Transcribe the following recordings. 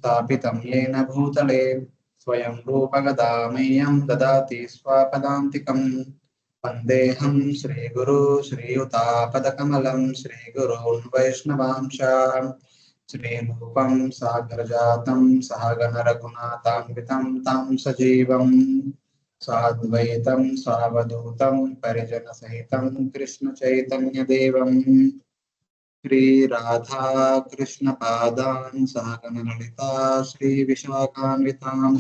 स्थापितं येन भूतले स्वयं रूपगदामेयं ददाति स्वापदान्तिकम् वन्देऽहं श्रीगुरु श्रीयुतापदकमलं श्रीगुरून् वैष्णवांश श्रीरूपं साग्रजातं सहगण रघुनाथान्वितं तं सजीवम् साद्वैतं सावधूतं परिजनसहितं कृष्णचैतन्यदेवम् श्रीराधा कृष्णपादान् सहगण ललिता श्रीविशाखान्वितां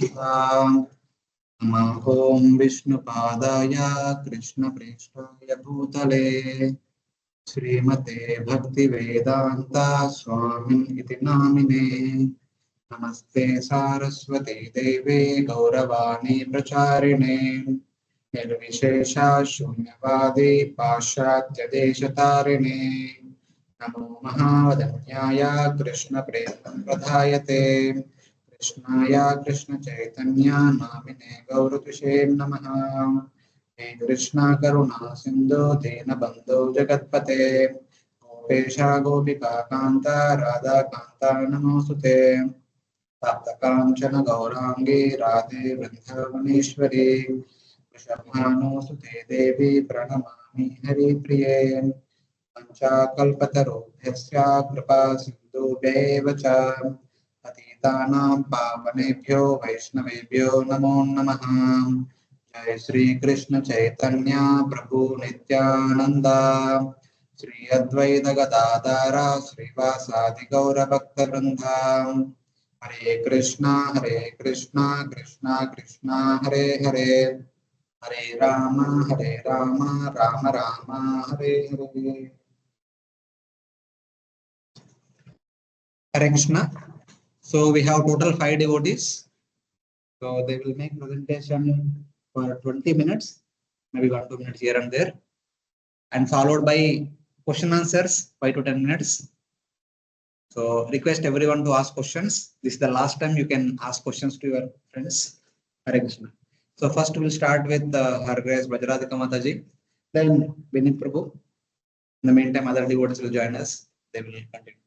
ॐ विष्णुपादाय कृष्णप्रेष्ठाय भूतले श्रीमते भक्तिवेदान्ता स्वामिन् इति नामिने नमस्ते सारस्वती देवे गौरवाणी प्रचारिणे निर्विशेषा शून्यवादी पाश्चात्यदेशतारिणे नमो महावदन्याय कृष्णप्रेम प्रधायते कृष्णाय कृष्णचैतन्य नामिने गौरतुषे नमः हे कृष्णा करुणा सिन्धु दीनबन्धो जगत्पते गोपेशा गोपिका कान्ता राधा कान्ता नमोऽस्तुते तप्तकाञ्चन गौराङ्गी राधे वृन्दावनेश्वरी वृषभानुसुते देवी प्रणमामि हरिप्रिये पञ्चाकल्पतरुभ्यश्च कृपा सिन्धुभ्यैव च पतितानां पावनेभ्यो वैष्णवेभ्यो नमो नमः जय श्री कृष्ण चैतन्य प्रभु नित्यानंद श्री अद्वैत गदाधर श्रीवासादि गौर भक्तवृंद हरे Krishna Krishna Krishna Hare Hare Hare Ram Ram Ram Hare Hare Hare Krishna. So we have total 5 devotees. So they will make presentation for 20 minutes, maybe 1-2 minutes here and there, and followed by question answers 5 to 10 minutes. So request everyone to ask questions. This is the last time you can ask questions to your friends. Hare Krishna. So first we'll start with Her Grace Vajradhika Mataji, then Vinit Prabhu. In the meantime, other devotees will join us. They will continue.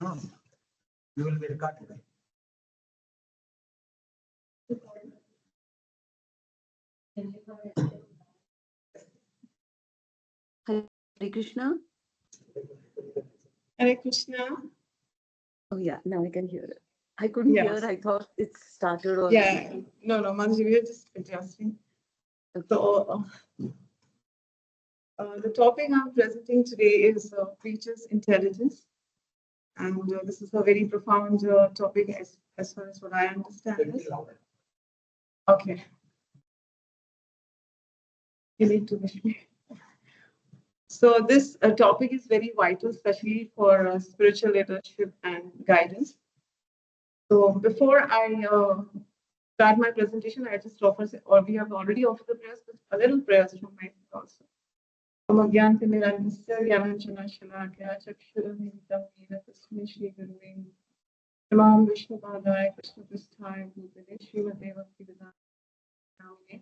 No, you will be recorded. Hare Krishna. Hare Krishna. Oh yeah, now I can hear it. I couldn't Yes. hear. I thought it started already. Yeah, no, Manji, we are just adjusting. Okay. So, the topic I'm presenting today is creatures' intelligence, and this is a very profound topic as far as what I understand. Okay. You need to wish me. So this topic is very vital, especially for spiritual leadership and guidance. So before I start my presentation, I just offer, or we have already offered the prayers, but a little prayers from my side also. ज्ञानतिमिरान्धस्य ज्ञानाञ्जनशलाकया चक्षुरुन्मिलितं येन तस्मै श्रीगुरुवे नमः विष्णुपादाय कृष्णपृष्ठाय भूतले श्रीमते भक्तिवेदान्त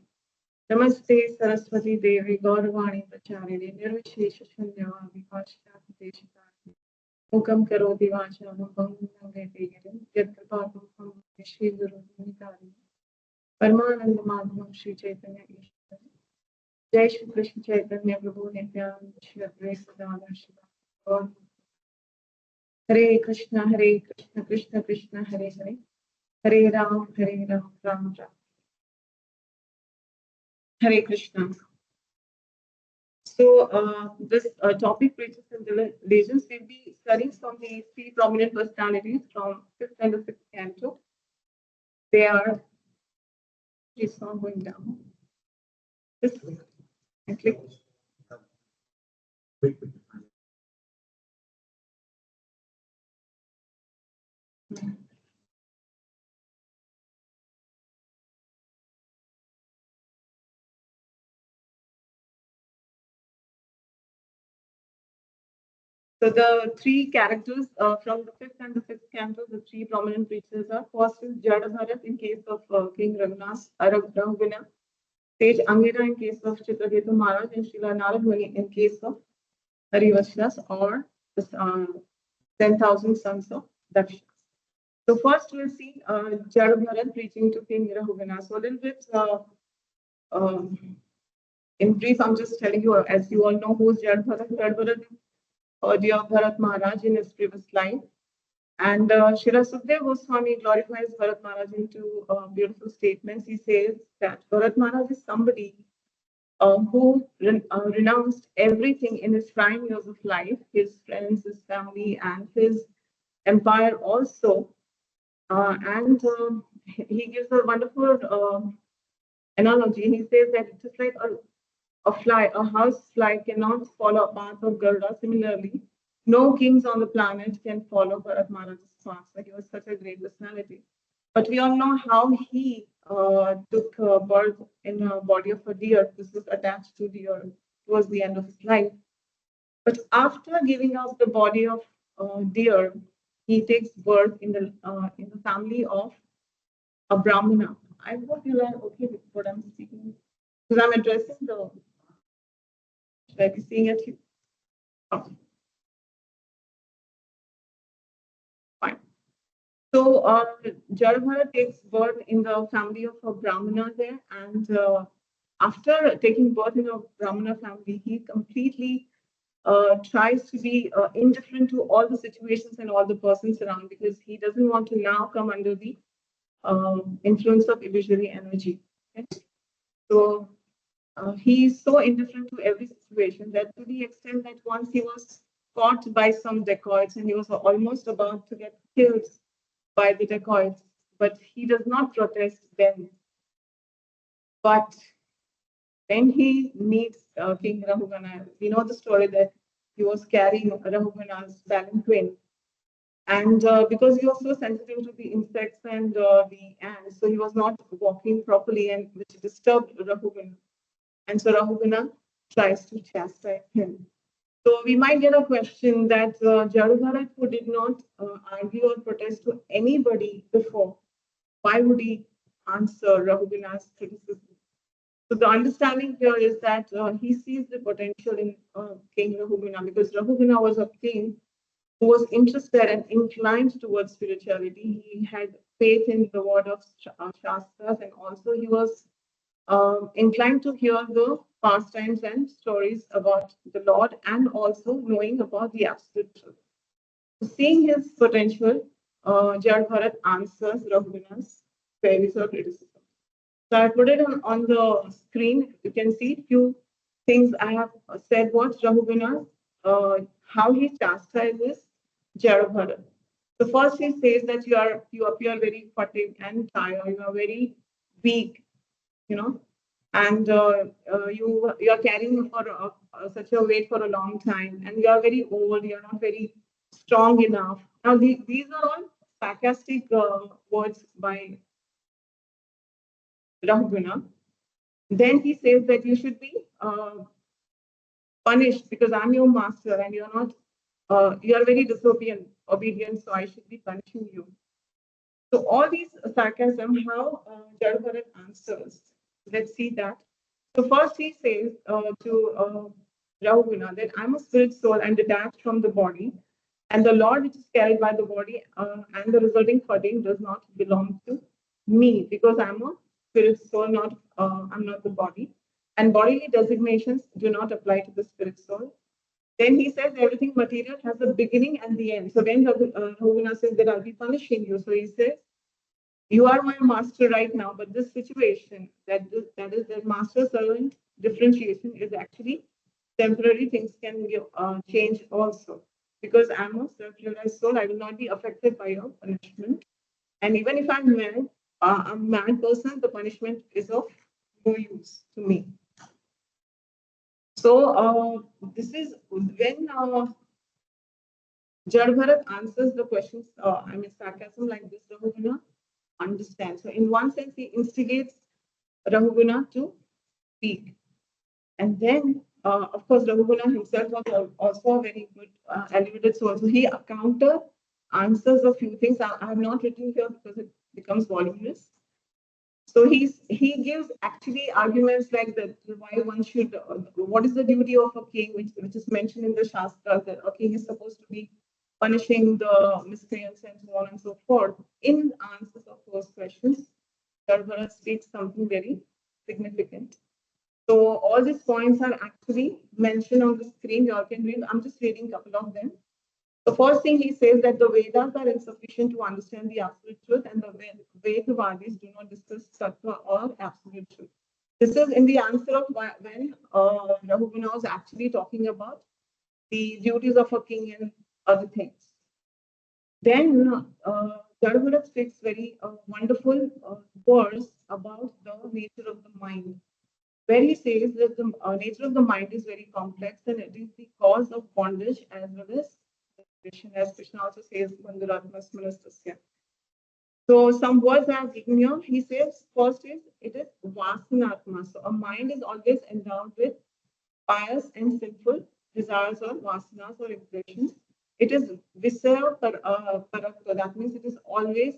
नमस्ते सरस्वती देवी गौरवाणी प्रचारिणे निर्विशेषशून्यवादी पाश्चात्यदेशिकारिणे मुखं करोति वाचालं पङ्गुं लङ्घयते गिरिं यत्कृपातुं श्रीगुरुनितारिणे परमानन्दमाधवं श्रीचैतन्य ईश्वर जय श्री कृष्ण चैतन्य प्रभु नित्यानंद श्री अद्वैत गदाधर श्रीवास हरे कृष्ण कृष्ण कृष्ण हरे हरे हरे राम राम राम हरे Krishna. So this topic preaches intelligence. We'll be studying from the 3 prominent personalities from 5th and the 6th canto. They are, it's not going down. This, I click. So the three characters from the fifth and the sixth canto, the three prominent preachers are: first is Jada Bharat in case of King Raghunatha, Sage Angera in case of Chitraketu Maharaj, and Srila Narad Muni in case of Harivashras or the 10,000 sons of Daksha. So first we'll see Jada Bharat preaching to King Raghunatha. So a little bit um, in brief, I'm just telling you, as you all know, who's Jada Bharat. Jada Bharat dear Bharat Maharaj in his previous life. And Srila Sukdev Goswami glorifies Bharat Maharaj into beautiful statements. He says that Bharat Maharaj is somebody who renounced everything in his prime years of life, his friends, his family, and his empire also. And he gives a wonderful analogy. He says that it's just like a house fly cannot follow a path of Garuda. Similarly, no kings on the planet can follow Bharat Maharaj's path. So he was such a great personality. But we all know how he took birth in a body of a deer. This was attached to deer towards the end of his life. But after giving up the body of deer, he takes birth in the family of a Brahmana. I hope you are okay with what I'm speaking, because I'm addressing the. Should I be seeing it here? Okay. Fine. So Jada takes birth in the family of a Brahmana there, and after taking birth in a Brahmana family, he completely tries to be indifferent to all the situations and all the persons around, because he doesn't want to now come under the influence of illusory energy. Okay? So he's so indifferent to every situation that to the extent that once he was caught by some dacoits and he was almost about to get killed by the dacoits, but he does not protest them. But when he meets King Rahugana, we know the story that he was carrying Rahugana's palanquin. And because he was so sensitive to the insects and the ants, so he was not walking properly, and which disturbed Rahugana. And so Rahugana tries to chastise him. So we might get a question that Jada Bharat, who did not argue or protest to anybody before, why would he answer Rahugana's criticism? So the understanding here is that he sees the potential in King Rahugana, because Rahugana was a king who was interested and inclined towards spirituality. He had faith in the word of Shastras, and also he was inclined to hear the pastimes and stories about the Lord, and also knowing about the absolute truth. Seeing his potential, Jada Bharat answers Raghunatha's queries or criticism. So I put it on the screen. You can see few things I have said. What Raghunatha, how he chastises Jada Bharat. So first he says that you appear very fatigued and tired. You are very weak, you know, and you are carrying for such a weight for a long time, and you are very old. You are not very strong enough. Now these are all sarcastic words by Rahugana. Then he says that you should be punished because I'm your master and you're not. You are very obedient, so I should be punishing you. So all these sarcasm, how Jada Bharat answers. Let's see that. So first he says to Rahugana that I'm a spirit soul and detached from the body, and the Lord which is carried by the body and the resulting fatigue does not belong to me, because I'm a spirit soul, not I'm not the body, and bodily designations do not apply to the spirit soul. Then he says everything material has a beginning and the end. So when Rahugana says that I'll be punishing you, so he says you are my master right now, but this situation, that is the master servant differentiation, is actually temporary. Things can change also, because I'm a self-realized soul. I will not be affected by your punishment, and even if I'm mad, a mad person, the punishment is of no use to me. So this is when Jada Bharat answers the questions. Sarcasm like this, Rahugana understand. So in one sense, he instigates Rahugana to speak. And then Of course, Raghuguna himself was also a very good elevated soul. So he counter answers a few things. I have not written here because it becomes voluminous. So he gives actually arguments like that why one should what is the duty of a king, which is mentioned in the Shastras, that a king is supposed to be punishing the miscreants and so on and so forth. In answers of those questions, Garbharat states something very significant. So all these points are actually mentioned on the screen. You all can read. I'm just reading a couple of them. The first thing he says that the Vedas are insufficient to understand the absolute truth, and the Vedavadis do not discuss Tattva or absolute truth. This is in the answer of when Raghuguna was actually talking about the duties of a king and other things. Then Jadavara speaks very wonderful verse about the nature of the mind, where he says that the nature of the mind is very complex and it is the cause of bondage as well as depression, as Krishna also says, Bandhuratma Smanastasya. So some words I have given here. He says first is it is Vasanatma. So a mind is always endowed with pious and sinful desires or vasanas or impressions. It is viscera parakta. That means it is always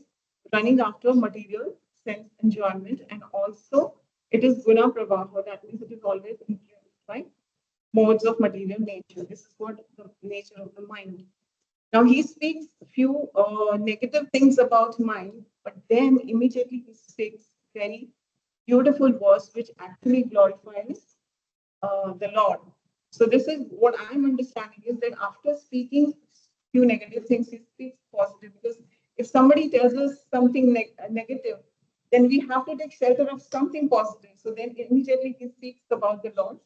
running after material sense enjoyment, and also it is guna pravaha. That means it is always influenced by modes of material nature. This is what the nature of the mind. Now he speaks a few negative things about mind, but then immediately he speaks very beautiful verse which actually glorifies the Lord. So this is what I'm understanding is that after speaking few negative things, he speaks positive. Because if somebody tells us something negative, then we have to take shelter of something positive. So then immediately he speaks about the Lord.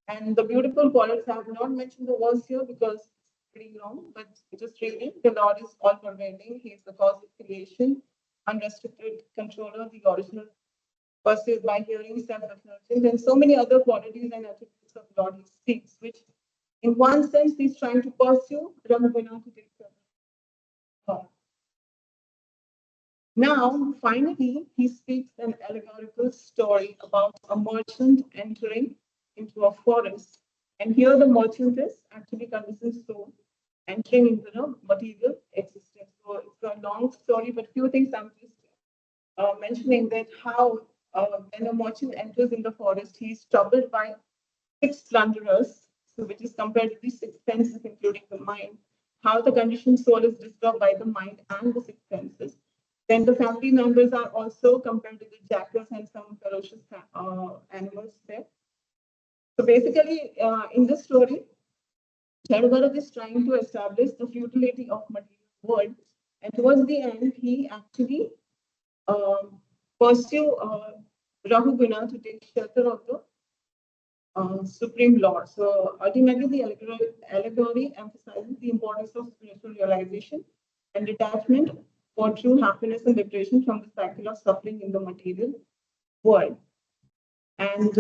And the beautiful qualities, I have not mentioned the verse here because it's pretty long, but just reading, the Lord is all pervading. He is the cause of creation, unrestricted controller, the original pursued by hearing, self-acknowledgement, and so many other qualities and attributes of Lord he speaks, which in one sense he's trying to pursue Raghuvana to take care of God. Now, finally, he speaks an allegorical story about a merchant entering into a forest. And here the merchant is actually conditioned soul entering into the material existence. So it's a long story, but few things I'm just mentioning that how when a merchant enters in the forest, he is troubled by six plunderers, so which is compared to the six senses, including the mind. How the conditioned soul is disturbed by the mind and the six senses. Then the family members are also compared to the jackals and some ferocious animals there. So basically, in this story, Chadavarat is trying to establish the futility of material world, and towards the end, he actually pursue Rahuguna to take shelter of the Supreme Lord. So ultimately, the allegory emphasizes the importance of spiritual realization and detachment for true happiness and liberation from the cycle of suffering in the material world. And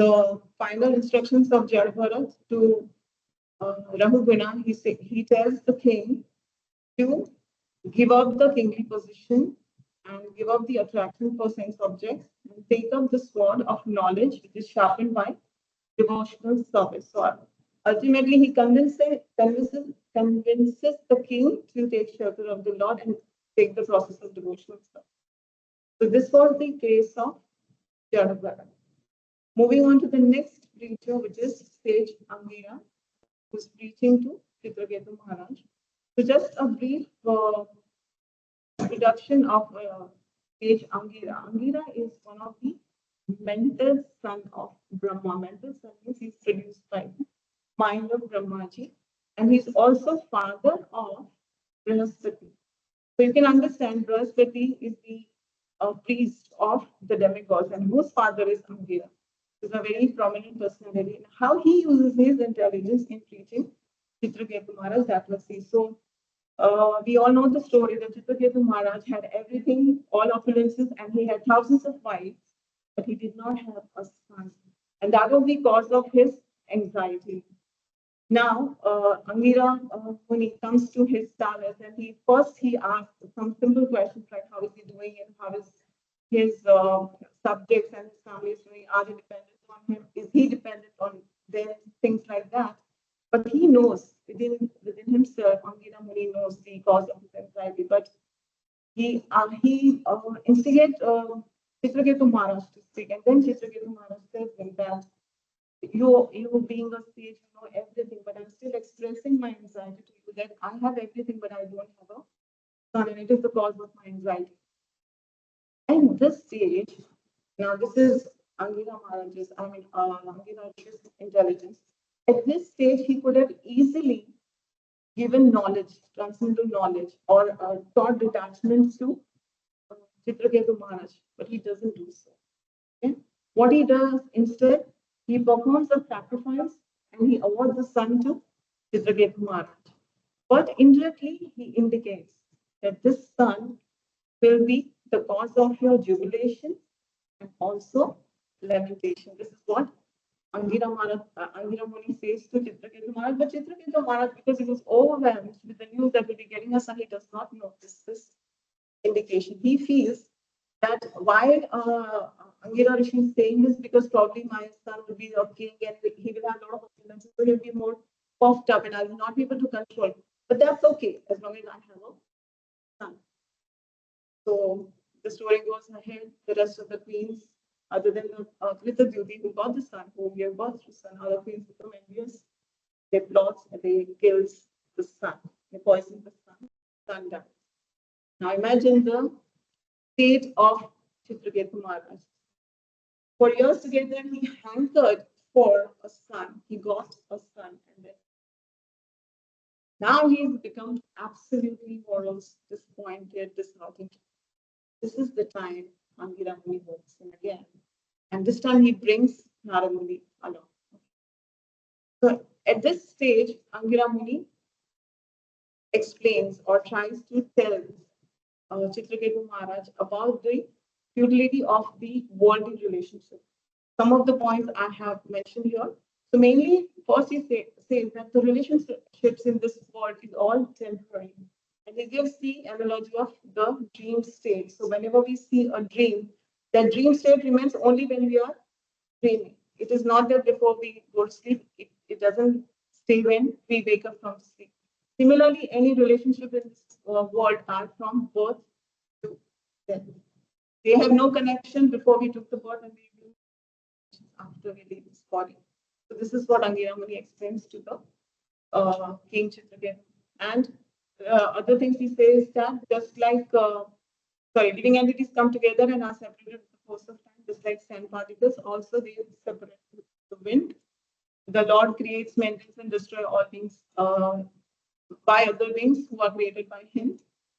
final instructions of Jadabharat to Rahuguna, he tells the king to give up the kingly position and give up the attraction for sense objects and take up the sword of knowledge, which is sharpened by devotional service. So ultimately, he convinces the king to take shelter of the Lord and take the process of devotional service. So this was the case of Jadavara. Moving on to the next preacher, which is sage Angira, who's preaching to Chitraketu Maharaj. So just a brief introduction of sage Angira. Angira is one of the mental son of Brahma. Mental son means he's produced by mind of Brahmaji, and he's also father of Brihaspati. So you can understand Brihaspati is the priest of the demigods, and whose father is Angira. He's a very prominent personality. And how he uses his intelligence in preaching Chitraketu Maharaj, that was see. So we all know the story that Chitraketu Maharaj had everything, all opulences, and he had thousands of wives, but he did not have a son. And that was the cause of his anxiety. Now, Angira, when he comes to his palace, and he asks some simple questions like how is he doing and how is his subjects and his family is doing? Are they dependent on him? Is he dependent on them? things like that. But he knows within himself, Angira Muni knows the cause of his anxiety. But he instigates Chitraketu Maharaj to speak, and then Chitraketu Maharaj tells him that you being a sage, you know everything, but I'm still expressing my anxiety to you that I have everything, but I don't have a son, and it is the cause of my anxiety. And this stage, now this is Angira Maharaj's, Angira Rishi's intelligence. At this stage, he could have easily given knowledge, transcendental knowledge, or taught detachment to Chitraketu Maharaj, but he doesn't do so. Okay? What he does instead, he performs a sacrifice and he awards the son to Chitraketu Maharaj. But indirectly, he indicates that this son will be the cause of your jubilation and also lamentation. This is what Angira Muni says to Chitraketu Maharaj. But Chitraketu Maharaj, because he was overwhelmed with the news that will be getting a son, he does not notice this indication. He feels that why Angira Rishi is saying this, because probably my son will be a king and he will have a lot of opulence, so he'll be more puffed up and I will not be able to control. But that's okay as long as I have a son. So the story goes ahead. The rest of the queens, other than the Duty who got the son, who gave birth to son, other queens become envious. They plot and they kill the son. They poison the son. Son dies. Now imagine the state of Chitraketu Maharaj. For years together, he hankered for a son. He got a son, and then now he's become absolutely morose, disappointed, disheartened. This is the time Angira Muni walks in again, and this time he brings Narada Muni along. So at this stage, Angira Muni explains or tries to tell Chitraketu Maharaj about the futility of the worldly relationship. Some of the points I have mentioned here. So mainly, first he says that the relationships in this world is all temporary. And he gives the analogy of the dream state. So whenever we see a dream, that dream state remains only when we are dreaming. It is not that before we go to sleep, it doesn't stay when we wake up from sleep. Similarly, any relationship in this world are from birth to death. They have no connection before we took the birth and we will after we leave this body. So this is what Angira Muni explains to the King Chitraketu. And other things he says that just like living entities come together and are separated with the force of time, just like sand particles, also they separate with the wind. The Lord creates, maintains, and destroys all beings by other beings who are created by Him.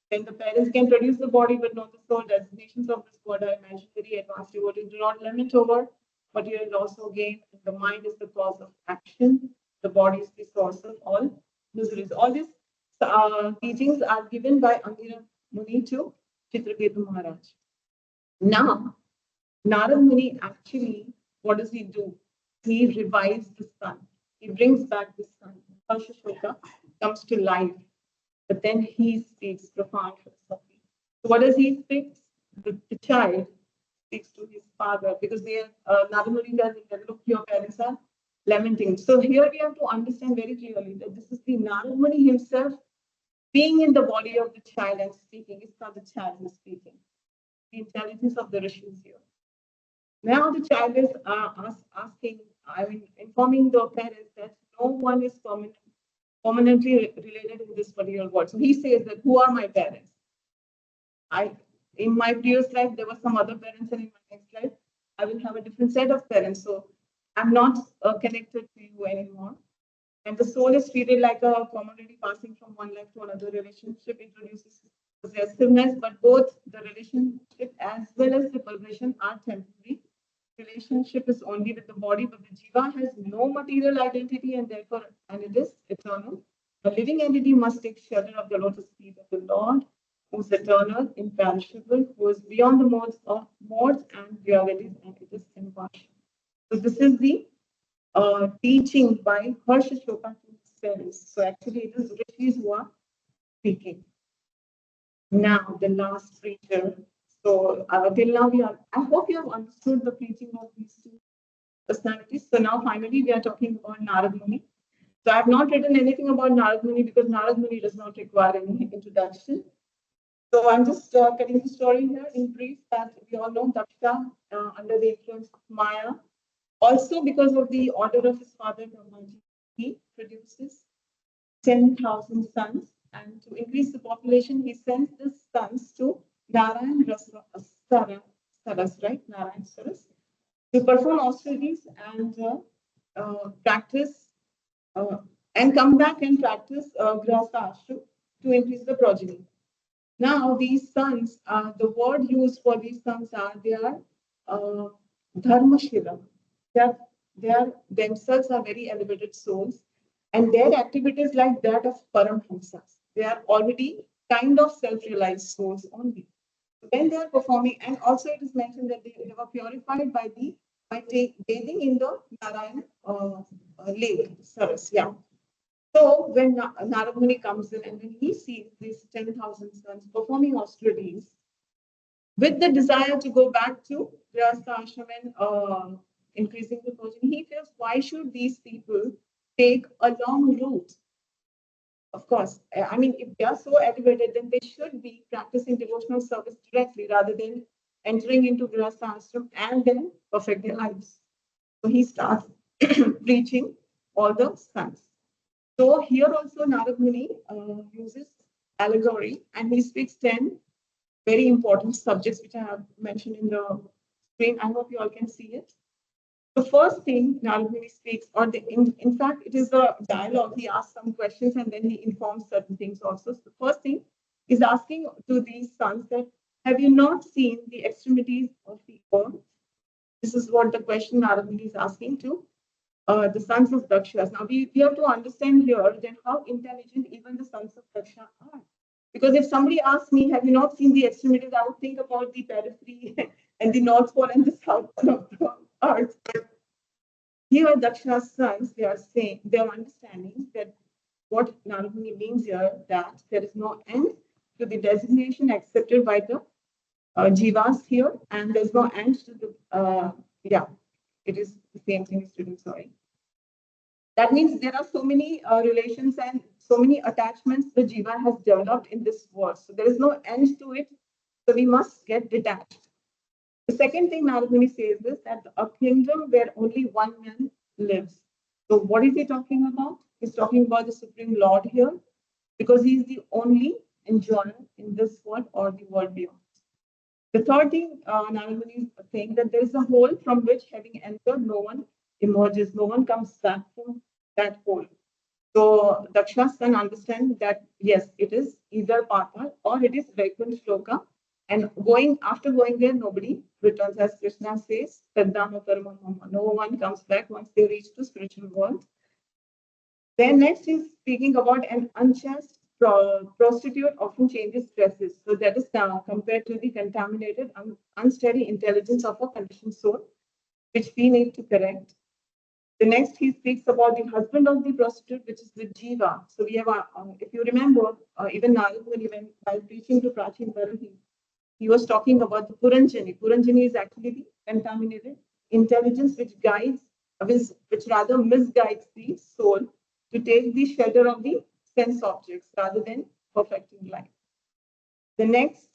Then the parents can produce the body but not the soul. Designations of this word are imaginary, advanced devotees do not lament over material loss or gain. The mind is the cause of action. The body is the source of all miseries. All these teachings are given by Angira Muni to Chitraketu Maharaj. Now, Narad Muni actually, what does he do? He revives the sun. He brings back the sun. Harsha comes to life. But then he speaks profound philosophy. So what does he speak? The child speaks to his father because they are Narad Muni tells him that look, your parents are lamenting. So here we have to understand very clearly that this is the Narad Muni himself being in the body of the child and speaking. It's not the child who's speaking. The intelligence of the rishis here. Now the child is asking, informing the parents that no one is permanently related in this particular world. So he says that, who are my parents? In my previous life, there were some other parents, and in my next life, I will have a different set of parents. So I'm not connected to you anymore. And the soul is treated like a commodity passing from one life to another. Relationship introduces possessiveness, but both the relationship as well as the possession are temporary. Relationship is only with the body, but the jiva has no material identity and it is eternal. A living entity must take shelter of the lotus feet of the Lord, who is eternal, imperishable, who is beyond the modes and realities, and it is impartial. So this is the teaching by Harsha Shoka to his parents. So actually it is rishis who are speaking. Now the last preacher. So till now I hope you have understood the preaching of these two personalities. So now finally we are talking about Narad Muni. So I have not written anything about Narad Muni because Narad Muni does not require any introduction. So I'm just telling the story here in brief that we all know Daksha under the influence of Maya. Also because of the order of his father Brahmaji, he produces 10,000 sons, and to increase the population, he sends the sons to Narayan Saras, right? Narayan Saras, to perform austerities and practice uh, and come back and practice Grihastha Ashram to increase the progeny. Now, these sons, the word used for these sons are they are Dharmashila. They are themselves are very elevated souls, and their activities like that of Paramhamsas. They are already kind of self-realized souls only. When they are performing, and also it is mentioned that they were purified by bathing in the Narayan lake, Saras. Yeah. So when Narad Muni comes in and when he sees these 10,000 sons performing austerities with the desire to go back to Grihastha Ashram and increasing the progeny, he feels why should these people take a long route? Of course, I mean, if they are so elevated, then they should be practicing devotional service directly rather than entering into Grihastha Ashram and then perfect their lives. So he starts preaching all the sons. So here also Narad Muni uses allegory and he speaks 10 very important subjects which I have mentioned in the screen. I hope you all can see it. The first thing Narad Muni speaks, or in fact, it is a dialogue. He asks some questions and then he informs certain things also. So the first thing is asking to these sons that, have you not seen the extremities of the earth? This is what the question Narad Muni is asking to the sons of Dakshas. Now, we have to understand here that how intelligent even the sons of Daksha are. Because if somebody asks me, have you not seen the extremities, I would think about the periphery and the North Pole and the South Pole of the Earth. But here, Daksha's sons, they are saying, they are understanding that what Narad Muni means here, that there is no end to the designation accepted by the Jivas here, and there's no end to the, it is the same thing, students, sorry. That means there are so many relations and so many attachments the Jiva has developed in this world. So there is no end to it. So we must get detached. The second thing Narad Muni says is that a kingdom where only one man lives. So what is he talking about? He's talking about the Supreme Lord here because he is the only enjoyer in this world or the world beyond. The third thing Narad Muni is saying that there is a hole from which having entered, no one emerges, no one comes back from that hole. So Daksha's son understands that yes, it is either Patal or it is Vaikuntha Shloka. And after going there, nobody returns, as Krishna says, no one comes back once they reach the spiritual world. Then next is speaking about an unchaste prostitute often changes dresses. So that is compared to the contaminated, unsteady intelligence of a conditioned soul, which we need to correct. The next he speaks about the husband of the prostitute, which is the Jiva. So we have, if you remember, even Narad Muni, while preaching to Prachin Barahi, he was talking about the Puranjani. Puranjani is actually the contaminated intelligence which guides, which rather misguides the soul to take the shelter of the sense objects rather than perfecting life. The next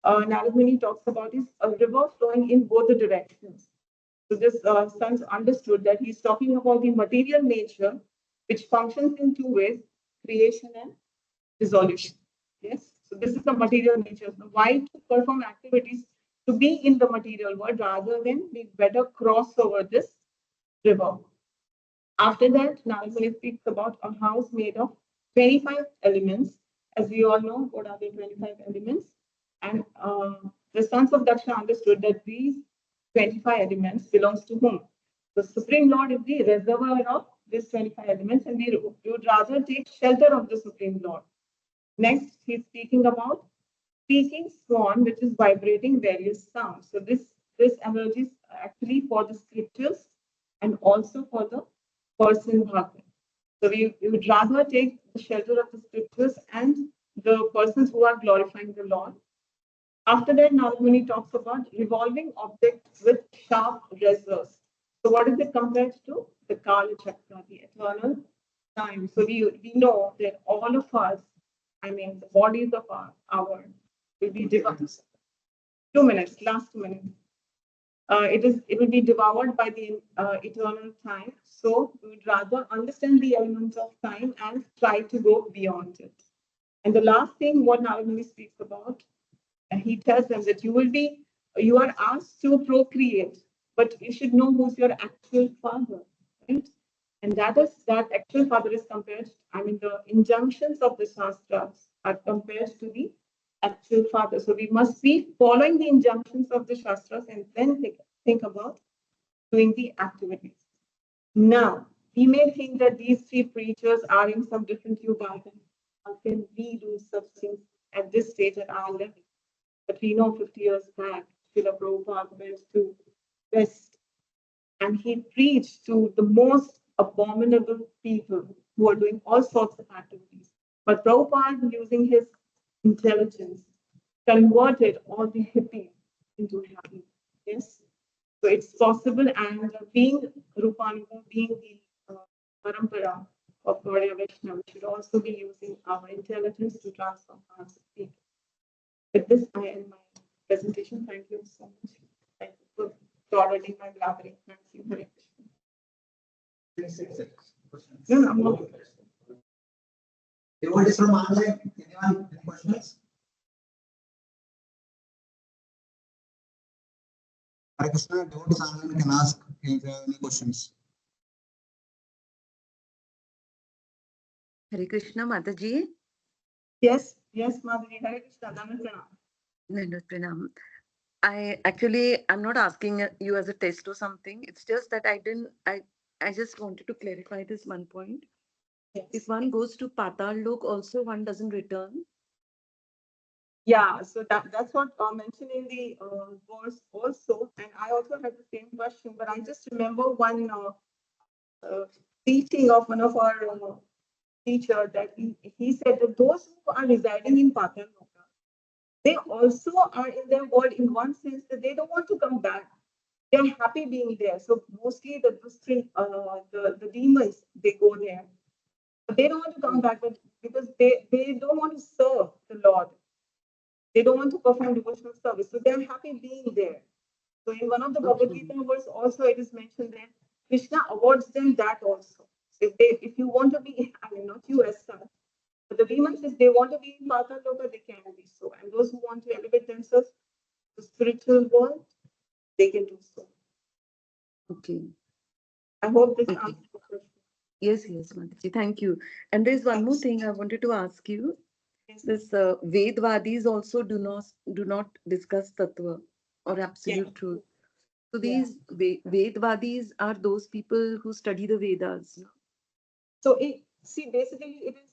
Narad Muni talks about is a river flowing in both the directions. So this sons understood that he's talking about the material nature, which functions in two ways: creation and dissolution. Yes. So this is the material nature. So why to perform activities to be in the material world rather than we better cross over this river. After that, Narad Muni speaks about a house made of 25 elements. As we all know, what are the 25 elements? And the sons of Daksha understood that these 25 elements belongs to whom? The Supreme Lord is the reservoir of these 25 elements, and we would rather take shelter of the Supreme Lord. Next, he's speaking about speaking swan, which is vibrating various sounds. So this energy is actually for the scriptures and also for the person bhakti. So we would rather take the shelter of the scriptures and the persons who are glorifying the Lord. After that, Narad Muni talks about revolving objects with sharp razors. So what is it compared to? The Kala Chakra, the eternal time. So we know that all of us, I mean, the bodies of our will be devoured. 2 minutes, last 2 minutes. It will be devoured by the eternal time. So we would rather understand the elements of time and try to go beyond it. And the last thing what Narayana speaks about, and he tells them that you are asked to procreate, but you should know who's your actual father, right? And that actual father is compared, I mean, the injunctions of the Shastras are compared to the actual father. So we must be following the injunctions of the Shastras and then think about doing the activities. Now, we may think that these three preachers are in some different yuga. How can we do such things at this stage at our level? But we know 50 years back, Srila Prabhupada went to West and he preached to the most abominable people who are doing all sorts of activities. But Prabhupada, using his intelligence, converted all the hippies into happy. Yes. So it's possible, and being Rupanuga, being the parampara of Gaudiya Vaishnava, we should also be using our intelligence to transform hearts of people. With this, I end my presentation. Thank you so much. Thank you for tolerating my blabbering. Thank you. Hare Krishna. No, no, I'm not. Devotees from online, anyone, any questions? Hare Krishna, devotees online can ask if they have any questions. Hare Krishna, Mataji. Yes, yes, Madhuri. Hare Krishna. Namaskar. Nandut Pranam. I'm not asking you as a test or something. It's just that I just wanted to clarify this one point. Yes. If one goes to Patal Lok, also one doesn't return. Yeah, so that's what mentioned in the verse also, and I also had the same question, but I just remember one teaching of one of our teacher that he said that those who are residing in Patal Loka, they also are in their world in one sense that they don't want to come back. They're happy being there. So mostly the demons, they go there. But they don't want to come back because they don't want to serve the Lord. They don't want to perform devotional service. So they're happy being there. So in one of the Bhagavad Gita verse also it is mentioned that Krishna awards them that also. If you want to be, I mean not you as such, but the demons if they want to be in Patal Loka, they can be so. And those who want to elevate themselves to the spiritual world, they can do so. Okay. I hope this Okay. answers the question. Yes, Mataji. Thank you. And there's one more thing I wanted to ask you. Yes. This Vedvadis also do not discuss tattva or absolute truth. So these Vedvadis are those people who study the Vedas. No? So basically it is,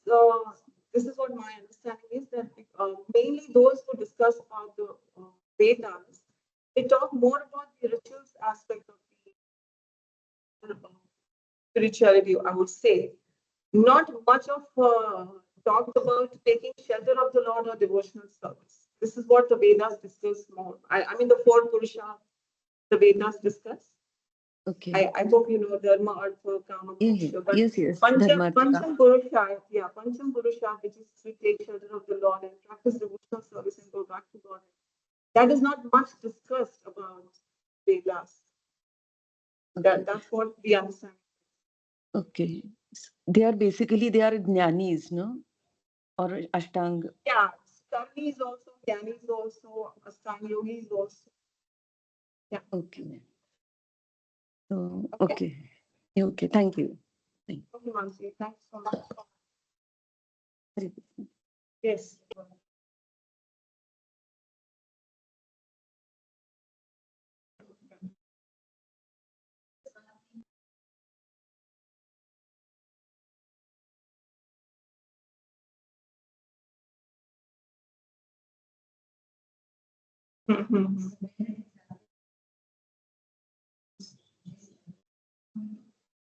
this is what my understanding is that mainly those who discuss about the Vedas, they talk more about the rituals aspect of the spirituality, I would say. Not much of talked about taking shelter of the Lord or devotional service. This is what the Vedas discuss more. I mean the four Purusha, the Vedas discuss. Okay. I hope you know Dharma, Artha, Kama, Moksha. But Yes. Dharma, Pancham Purusha, Pancham Purusha, which is to take shelter of the Lord and practice devotional service and go back to God. That is not much discussed about Vedas. That's what we understand. Okay. They are jnanis, no? Or Ashtanga. Yeah, Karmis also, Jnanis also, Ashtanga Yogis also. Yeah. Okay. So, okay. Okay. Thank you. Okay, Mansi, thanks so much. Hare Yes. Mhm.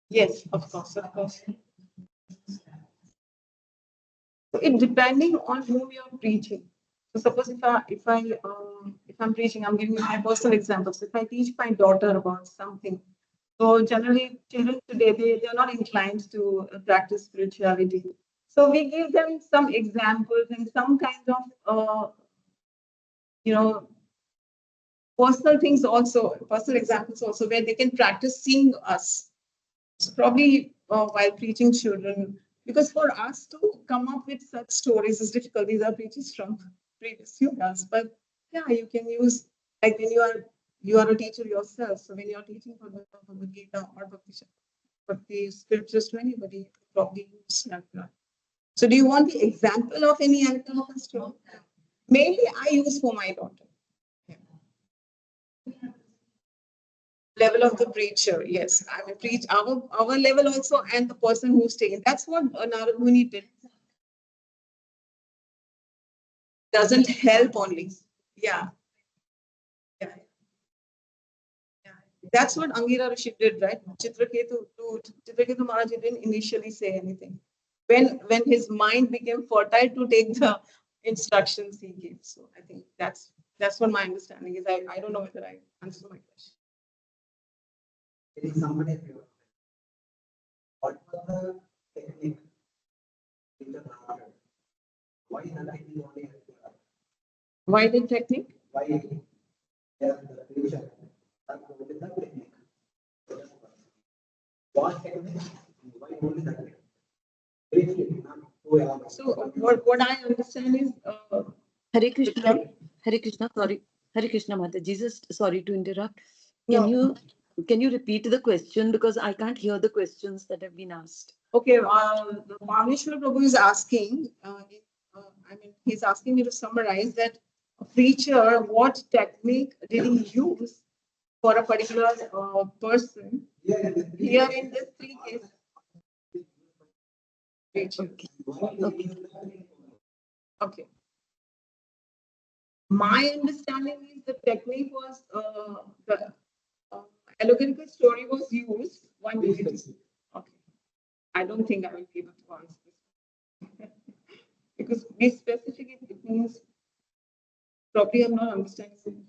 Yes, of course, of course. So it depending on whom you're preaching. So suppose if I'm preaching, I'm giving you my personal example. So if I teach my daughter about something, So generally, children today, they are not inclined to practice spirituality. So we give them some examples and some kind of, you know, personal things also, personal examples also, where they can practice seeing us. So probably while preaching children, because for us to come up with such stories is difficult. These are preachers from previous yugas, but yeah, you can use, like when you are a teacher yourself. So when you are teaching for the Bhagavad Gita or Bhakti scriptures to anybody, you probably use that. So do you want the example of any alcohol story? Mainly I use for my daughter. Level of the preacher, yes. I mean, preach our level also, and the person who's taken. That's what Narad Muni did. Doesn't help only. Yeah. Yeah. Yeah. That's what Angira Rishi did, right? Chitraketu Maharaj didn't initially say anything. When his mind became fertile to take the instructions he gave. So I think that's what my understanding is. I don't know whether I answered my question. It is somebody of your what was the technique in the drama? Why that technique only? Why the technique? Why the future? That only that technique. What technique? Why only that technique? Briefly, not 2 hours. So what I understand is Hare Krishna. Hare Krishna. Sorry. Hare Krishna, Mata. Jesus, sorry to interrupt. No. Can you repeat the question, because I can't hear the questions that have been asked. Okay, the Bhaveshwar Prabhu is asking, I mean, he's asking me to summarize that a preacher, what technique did he use for a particular person here in this 3 cases? Preacher. Okay. Okay. My understanding is the technique was the allegorical story was used. One minute. Okay. I don't think I will be able to answer this. Because be specific, it means probably I'm not understanding.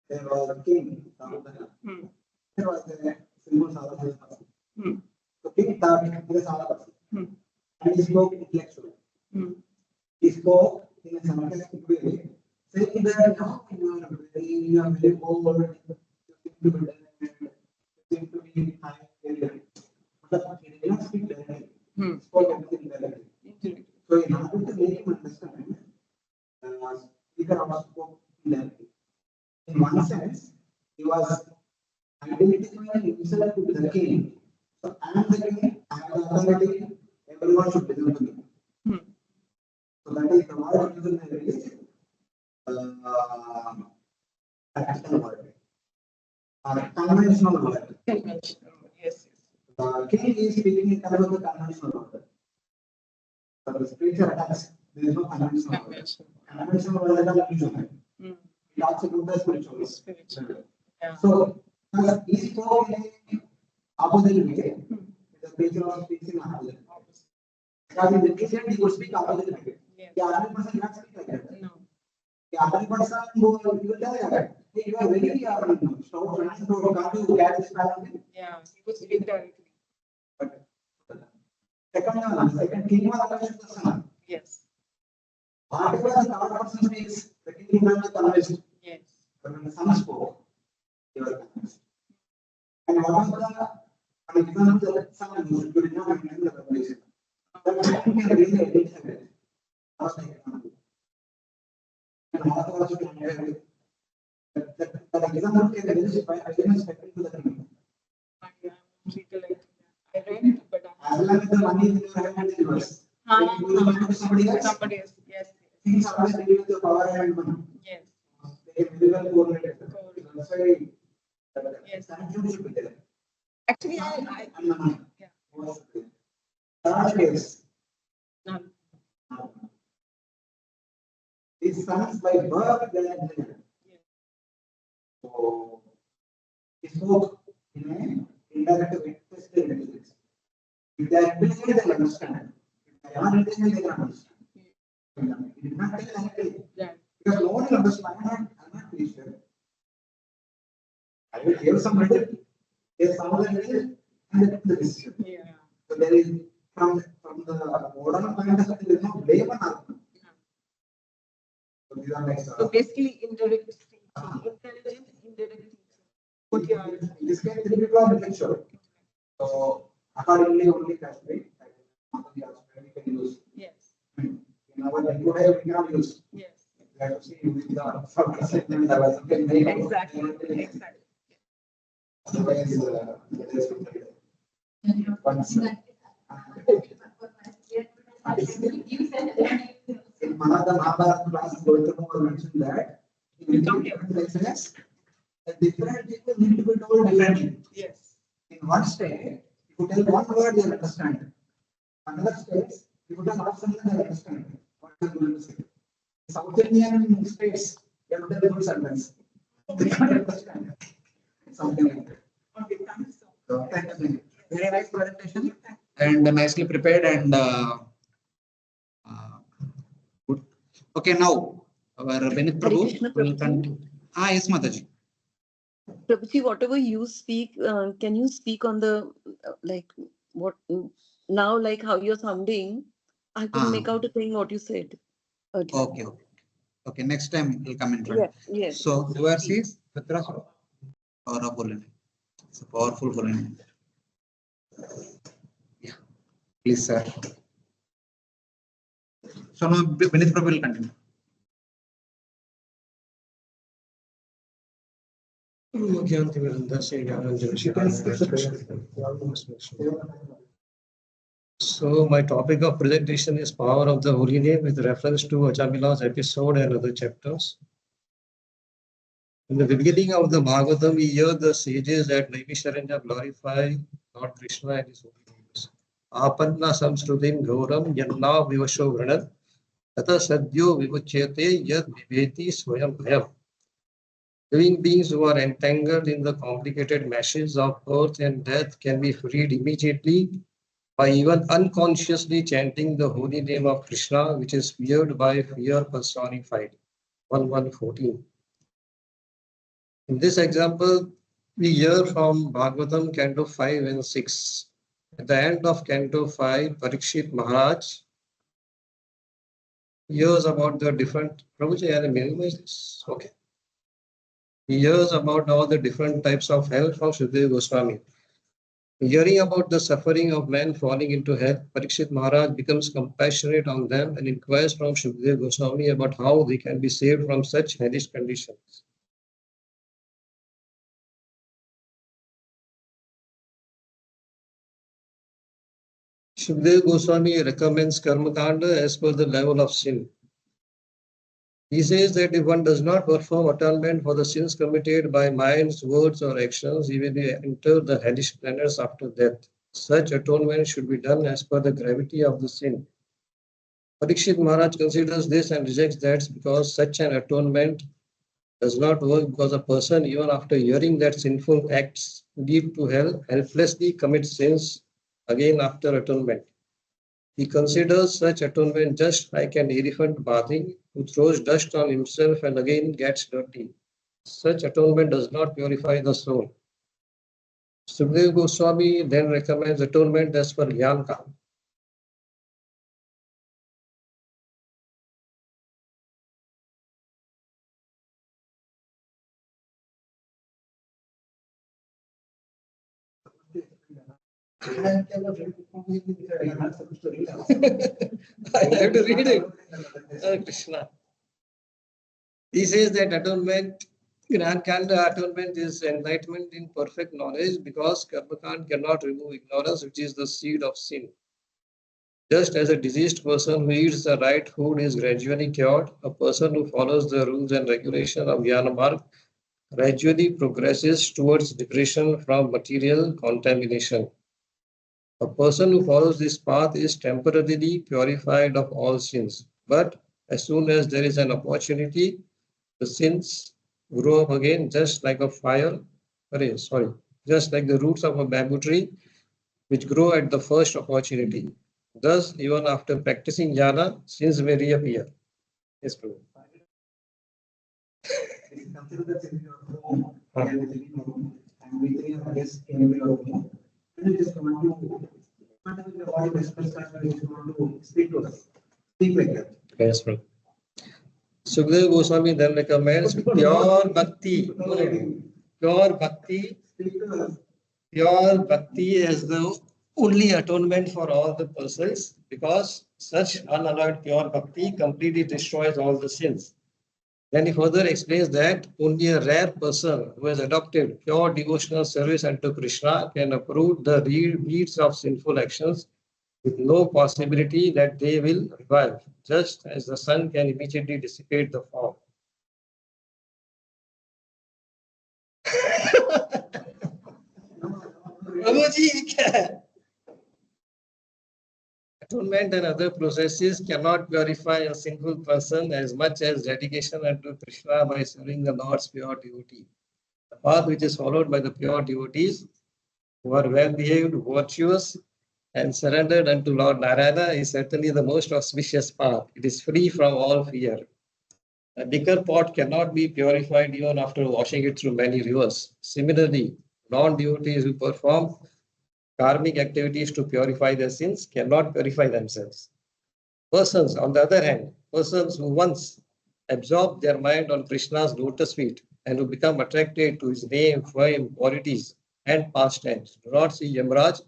There was a king. Hmm. There was a simple Sadhu person. Hmm. The king thought he was a Sadhu person. Hmm. And he spoke intellectually. Hmm. He spoke in a sarcastic way, saying that no, you are very old, you seem to be dead, you seem to be high. But he did not speak directly. Hmm. He spoke everything directly. So in order to make him understand, speaker also spoke indirectly. In one sense, he was identifying himself to the king. So I am the king, I have the authority, everyone should listen to me. Hmm. So that is the word used in the release. Practical word. Conventional word. Conventional. Yes. The king is speaking in terms of the conventional word. But the spiritual attacks, there is no conventional word. Conventional. Conventional word is not usual. Hmm. It talks about the spiritual. Spiritual. Yeah. So, he spoke in opposite way. The preacher was speaking opposite. Because in the preacher, he would speak opposite way. Yes. The other person cannot speak like that. No. The other person who will tell you that, hey, you are very strong, trying to come to get this balance. Yeah. He would speak directly. But second king was attached to the son. Yes. Whatever the third person speaks, the king will not be convinced. Yes. But when the son spoke, they were convinced. And what was the example that son used to remember in the revelation? That man can really identify with. That was the example. And Maratha also can identify with. That example can very much fit into the king. I recollect. I read, but As long as the money is in your hand, it is yours. When you give the money to somebody else, somebody else. Yes. things always deal with the power and money. Yes. They very well correlated. That's why Yes. confusion should be there. Actually, And the money. Yeah. Third case. None. His sons by birth they are engineers. So he spoke in an indirect way, twisted intelligence. If they are intelligent, they will understand. If they are not intelligent, they cannot understand. He did not tell anything. Yeah. Because no one will understand. I'm not pretty sure. I will give some credit. They solve the riddle and they take the decision. Yeah. So there is from the modern point of view, there is no blame on Atma. So these are like So basically, indirect thinking, intelligent, indirect thinking. What you are. in this case, three people are making sure. So accordingly, only calculate. We can use. Yes. In our regular, we cannot use. Yes. We have to see with the segment development. Exactly. Exactly. Otherwise, there is once. In one of the Mahabharata class, Gautama mentioned that in different places, the different people need to be told differently. Yes. In one state, if you tell one word, they understand. Another state, if you tell half sentence, they understand what you are going to say. South Indian states, they will tell a good sentence. They can't understand. Something like that. Okay. Thank you so much. So, thank you. Very nice presentation and nicely prepared and good. Okay, now our Benit Hare Prabhu Krishna, will Prabhuji. continue. Yes, Mataji. Prabhuji, whatever you speak, can you speak on the like what now, like how you're sounding? I couldn't make out a thing what you said earlier. Okay, okay. Okay, next time we'll come in front. Yes, yes. So, yours is Patra or a Holy. It's a powerful Holy. Yeah, please, sir. So, now Benit Prabhu will continue. So my topic of presentation is power of the holy name with reference to Ajamila's episode and other chapters. In the beginning of the Bhagavatam, we hear the sages that Naimisharanya glorify Lord Krishna and his holy names. Apanna samsrutim gauram yanna vivasho vranat tata sadhyo vivuchyate yad viveti swayam bhayam. Living beings who are entangled in the complicated meshes of birth and death can be freed immediately by even unconsciously chanting the holy name of Krishna, which is feared by fear personified. 1114. In this example, we hear from Bhagavatam, Canto 5 and 6. At the end of Canto 5, Parikshit Maharaj hears about the different. Prabhuji, I minimize this. Okay. He hears about all the different types of hell from Shukadeva Goswami. Hearing about the suffering of men falling into hell, Parikshit Maharaj becomes compassionate on them and inquires from Shukadeva Goswami about how they can be saved from such hellish conditions. Shukadeva Goswami recommends Karmakanda as per the level of sin. He says that if one does not perform atonement for the sins committed by minds, words, or actions, he will enter the hellish planets after death. Such atonement should be done as per the gravity of the sin. Parikshit Maharaj considers this and rejects that because such an atonement does not work because a person, even after hearing that sinful acts lead to hell, helplessly commits sins again after atonement. He considers such atonement just like an elephant bathing who throws dust on himself and again gets dirty. Such atonement does not purify the soul. Sukadeva Goswami then recommends atonement as per Jnana. I have to read it. Krishna. He says that atonement, Gnana atonement is enlightenment in perfect knowledge because Karmakand cannot remove ignorance, which is the seed of sin. Just as a diseased person who eats the right food is gradually cured, a person who follows the rules and regulation of Jnana Marg gradually progresses towards liberation from material contamination. A person who follows this path is temporarily purified of all sins. But as soon as there is an opportunity, the sins grow up again just like a just like the roots of a bamboo tree, which grow at the first opportunity. Thus, even after practicing jnana, sins may reappear. Yes, Prabhu. and we three are guests came to your home. And you just want to, whatever the body express as well, you just want to speak to us. Speak like that. Yes, bro. Sukdev Goswami then recommends pure bhakti. Pure bhakti. Speak to us. Pure bhakti as the only atonement for all the persons, because such unalloyed pure bhakti completely destroys all the sins. Then he further explains that only a rare person who has adopted pure devotional service unto Krishna can uproot the weeds of sinful actions with no possibility that they will revive, just as the sun can immediately dissipate the fog. Prabhuji, atonement and other processes cannot purify a sinful person as much as dedication unto Krishna by serving the Lord's pure devotee. The path which is followed by the pure devotees who are well behaved, virtuous, and surrendered unto Lord Narayana is certainly the most auspicious path. It is free from all fear. A liquor pot cannot be purified even after washing it through many rivers. Similarly, non-devotees who perform karmic activities to purify their sins cannot purify themselves. Persons, on the other hand, persons who once absorb their mind on Krishna's lotus feet and who become attracted to his name, fame, qualities, and pastimes, do not see Yamraj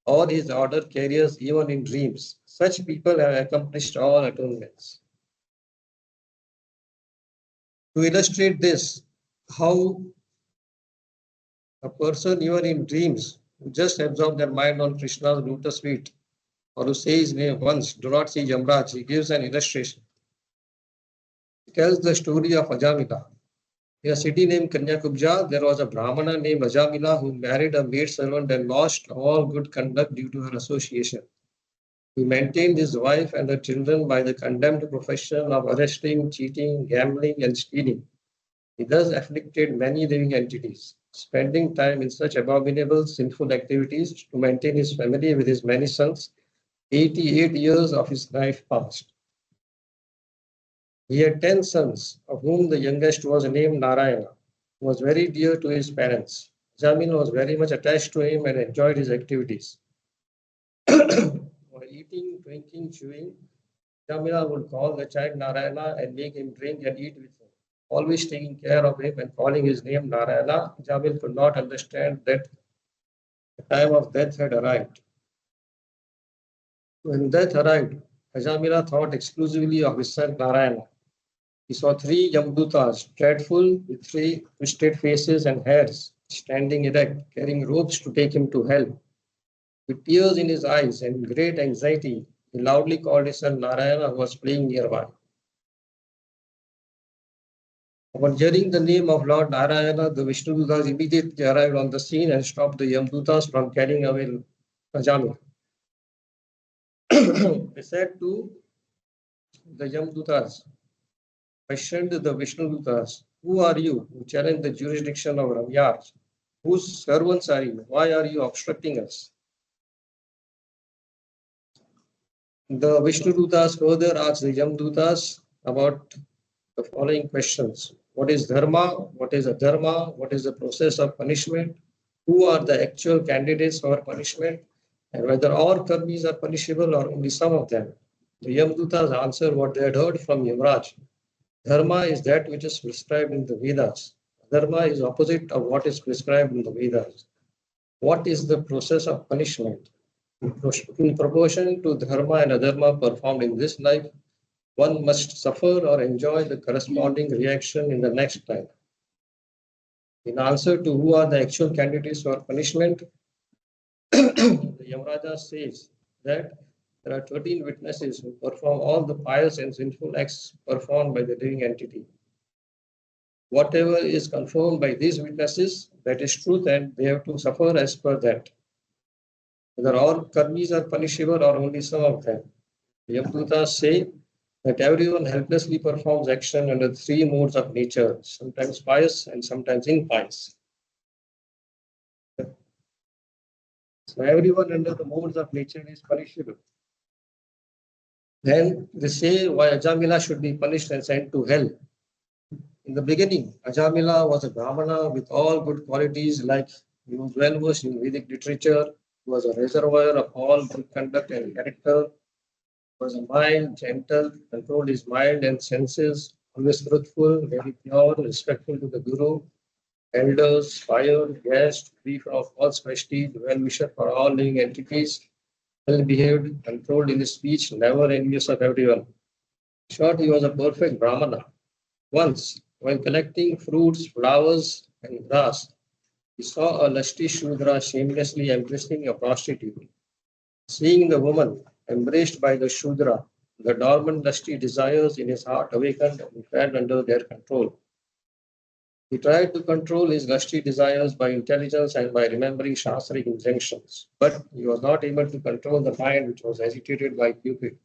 or his order carriers even in dreams. Such people have accomplished all atonements. To illustrate this, how a person even in dreams who just absorb their mind on Krishna's lotus feet or who say his name once do not see Yamraj, he gives an illustration. He tells the story of Ajamila. In a city named Kanyakubja, there was a Brahmana named Ajamila who married a maidservant and lost all good conduct due to her association. He maintained his wife and her children by the condemned profession of arresting, cheating, gambling, and stealing. He thus afflicted many living entities, spending time in such abominable, sinful activities to maintain his family with his many sons. 88 years of his life passed. He had 10 sons, of whom the youngest was named Narayana, who was very dear to his parents. Jamila was very much attached to him and enjoyed his activities. While eating, drinking, chewing, Jamila would call the child Narayana and make him drink and eat with him. Always taking care of him and calling his name Narayana, Jamil could not understand that the time of death had arrived. When death arrived, Ajamila thought exclusively of his son Narayana. He saw three Yamdutas, dreadful, with three twisted faces and hairs, standing erect, carrying ropes to take him to hell. With tears in his eyes and great anxiety, he loudly called his son Narayana, who was playing nearby. Upon hearing the name of Lord Narayana, the Vishnudutas immediately arrived on the scene and stopped the Yamdutas from carrying away Ajamila. They said to the Yamdutas, questioned the Vishnudutas, who are you who challenge the jurisdiction of Ramyaj? Whose servants are you? Why are you obstructing us? The Vishnudutas further asked the Yamdutas about the following questions. What is dharma? What is adharma? What is the process of punishment? Who are the actual candidates for punishment? And whether all karmis are punishable or only some of them? The Yamdutas answered what they had heard from Yamraj. Dharma is that which is prescribed in the Vedas. Dharma is opposite of what is prescribed in the Vedas. What is the process of punishment? In proportion to dharma and adharma performed in this life, one must suffer or enjoy the corresponding reaction in the next life. In answer to who are the actual candidates for punishment, the Yamraja says that there are 13 witnesses who perform all the pious and sinful acts performed by the living entity. Whatever is confirmed by these witnesses, that is truth, and they have to suffer as per that. Whether all karmis are punishable or only some of them. The Yamdutas say that everyone helplessly performs action under three modes of nature, sometimes pious and sometimes impious. So everyone under the modes of nature is punishable. Then they say why Ajamila should be punished and sent to hell. In the beginning, Ajamila was a Brahmana with all good qualities, like he was well versed in Vedic literature, he was a reservoir of all good conduct and character, was a mild, gentle, controlled his mind and senses, always truthful, very pure, respectful to the Guru, elders, fire, guests, free from false prestige, well wisher for all living entities, well behaved, controlled in his speech, never envious of everyone. In short, he was a perfect Brahmana. Once, while collecting fruits, flowers, and grass, he saw a lusty Shudra shamelessly embracing a prostitute. Seeing the woman embraced by the Shudra, the dormant lusty desires in his heart awakened and fell under their control. He tried to control his lusty desires by intelligence and by remembering Shastric injunctions, but he was not able to control the mind which was agitated by Cupid.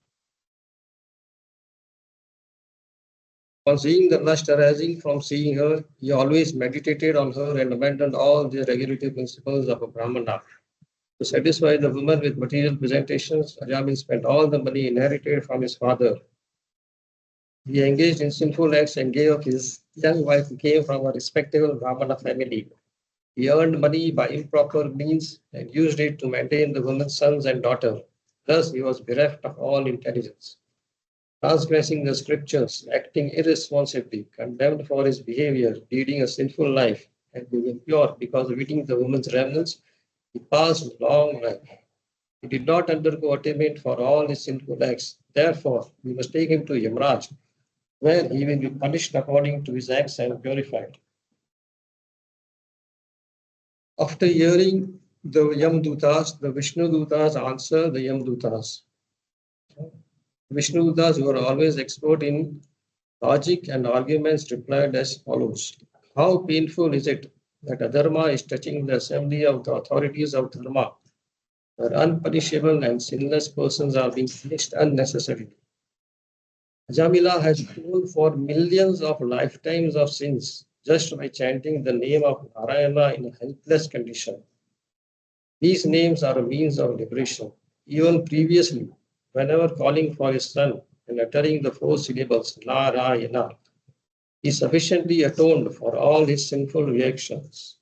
On seeing the lust arising from seeing her, he always meditated on her and abandoned all the regulative principles of a Brahmana. To satisfy the woman with material presentations, Ajamil spent all the money inherited from his father. He engaged in sinful acts and gave up his young wife who came from a respectable Brahmana family. He earned money by improper means and used it to maintain the woman's sons and daughter. Thus, he was bereft of all intelligence. Transgressing the scriptures, acting irresponsibly, condemned for his behavior, leading a sinful life, and being impure because of eating the woman's remnants, he passed a long life. He did not undergo atonement for all his sinful acts. Therefore, we must take him to Yamraj, where he will be punished according to his acts and purified. After hearing the Yamdutas, the Vishnu Dutas answer the Yamdutas. Vishnu Dutas, who are always expert in logic and arguments, replied as follows. How painful is it that adharma is touching the assembly of the authorities of dharma, where unpunishable and sinless persons are being punished unnecessarily. Jamila has atoned for millions of lifetimes of sins just by chanting the name of Narayana in a helpless condition. These names are a means of liberation. Even previously, whenever calling for his son and uttering the 4 syllables Narayana, he sufficiently atoned for all his sinful reactions.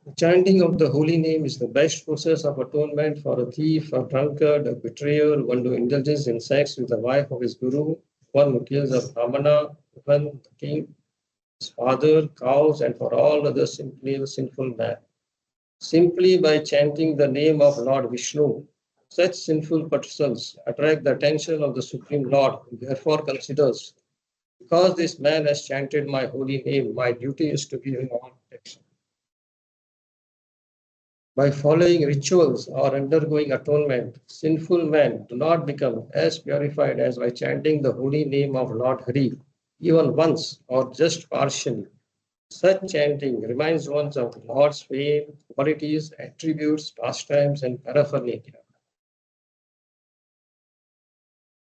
The chanting of the holy name is the best process of atonement for a thief, a drunkard, a betrayer, one who indulges in sex with the wife of his guru, one who kills a brahmana, one the king, his father, cows, and for all other simply sinful men. Simply by chanting the name of Lord Vishnu, such sinful persons attract the attention of the Supreme Lord, who therefore considers, because this man has chanted my holy name, my duty is to give him all protection. By following rituals or undergoing atonement, sinful men do not become as purified as by chanting the holy name of Lord Hari, even once or just partially. Such chanting reminds one of the Lord's fame, qualities, attributes, pastimes, and paraphernalia.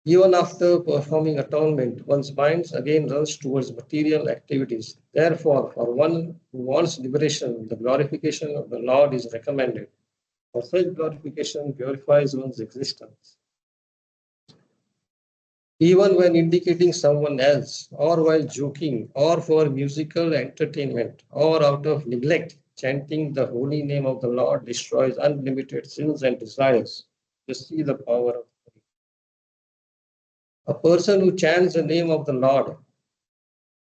Even after performing atonement, one's mind again runs towards material activities. Therefore, for one who wants liberation, the glorification of the Lord is recommended. For such glorification purifies one's existence. Even when indicating someone else, or while joking, or for musical entertainment, or out of neglect, chanting the holy name of the Lord destroys unlimited sins and desires. You see the power of a person who chants the name of the Lord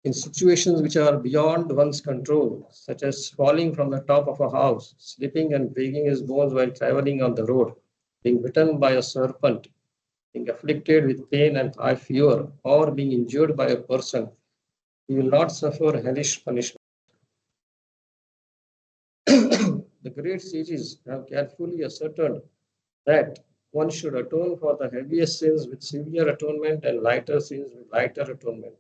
in situations which are beyond one's control, such as falling from the top of a house, slipping and breaking his bones while traveling on the road, being bitten by a serpent, being afflicted with pain and high fever, or being injured by a person, he will not suffer hellish punishment. The great sages have carefully ascertained that one should atone for the heaviest sins with severe atonement and lighter sins with lighter atonement.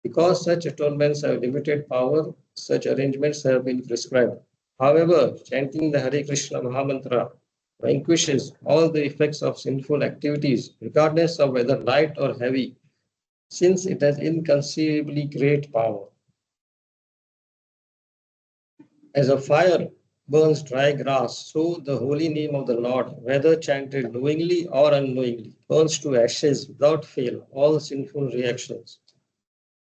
Because such atonements have limited power, such arrangements have been prescribed. However, chanting the Hare Krishna Mahamantra vanquishes all the effects of sinful activities, regardless of whether light or heavy, since it has inconceivably great power. As a fire burns dry grass, so the holy name of the Lord, whether chanted knowingly or unknowingly, burns to ashes without fail all sinful reactions.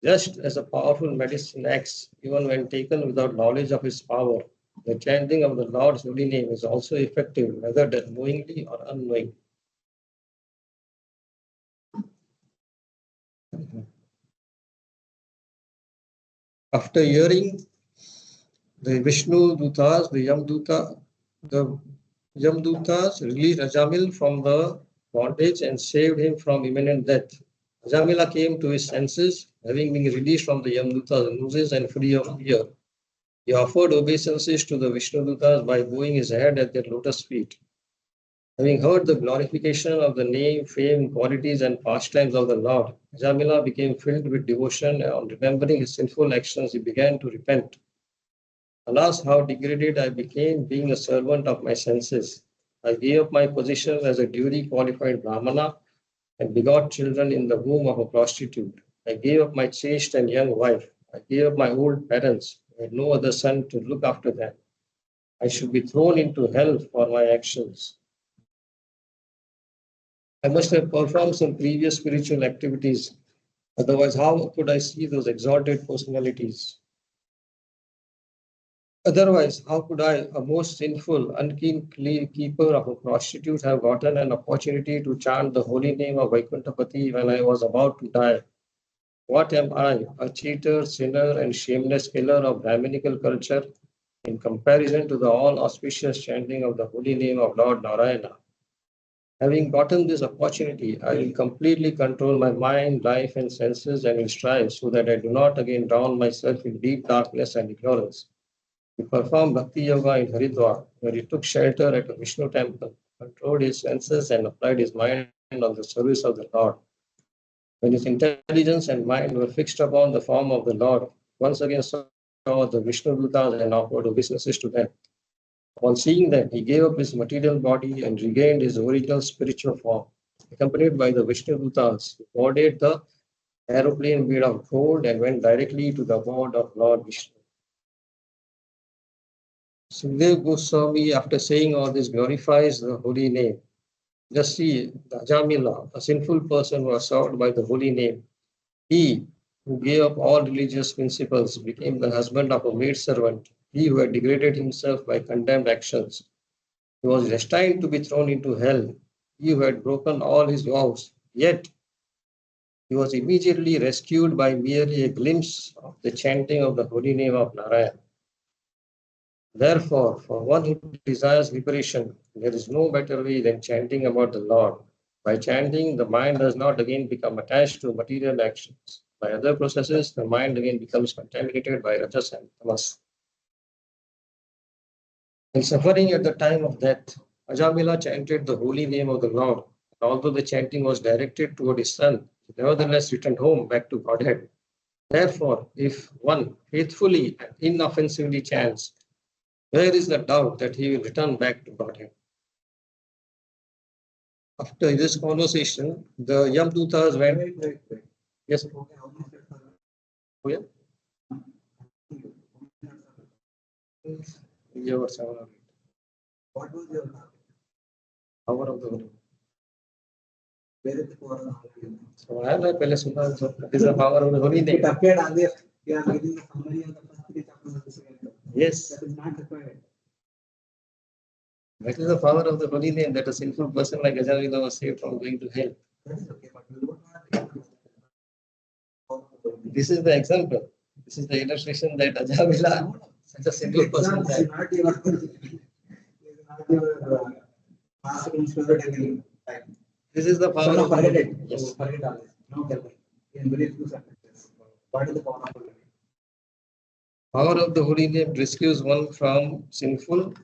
Just as a powerful medicine acts even when taken without knowledge of its power, the chanting of the Lord's holy name is also effective, whether done knowingly or unknowingly. After hearing the Vishnu Dutas, the Yamdutas released Ajamil from the bondage and saved him from imminent death. Ajamila came to his senses, having been released from the Yamdutas' nooses and free of fear. He offered obeisances to the Vishnu Dutas by bowing his head at their lotus feet. Having heard the glorification of the name, fame, qualities, and pastimes of the Lord, Ajamila became filled with devotion, and on remembering his sinful actions, he began to repent. Alas, how degraded I became being a servant of my senses. I gave up my position as a duly qualified Brahmana and begot children in the womb of a prostitute. I gave up my chaste and young wife. I gave up my old parents. I had no other son to look after them. I should be thrown into hell for my actions. I must have performed some previous spiritual activities. Otherwise, how could I see those exalted personalities? Otherwise, how could I, a most sinful, unclean keeper of a prostitute, have gotten an opportunity to chant the holy name of Vaikuntapati when I was about to die? What am I, a cheater, sinner, and shameless killer of Brahminical culture, in comparison to the all auspicious chanting of the holy name of Lord Narayana? Having gotten this opportunity, I will completely control my mind, life, and senses and will strive so that I do not again drown myself in deep darkness and ignorance. He performed Bhakti Yoga in Haridwar, where he took shelter at a Vishnu temple, controlled his senses, and applied his mind on the service of the Lord. When his intelligence and mind were fixed upon the form of the Lord, once again saw the Vishnu Dutas and offered obeisances to them. On seeing them, he gave up his material body and regained his original spiritual form. Accompanied by the Vishnu Dutas, he boarded the aeroplane made of gold and went directly to the abode of Lord Vishnu. Sukhdev Goswami, after saying all this, glorifies the holy name. Just see, the Ajamila, a sinful person was served by the holy name. He who gave up all religious principles became the husband of a maidservant. He who had degraded himself by condemned actions. He was destined to be thrown into hell. He who had broken all his vows. Yet he was immediately rescued by merely a glimpse of the chanting of the holy name of Narayan. Therefore, for one who desires liberation, there is no better way than chanting about the Lord. By chanting, the mind does not again become attached to material actions. By other processes, the mind again becomes contaminated by rajas and tamas. In suffering at the time of death, Ajamila chanted the holy name of the Lord. Although the chanting was directed toward his son, he nevertheless returned home back to Godhead. Therefore, if one faithfully and inoffensively chants, where is the doubt that he will return back to Godhead? After this conversation, the Yamdutas went. Yes. Oh, yeah. Your 7 or 8. What was your Power of the Holy. where is the power of the Holy Name? So I have पहले सुना that is the power of the Holy It Name. appeared as if you are reading the summary of the first three chapters of the second. Yes, That is not required. that is the power of the Holy Name that a sinful person like Ajamila was saved from going to hell. That is okay, but you don't have to. This is the example. This is the illustration that Ajamila, such a sinful person, This is not your past instrument again. this is the power So of the forget Holy it. Name. Yes. Forget all this. No help. In very few sentences. What is the power of the Holy Name? Power of the Holy Name rescues one from sinful,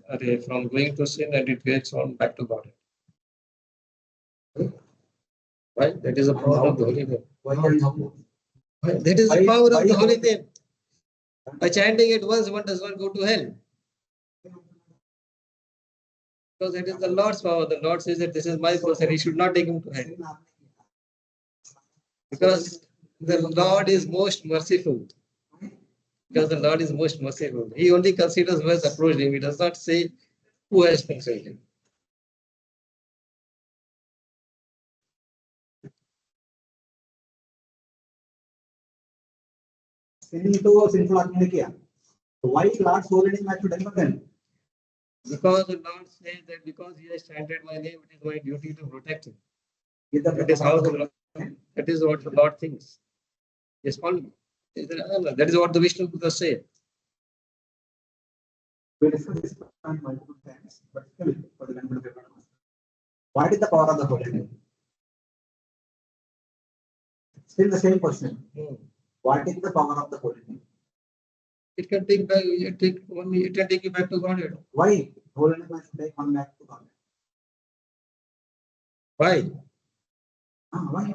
from going to sin, and it gets one back to God. Right? That is the power of the Holy Name. Why and how? That is the power of the Holy Why- Name. By chanting it once, one does not go to hell. Because it is the Lord's power. The Lord says that this is my person. He should not take him to hell. Because the Lord is most merciful. Because the Lord is most merciful. He only considers who has approached him. He does not say who has consulted him. sin to sinful आदमी ने किया. Why Lord's holy name has to deliver them? Because the Lord says that because he has chanted my name, it is my duty to protect him. Is that That is how the Lord, that is what the Lord thinks. Yes, only. That is what the Vishnu Buddha said. we discussed this point multiple times, but still for the benefit of everyone. What is the power of the holy name? Still the same question. What is the power of the holy name? It can take back, it can take you back to Godhead. Why holy name has to take one back to God? Why? Why?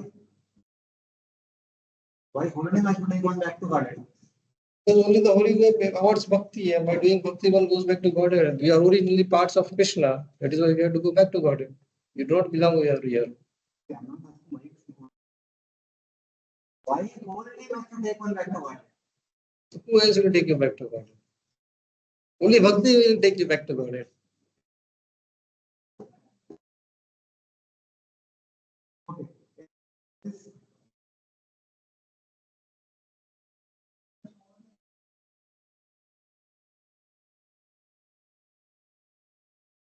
Why holy name has to take one back to God? Because only the holy name awards bhakti, and by doing bhakti, one goes back to Godhead. We are originally parts of Krishna. That is why we have to go back to Godhead. You don't belong here. Why holy name has to take one back to God? Who else will take you back to Godhead? Only bhakti will take you back to Godhead.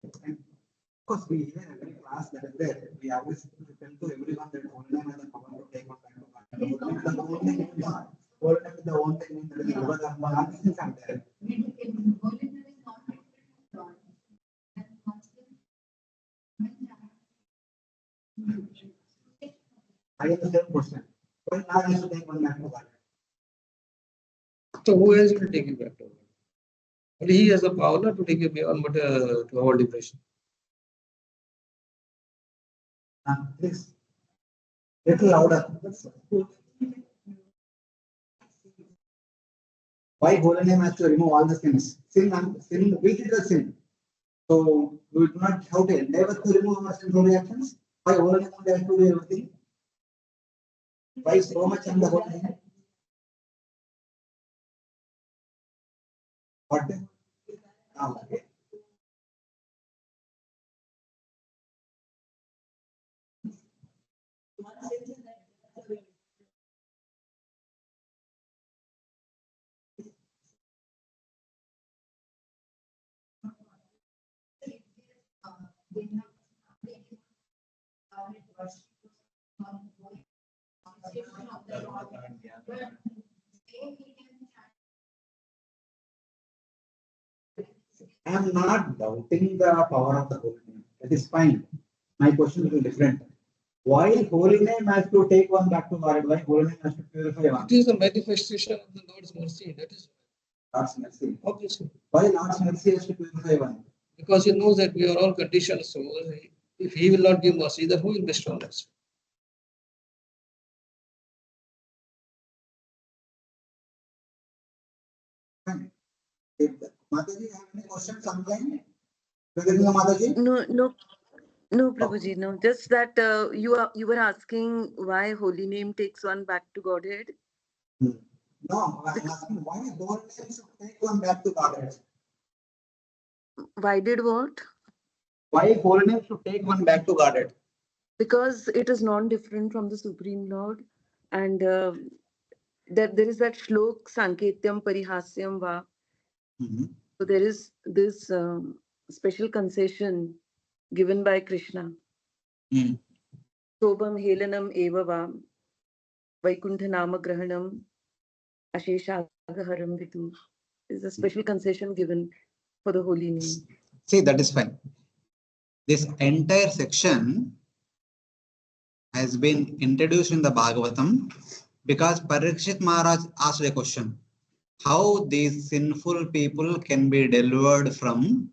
Okay. And of course, we even every class that is there, we always tell to everyone that holy name has the power to take one back to God. The holy name is the only thing in God. Holy name is the only thing that is Yoga Dharma. All these things are there. I have the same question. Why not has to take one back to God? So who else will take you back to God? Only he has the power to take you beyond to all depression. Please, little louder. Why holy name has to remove all the sins? Sin, we did the sin. So we do not have to endeavor to remove our sinful reactions. Why holy name only has to do everything? Why so much in the holy name? What? Okay. I am not doubting the power of the holy name. That is fine. My question is different. Why holy name has to take one back to God? Why holy name has to purify one? It is a manifestation of the Lord's mercy. That is Lord's mercy. obviously. Why Lord's mercy has to purify one? Because he knows that we are all conditioned souls. If he will not give mercy, then who will bestow mercy? Fine. If Mataji have any questions online? Mataji? No, Prabhuji, no. Just that you were asking why holy name takes one back to Godhead. No, I'm asking why holy name should take one back to Godhead? Why did what? Why holy name should take one back to Godhead? Because it is non-different from the Supreme Lord, and there is that shlok Sanketyam Parihasyam Va. So there is this special concession given by Krishna. Sobam Helanam Eva Va Vaikuntha Nama Grahanam Asheshagaharam Vitu is a special concession given for the holy name. See, that is fine. This entire section has been introduced in the Bhagavatam because Parikshit Maharaj asked a question. How these sinful people can be delivered from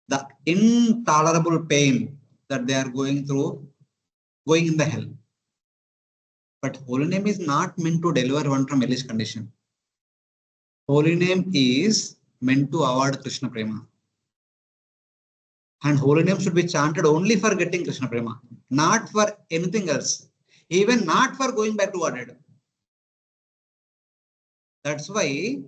the intolerable pain that they are going through, going in the hell. But holy name is not meant to deliver one from hellish condition. Holy name is meant to avoid Krishna Prema. And holy name should be chanted only for getting Krishna Prema, not for anything else, even not for going back to Godhead. That's why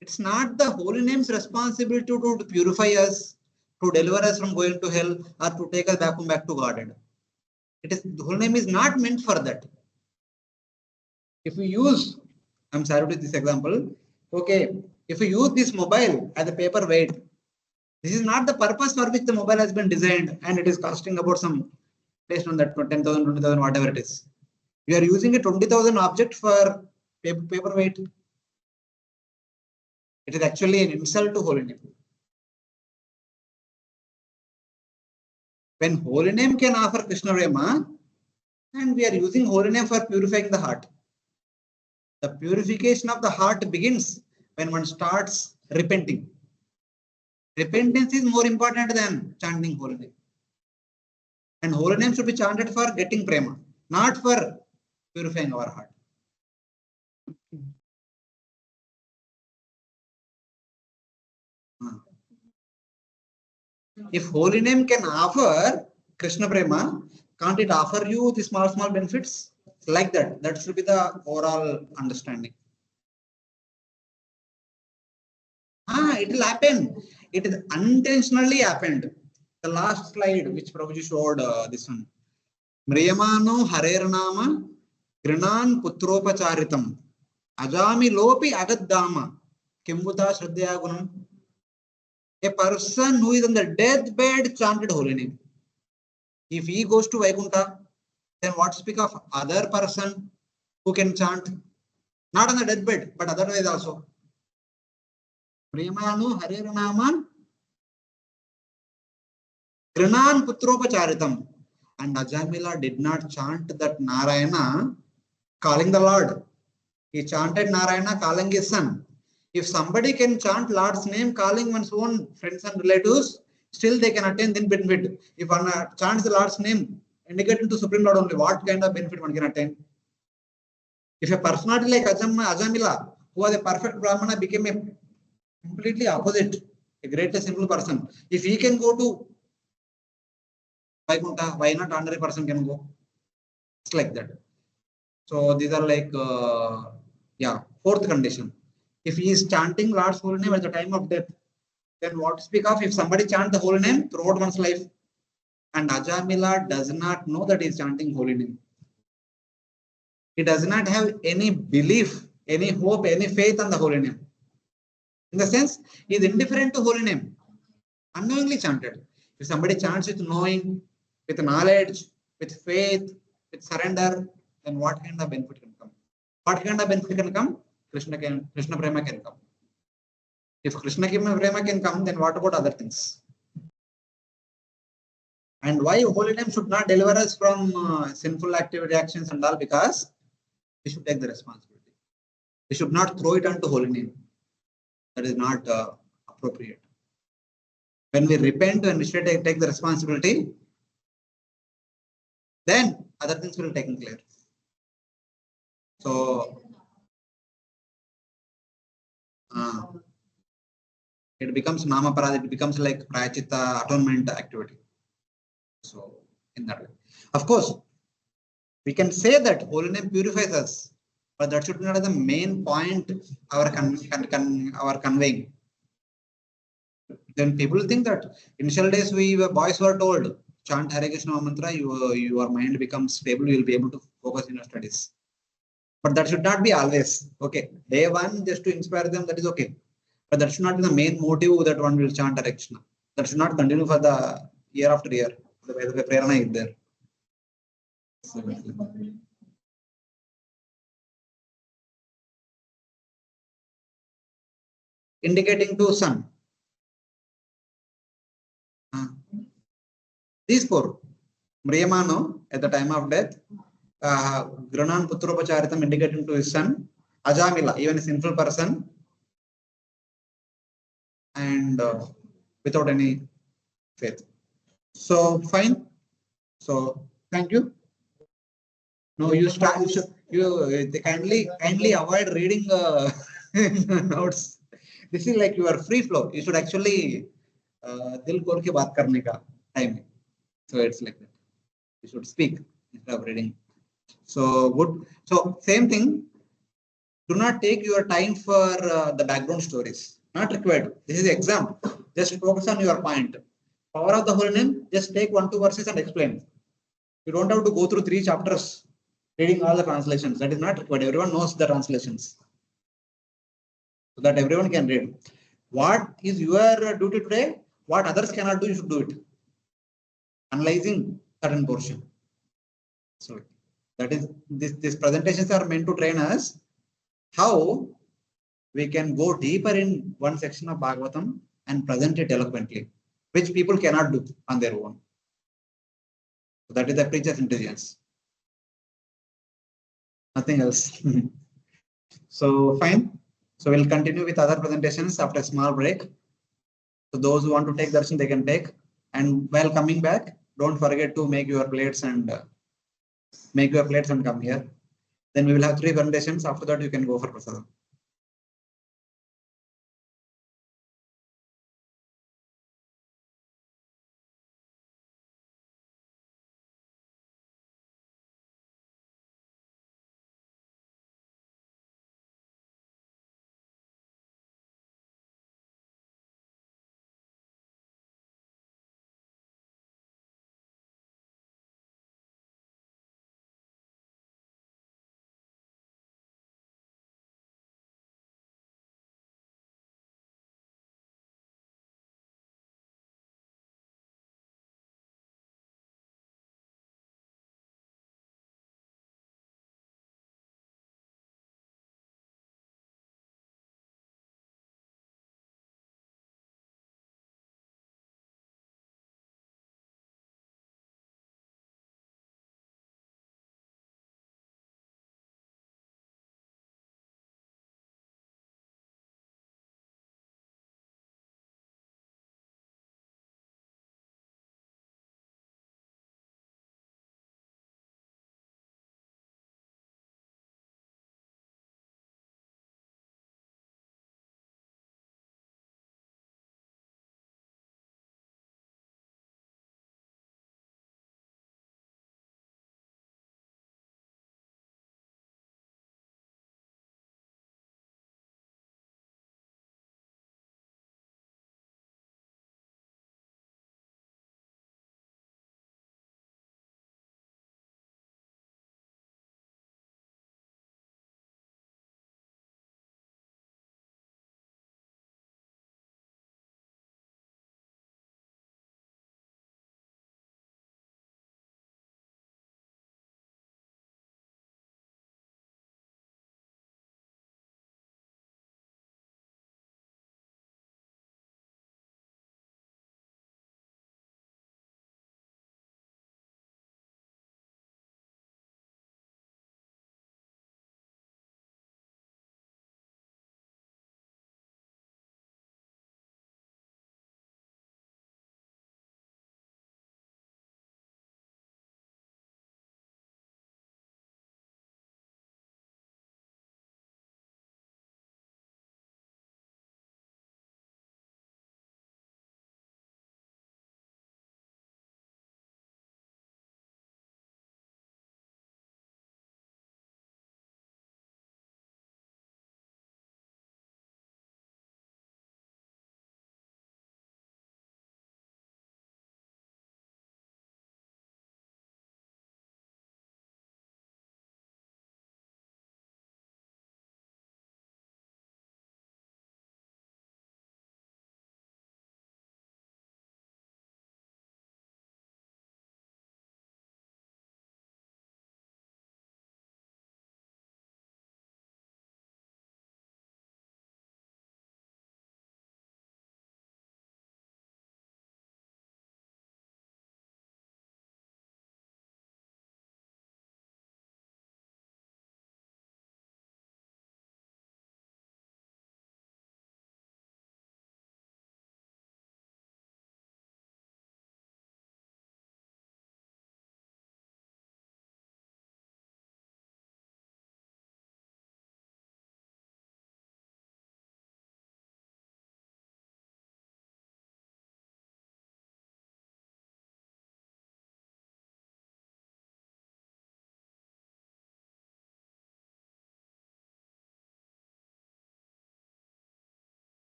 it's not the holy name's responsibility to purify us, to deliver us from going to hell, or to take us back to Godhead. The holy name is not meant for that. If we use I'm sorry to this example. Okay, if you use this mobile as a paperweight, this is not the purpose for which the mobile has been designed, and it is costing about some based on that 10,000, 20,000, whatever it is. You are using a 20,000 object for paperweight. It is actually an insult to holy name. When holy name can offer Krishna Prema, and we are using holy name for purifying the heart. The purification of the heart begins when one starts repenting. Repentance is more important than chanting holy name. And holy name should be chanted for getting prema, not for purifying our heart. If holy name can offer Krishna prema, can't it offer you the small benefits? Like that. That should be the overall understanding. It will happen. It is unintentionally happened. The last slide which Prabhuji showed, this one. Mriyamano Harernama Grinan Putropacharitam Ajami Lopi Agaddama Kimbuta Shraddhya Gunam. A person who is on the deathbed chanted holy name. If he goes to Vaikuntha, then what speak of other person who can chant? Not on the deathbed, but otherwise also. Premanu Harirnama Grinan Putropacharitam. And Ajamila did not chant that Narayana calling the Lord. He chanted Narayana calling his son. If somebody can chant Lord's name calling one's own friends and relatives, still they can attain the benefit. If one chants the Lord's name indicating to Supreme Lord only, what kind of benefit one can attain? If a personality like Ajamila, who was a perfect Brahmana, became a completely opposite, a great simple person, if he can go to Vaikuntha, why not ordinary person can go? It's like that. So these are like, fourth condition. If he is chanting Lord's holy name at the time of death, then what to speak of if somebody chant the holy name throughout one's life? And Ajamila does not know that he is chanting holy name. He does not have any belief, any hope, any faith on the holy name. In the sense, he is indifferent to holy name, unknowingly chanted. If somebody chants with knowing, with knowledge, with faith, with surrender, then what kind of benefit can come? What kind of benefit can come? Krishna Prema can come. If Krishna Prema can come, then what about other things? And why holy name should not deliver us from sinful activity, actions and all? Because we should take the responsibility. We should not throw it onto holy name. That is not appropriate. When we repent, when we should take the responsibility, then other things will be taken care. So it becomes namaparad, it becomes like prayachita, atonement activity. So in that way, of course, we can say that holy name purifies us, but that should not be the main point our conveying. Then people think that initial days boys were told, chant Hare Krishna mantra, your mind becomes stable, you will be able to focus in your studies. But that should not be always. Okay, day one, just to inspire them, that is okay. But that should not be the main motive that one will chant Hare Krishna. That should not continue for the year after year. The way the prerana is there. Indicating to sun. These four. Mriyamano at the time of death. Granan Putropacharitam indicating to his son. Ajamila, even a sinful person. And without any faith. So fine. So thank you. No, you start. You kindly avoid reading notes. This is like your free flow. You should actually dil khol ke baat karne ka time. So it's like that. You should speak instead of reading. So good. So same thing. Do not take your time for the background stories. Not required. This is the exam. Just focus on your point. Power of the holy name. Just take 1-2 verses and explain. You don't have to go through 3 chapters reading all the translations. That is not required. Everyone knows the translations. so that everyone can read. What is your duty today? What others cannot do, you should do it. Analyzing certain portion. So that is these presentations are meant to train us how we can go deeper in one section of Bhagavatam and present it eloquently, which people cannot do on their own. So that is the preacher's intelligence. Nothing else. So fine. So we'll continue with other presentations after a small break. So those who want to take darshan, they can take. And while coming back, don't forget to make your plates and come here. Then we will have 3 presentations. After that, you can go for prasadam.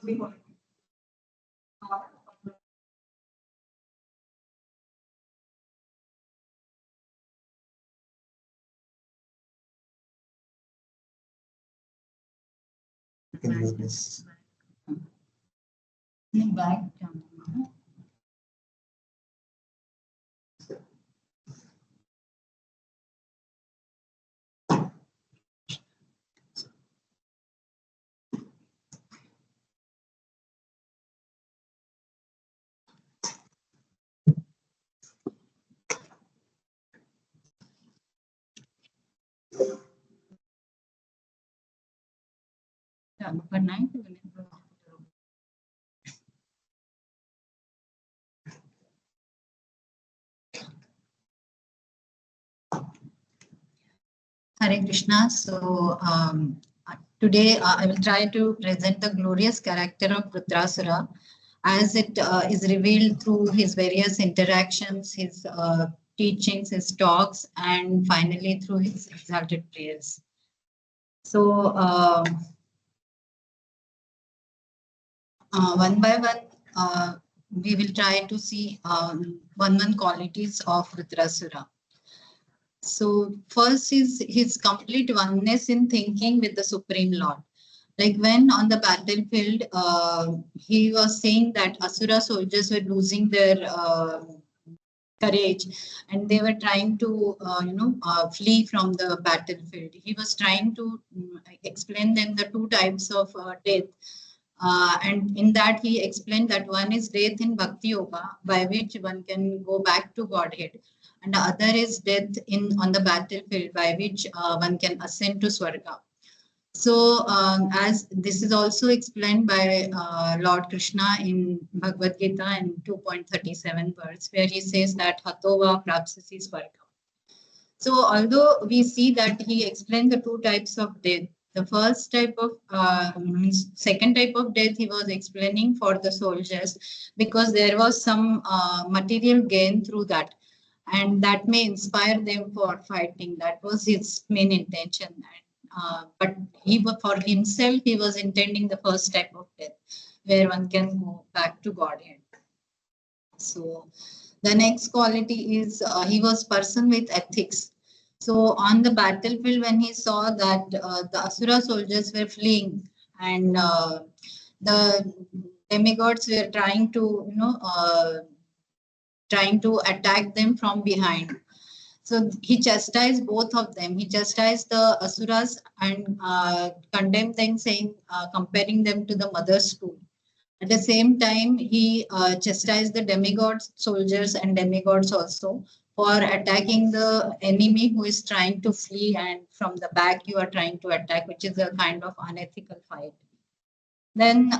You can use this. Back. Hare Krishna. So today I will try to present the glorious character of Vrutrasura as it is revealed through his various interactions, his teachings, his talks, and finally through his exalted prayers. So one by one, we will try to see one qualities of Vrutrasura. So first is his complete oneness in thinking with the Supreme Lord. Like when on the battlefield, he was saying that Asura soldiers were losing their courage and they were trying to, flee from the battlefield. He was trying to explain them the two types of death. And in that he explained that one is death in Bhakti Yoga, by which one can go back to Godhead. And the other is death on the battlefield, by which one can ascend to Swarga. So, as this is also explained by Lord Krishna in Bhagavad Gita in 2.37 verse, where he says that Hatova Prapsasi Swarga. So, although we see that he explained the two types of death, the first type of, second type of death he was explaining for the soldiers because there was some material gain through that. And that may inspire them for fighting. That was his main intention. But for himself, he was intending the first type of death, where one can go back to Godhead. So the next quality is he was person with ethics. So on the battlefield, when he saw that the Asura soldiers were fleeing and the demigods were trying to attack them from behind. So he chastised both of them. He chastised the Asuras and condemned them, saying, comparing them to the mother's stool. At the same time, he chastised the demigods, soldiers and demigods also for attacking the enemy who is trying to flee, and from the back you are trying to attack, which is a kind of unethical fight. Then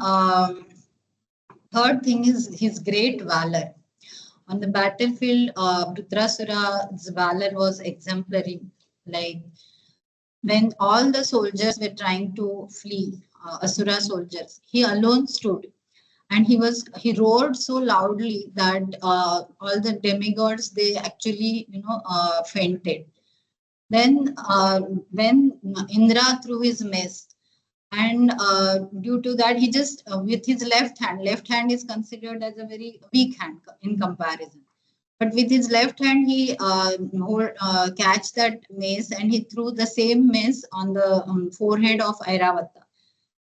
third thing is his great valor. On the battlefield, Vrutrasura's valor was exemplary. Like when all the soldiers were trying to flee, Asura soldiers, he alone stood. And he roared so loudly that all the demigods, they actually, fainted. Then when Indra threw his mace, and due to that, he just, with his left hand is considered as a very weak hand in comparison. But with his left hand, he catch that mace and he threw the same mace on the forehead of Airavata.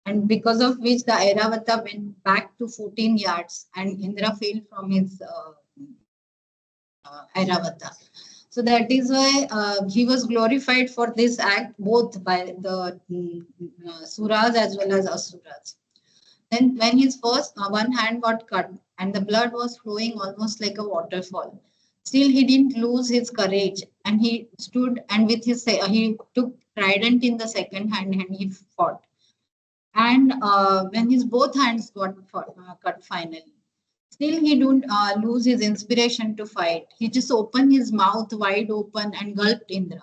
And because of which the Airavata went back to 14 yards and Indra fell from his Airavata. So that is why he was glorified for this act, both by the Suras as well as Asuras. Then when his first one hand got cut and the blood was flowing almost like a waterfall, still he didn't lose his courage and he stood and with his, he took trident in the second hand and he fought. And when his both hands got cut finally, still he don't lose his inspiration to fight. He just opened his mouth wide open and gulped Indra.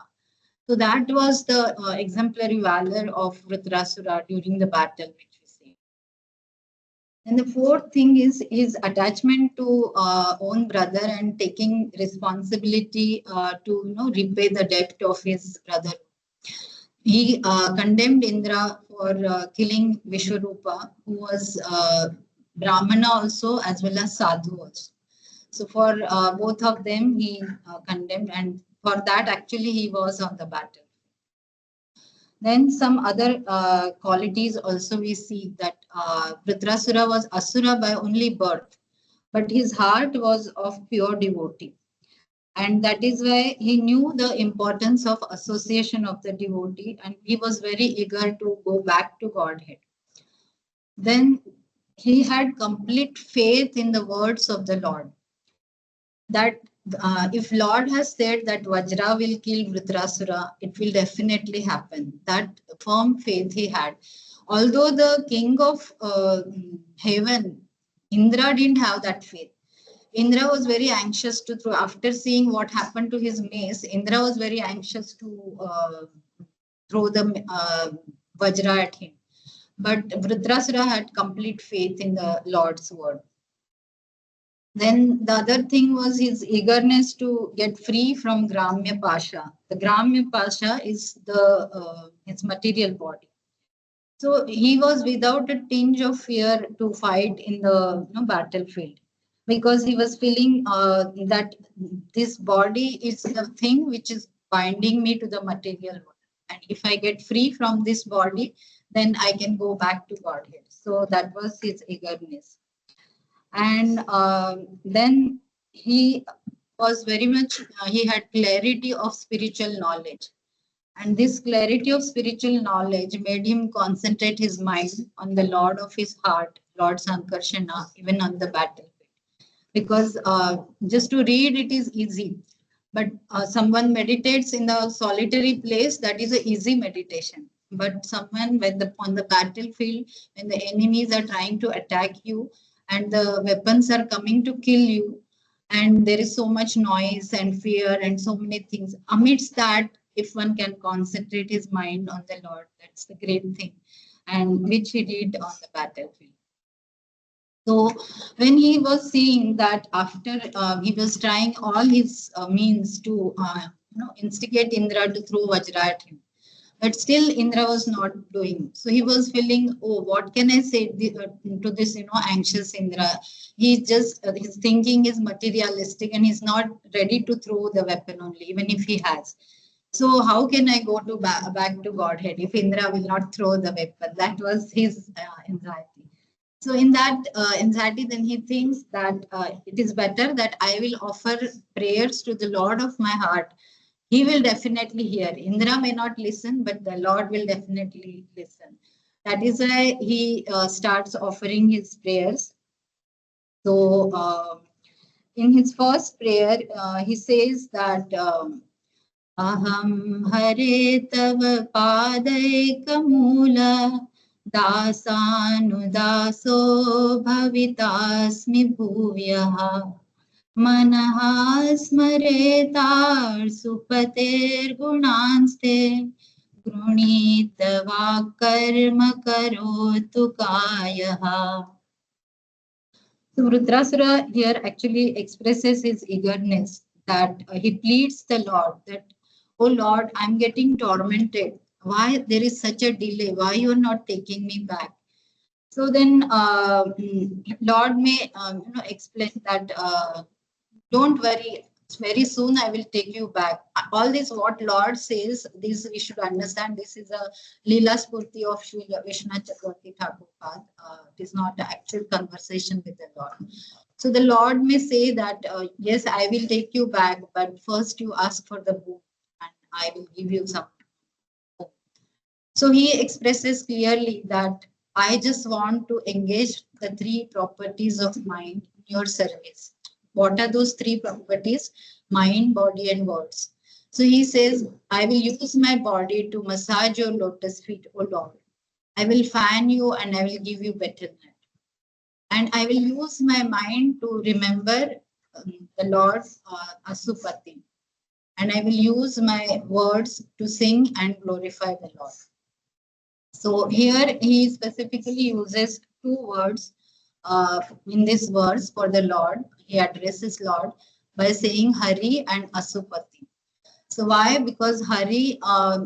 So that was the exemplary valor of Vrutrasura during the battle, which we see. And the fourth thing is his attachment to own brother and taking responsibility to repay the debt of his brother. he condemned Indra for killing Vishwarupa, who was Brahmana also as well as Sadhu also. So for both of them, he condemned, and for that actually he was on the battle. Then some other qualities also we see that Vritrasura was Asura by only birth, but his heart was of pure devotee. And that is why he knew the importance of association of the devotee, and he was very eager to go back to Godhead. Then he had complete faith in the words of the Lord, that if Lord has said that Vajra will kill Vritrasura, it will definitely happen. That firm faith he had. Although the king of heaven, Indra, didn't have that faith. Indra was very anxious to throw, after seeing what happened to his mace, Indra was very anxious to throw the Vajra at him. But Vritrasura had complete faith in the Lord's word. Then the other thing was his eagerness to get free from Gramya Pasha. The Gramya Pasha is the his material body. So he was without a tinge of fear to fight in the battlefield, because he was feeling that this body is the thing which is binding me to the material world. And if I get free from this body, then I can go back to Godhead. So that was his eagerness. And then he was very much, he had clarity of spiritual knowledge. And this clarity of spiritual knowledge made him concentrate his mind on the Lord of his heart, Lord Sankarshana, even on the battlefield. Because just to read it is easy, but someone meditates in the solitary place, that is an easy meditation. But someone on the battlefield, when the enemies are trying to attack you and the weapons are coming to kill you, and there is so much noise and fear and so many things, amidst that, if one can concentrate his mind on the Lord, that's the great thing, and which he did on the battlefield. So when he was seeing that after he was trying all his means to instigate Indra to throw Vajra at him, but still Indra was not doing. So he was feeling, oh, what can I say to this anxious Indra? He's just his thinking is materialistic and he's not ready to throw the weapon only, even if he has. So how can I go to back to Godhead if Indra will not throw the weapon? That was his anxiety. So in that anxiety, then he thinks that it is better that I will offer prayers to the Lord of my heart. He will definitely hear. Indra may not listen, but the Lord will definitely listen. That is why he starts offering his prayers. So in his first prayer, he says that Aham Hare Tava Padaika Dasanudaso Bhavitasmi Bhuvyaha Manaha Smaretar Supater Gunanste Grunitava Karma Karotu Kayaha. So Rudrasura here actually expresses his eagerness, that he pleads the Lord that, oh Lord, I'm getting tormented. Why there is such a delay? Why you are not taking me back? So then Lord may explain that don't worry, very soon I will take you back. All this what Lord says, this we should understand. This is a Leela Spurti of Vishnu Chakravarti Thakur Pad. It is not the actual conversation with the Lord. So the Lord may say that, yes, I will take you back, but first you ask for the book and I will give you some. So he expresses clearly that I just want to engage the three properties of mind in your service. What are those three properties? Mind, body, and words. So he says, I will use my body to massage your lotus feet, O Lord. I will fan you and I will give you betterment. And I will use my mind to remember the Lord's Asupati. And I will use my words to sing and glorify the Lord. So here he specifically uses two words in this verse for the Lord. He addresses Lord by saying Hari and Asupati. So why? Because Hari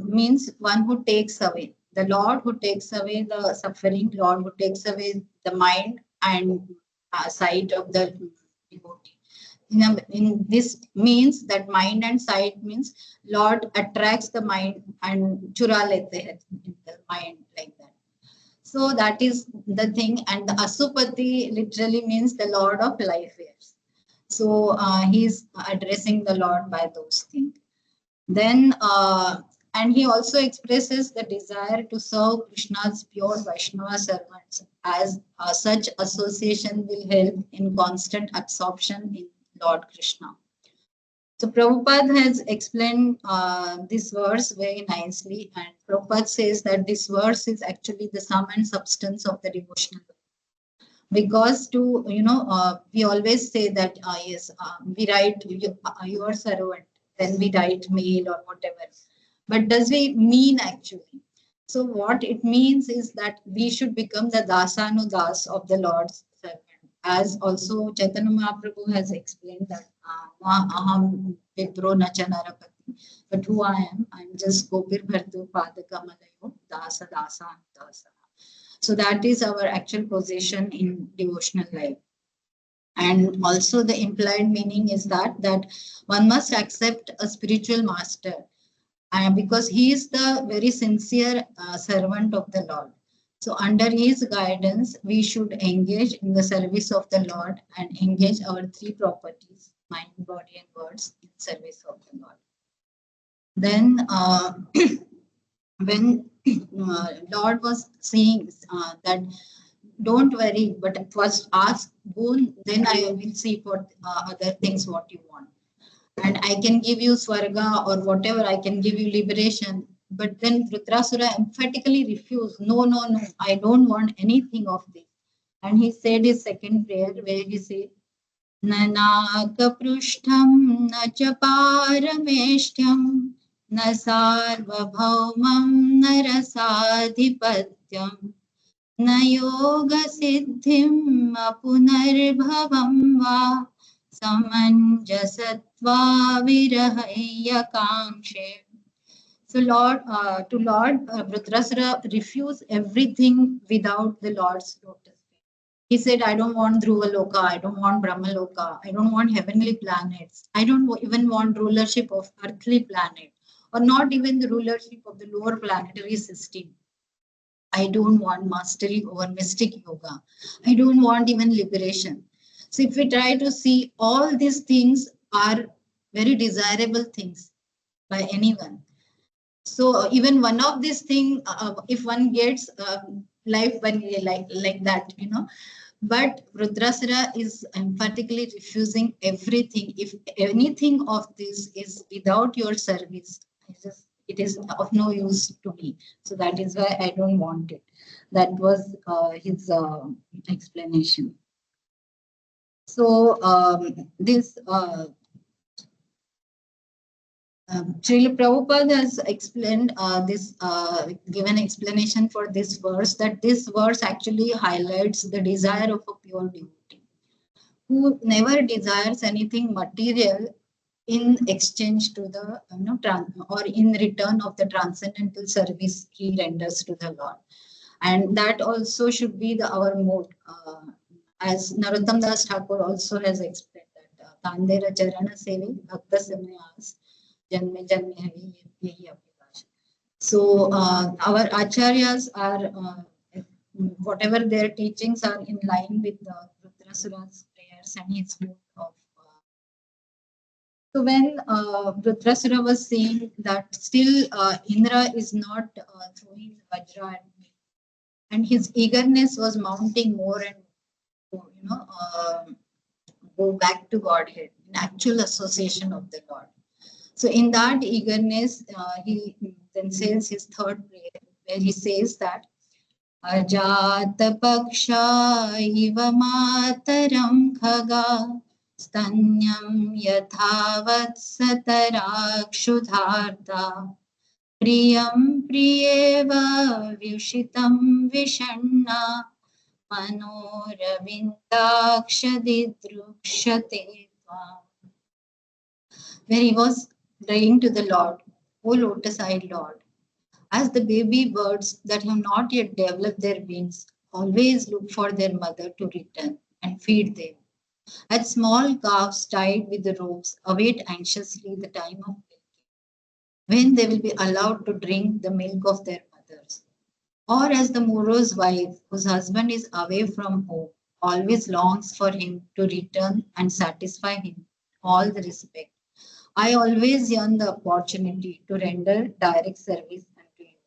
means one who takes away. The Lord who takes away the suffering, Lord who takes away the mind and sight of the devotee. In this means that mind and sight means Lord attracts the mind and chura lete hai in the mind like that. So that is the thing. And the Asupati literally means the Lord of life years. So he's addressing the Lord by those things. Then, and he also expresses the desire to serve Krishna's pure Vaishnava servants, as such association will help in constant absorption in Lord Krishna. So Prabhupada has explained this verse very nicely, and Prabhupada says that this verse is actually the sum and substance of the devotional life. Because to, we always say that, yes, we write your servant, then we write mail or whatever. But does we mean actually? So what it means is that we should become the dasanudas of the Lord's servant. As also Chaitanya Mahaprabhu has explained that, aham vipro na chanarapati, but who I am just gopir bhartu padakamalayo dasa dasa dasa. So that is our actual position in devotional life. And also the implied meaning is that one must accept a spiritual master because he is the very sincere servant of the Lord. So under his guidance, we should engage in the service of the Lord and engage our three properties, mind, body, and words, in service of the Lord. Then when Lord was saying that don't worry, but first ask boon, then I will see for other things what you want. And I can give you Swarga or whatever, I can give you liberation. But then Vritrasura emphatically refused, no, I don't want anything of this. And he said his second prayer where he said, Nanaka prushtam na chaparameshtyam na sarvabhaumam na rasadhipatyam na yoga siddhim apunarbhavam va samanjasatva virahaya kangshe. So Lord, Vritrasura refused everything without the Lord's lotus. He said, I don't want Dhruva Loka, I don't want Brahma Loka, I don't want heavenly planets, I don't even want rulership of earthly planet, or not even the rulership of the lower planetary system. I don't want mastery over mystic yoga. I don't want even liberation. So if we try to see, all these things are very desirable things by anyone. So even one of these things, if one gets life by like that, but Rudrasura is emphatically refusing everything. If anything of this is without your service, it is of no use to me. So that is why I don't want it. That was his explanation. So this Srila Prabhupada has explained given explanation for this verse, that this verse actually highlights the desire of a pure devotee who never desires anything material in exchange to the, or in return of the transcendental service he renders to the Lord. And that also should be our mode. As Narottam Das Thakur also has explained that Tandera Charana Sevi Bhakta Samyas Janme Janme Hari Yehi Abhikash. So our acharyas are, whatever their teachings are in line with the Rudrasura's prayers and his mood of. So when Rudrasura was saying that still Indra is not throwing Vajra at me, and his eagerness was mounting more and more, go back to Godhead in actual association of the Lord. So in that eagerness, he then says his third prayer, where he says that Ajata Paksha Iva Mataram Khaga Stanyam Yathavat Satarakshuddharta Priyam Priyeva Vyushitam Vishanna Manoravindakshadidrukshate. Where he was praying to the Lord, O lotus-eyed Lord, as the baby birds that have not yet developed their wings always look for their mother to return and feed them, as small calves tied with the ropes await anxiously the time of milking, when they will be allowed to drink the milk of their mothers. Or as the Moro's wife, whose husband is away from home, always longs for him to return and satisfy him all the respect. I always yearn the opportunity to render direct service unto you.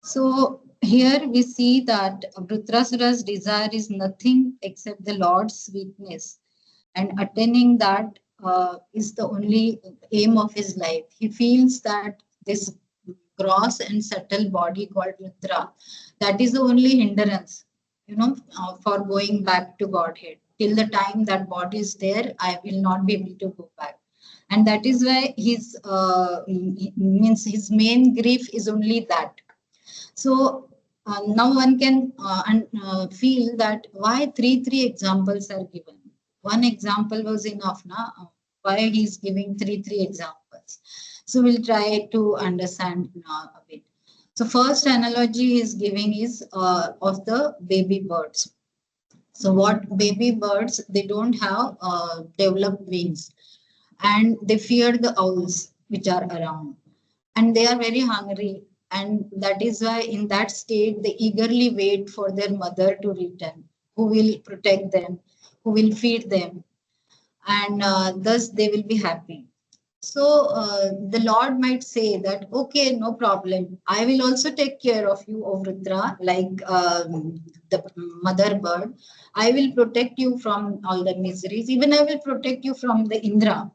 So here we see that Vritrasura's desire is nothing except the Lord's sweetness, and attaining that is the only aim of his life. He feels that this gross and subtle body called Vritra, that is the only hindrance, for going back to Godhead. Till the time that body is there, I will not be able to go back. And that is why means his main grief is only that. So now one can feel that why three examples are given. One example was enough, why he's giving three examples. So we'll try to understand now a bit. So first analogy he's giving is of the baby birds. So what baby birds, they don't have developed wings, and they fear the owls which are around, and they are very hungry, and that is why in that state they eagerly wait for their mother to return, who will protect them, who will feed them, and thus they will be happy. So the Lord might say that, okay, no problem, I will also take care of you, O Vritra, like the mother bird. I will protect you from all the miseries, even I will protect you from the Indra,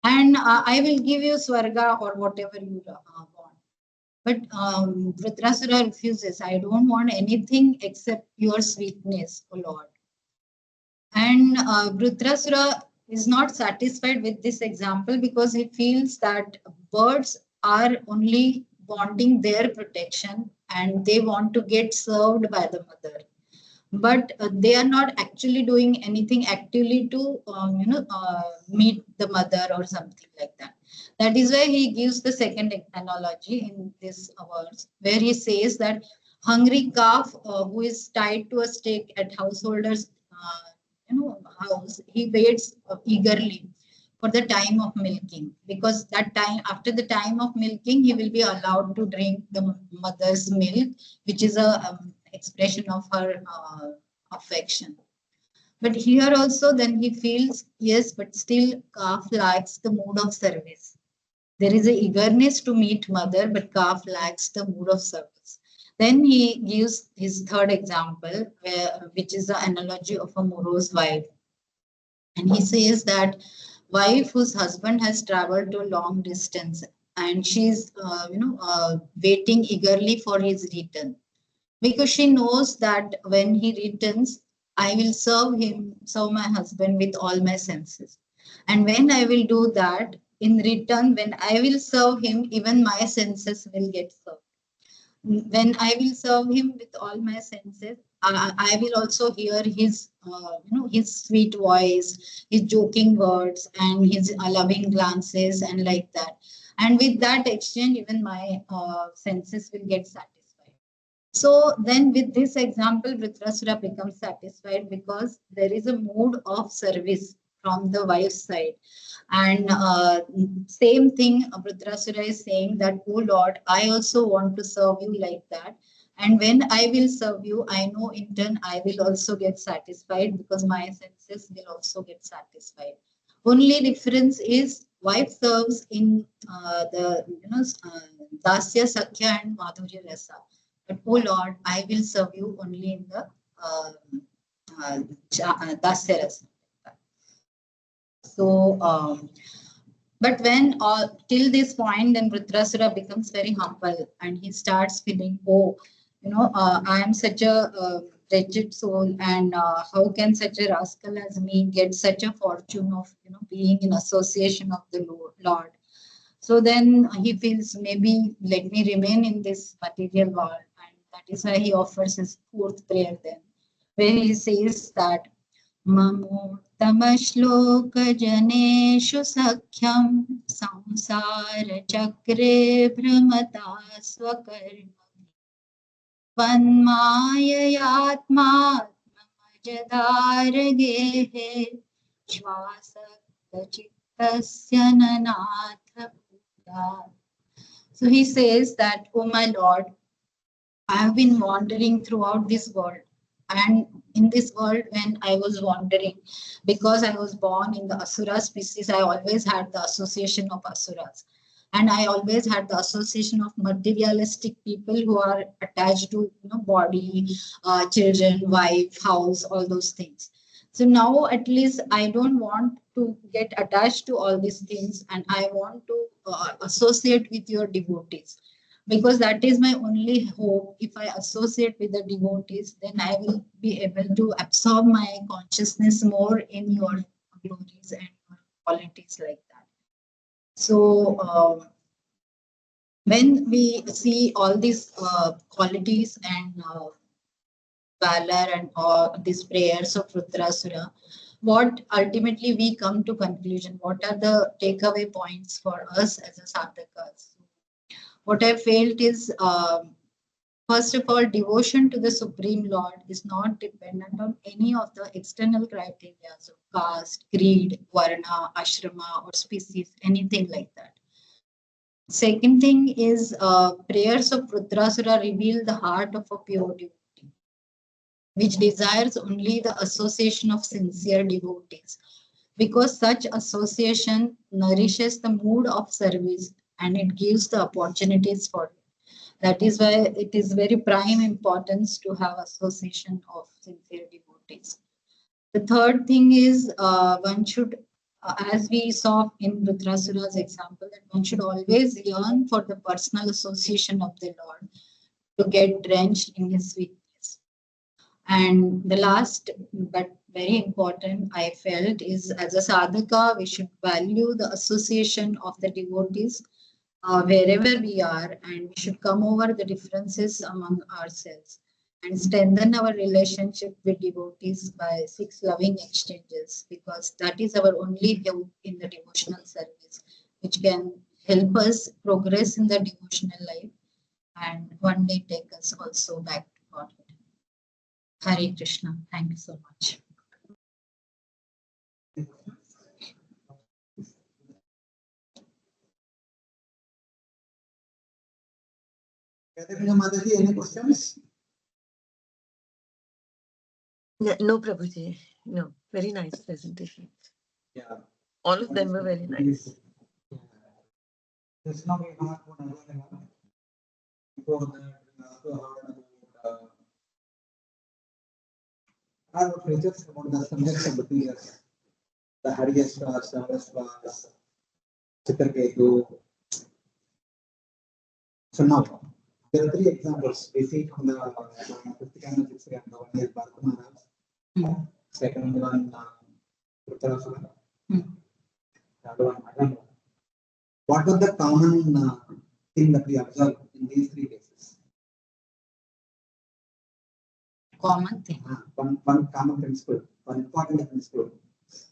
and I will give you Swarga or whatever you want. But Vritrasura refuses. I don't want anything except your sweetness, O Lord. And Vritrasura is not satisfied with this example because he feels that birds are only wanting their protection and they want to get served by the mother. But they are not actually doing anything actively to meet the mother or something like that. That is why he gives the second analogy in this verse, where he says that hungry calf who is tied to a stake at householder's house, he waits eagerly for the time of milking, because that time, after the time of milking, he will be allowed to drink the mother's milk, which is a expression of her affection. But here also then he feels, yes, but still calf lacks the mood of service. There is a eagerness to meet mother, but calf lacks the mood of service. Then he gives his third example, which is the analogy of a Moro's wife. And he says that wife whose husband has traveled to a long distance and she's waiting eagerly for his return, because she knows that when he returns, I will serve my husband with all my senses. And when I will do that, in return, when I will serve him, even my senses will get served. When I will serve him with all my senses, I will also hear his, his sweet voice, his joking words, and his loving glances, and like that. And with that exchange, even my senses will get satisfied. So then with this example, Vritrasura becomes satisfied because there is a mood of service from the wife's side. And same thing, Vritrasura is saying that, oh Lord, I also want to serve you like that. And when I will serve you, I know in turn I will also get satisfied because my senses will also get satisfied. Only difference is wife serves in Dasya, Sakya and Madhurya Rasa. But, oh Lord, I will serve you only in the Dasya Rasa. So, but when till this point, then Vritrasura becomes very humble and he starts feeling, oh, I am such a wretched soul, and how can such a rascal as me get such a fortune of being in association of the Lord? So then he feels, maybe let me remain in this material world, and that is why he offers his fourth prayer then, where he says that ममोत्तमश्लोकजनेषु सख्यं संसारचक्रे भ्रमता स्वकर्म वन्माययात्मात्मजदारगेहे श्वासचित्तस्य ननाथ भूयात्. So he says that, oh my Lord, I have been wandering throughout this world. And in this world, when I was wandering, because I was born in the Asura species, I always had the association of Asuras. And I always had the association of materialistic people who are attached to body, children, wife, house, all those things. So now at least I don't want to get attached to all these things, and I want to associate with your devotees, because that is my only hope. If I associate with the devotees, then I will be able to absorb my consciousness more in your glories and your qualities like that. So when we see all these qualities and valor and all these prayers of Rudrasura, what ultimately we come to conclusion? What are the takeaway points for us as a sadhakas? What I felt is, first of all, devotion to the Supreme Lord is not dependent on any of the external criteria of caste, creed, varna, ashrama, or species, anything like that. Second thing is, prayers of Rudrasura reveal the heart of a pure devotee, which desires only the association of sincere devotees, because such association nourishes the mood of service and it gives the opportunities for it. That is why it is very prime importance to have association of sincere devotees. The third thing is, one should, as we saw in Rudrasura's example, that one should always yearn for the personal association of the Lord to get drenched in his sweetness. And the last but very important I felt is, as a sadhaka, we should value the association of the devotees wherever we are, and we should come over the differences among ourselves and strengthen our relationship with devotees by 6 loving exchanges, because that is our only help in the devotional service, which can help us progress in the devotional life and one day take us also back to Godhead. Hare Krishna. Thank you so much. Mataji, any questions? No, Prabhuji. No. Very nice presentation. Yeah. All of them were very nice. Just now we heard about another. Before that, we also heard about features about the subjects of the years. The Hariyasvas, Sarasvas, Chitraketu. So now, there are 3 examples we see from the 5th Canto, 6th Canto. One is Bharata Maharaj, second one Rudrasura, third one Adama. What was the common thing that we observe in these 3 cases? Common thing. One common principle, one important principle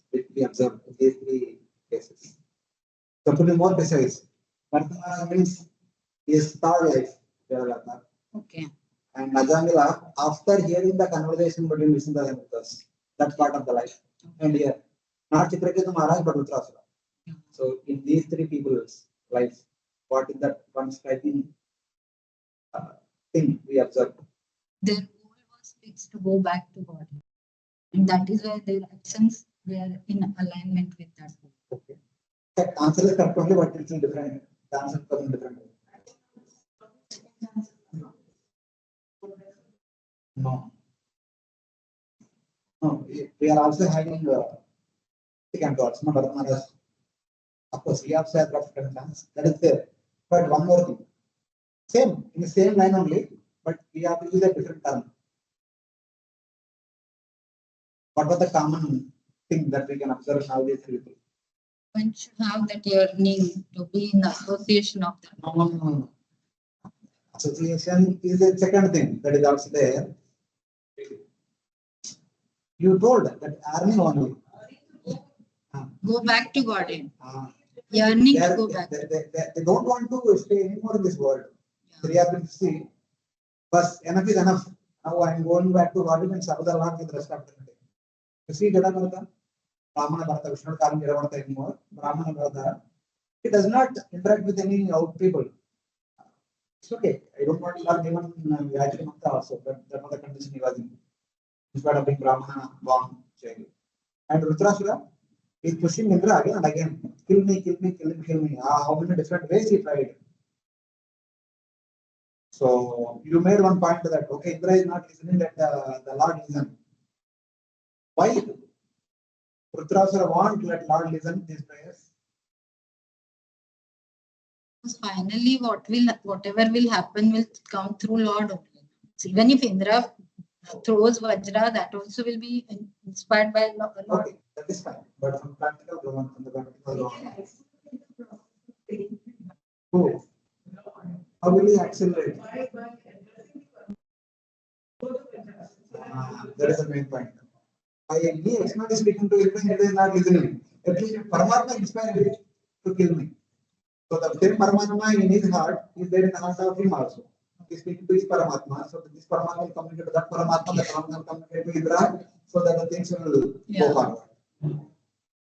which we observe in these 3 cases. So to be more precise, Bharata Maharaj means his third life. Okay. And Ajamila, after hearing the conversation between Vishnu and Rudrasura, that's part of the life. And here, not Chitraketu Maharaj, but Rudrasura. So in these 3 people's lives, what is that one striking thing we observe? Their goal was fixed to go back to God. And that is why their actions were in alignment with that goal. Okay. The answer is correct only, but it's different. The answer comes in different way. No. No, we are also having Canto, not Bharata Maharaj. Of course, we also have got circumstance. That is there. But one more thing. Same, in the same line only, but we have to use a different term. What was the common thing that we can observe nowadays? One should have that yearning to be in association of them. No. Association is a second thing that is also there. You told that earning only. Go back to Godhead. Ah. Yearning to go back. They don't want to stay anymore in this world. They have been see. But enough is enough. Now I am going back to Godhead and serve the Lord with the rest of the day. You see, Brahmana Bharata, Vishnu Kalam Jiravarta anymore. Brahmana Bharata. It does not interact with any out people. It's okay. I don't want to learn even Gayatri Mantra also, but that was the condition he was in. Instead of being Brahmana born child. And Rudrasura is pushing Indra again and again. Kill me, kill me, kill me, kill me. How many different ways he tried. So you made one point that okay, Indra is not listening, that the Lord listen. Why Rudrasura want let Lord listen these prayers? Because finally, whatever will happen will come through Lord only. So even if Indra throws Vajra, that also will be inspired by Lord. Okay, that is fine. But from practical ground, from the practical ground. Who? How will he accelerate? That is the main point. Me externally speaking to him, he is not listening. At least Paramatma inspired him to kill me. So the same Paramatma in his heart is there in the heart of him also. He is speaking to his Paramatma. So this Paramatma will communicate to that Paramatma, that Paramatma will communicate to Indra, so that the things will go forward.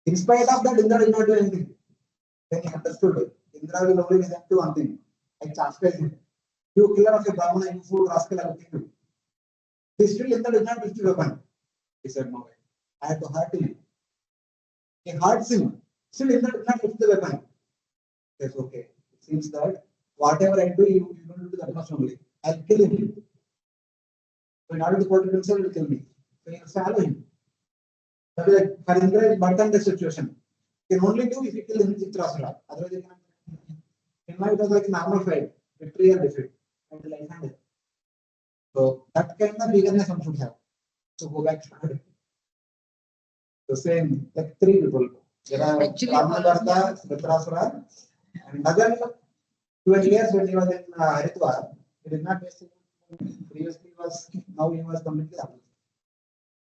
In spite of that, Indra did not do anything. Then he understood. Indra will only listen to one thing. I chastise him. You killer of a Brahmana, you fool rascal, I will kill you. He still Indra did not lift the weapon. He said, no way. I have to hurt him. He hurts him. Still Indra did not lift the weapon. He says, okay. It seems that whatever I do, you don't do that much only. I'll kill him. So in order to protect himself, he will kill me. So you follow him. That is like for Indra is button the situation. He can only do if he kills Chitrasura. Otherwise, he cannot. In my it was like normal fight, victory or defeat. Until I found it. So that kind of eagerness one should have. So go back to it. The same, like three people. There are Brahmana, Chitrasura, and Nagan. 12 years when he was in Haridwar, he did not waste it. Previously now he was completely up.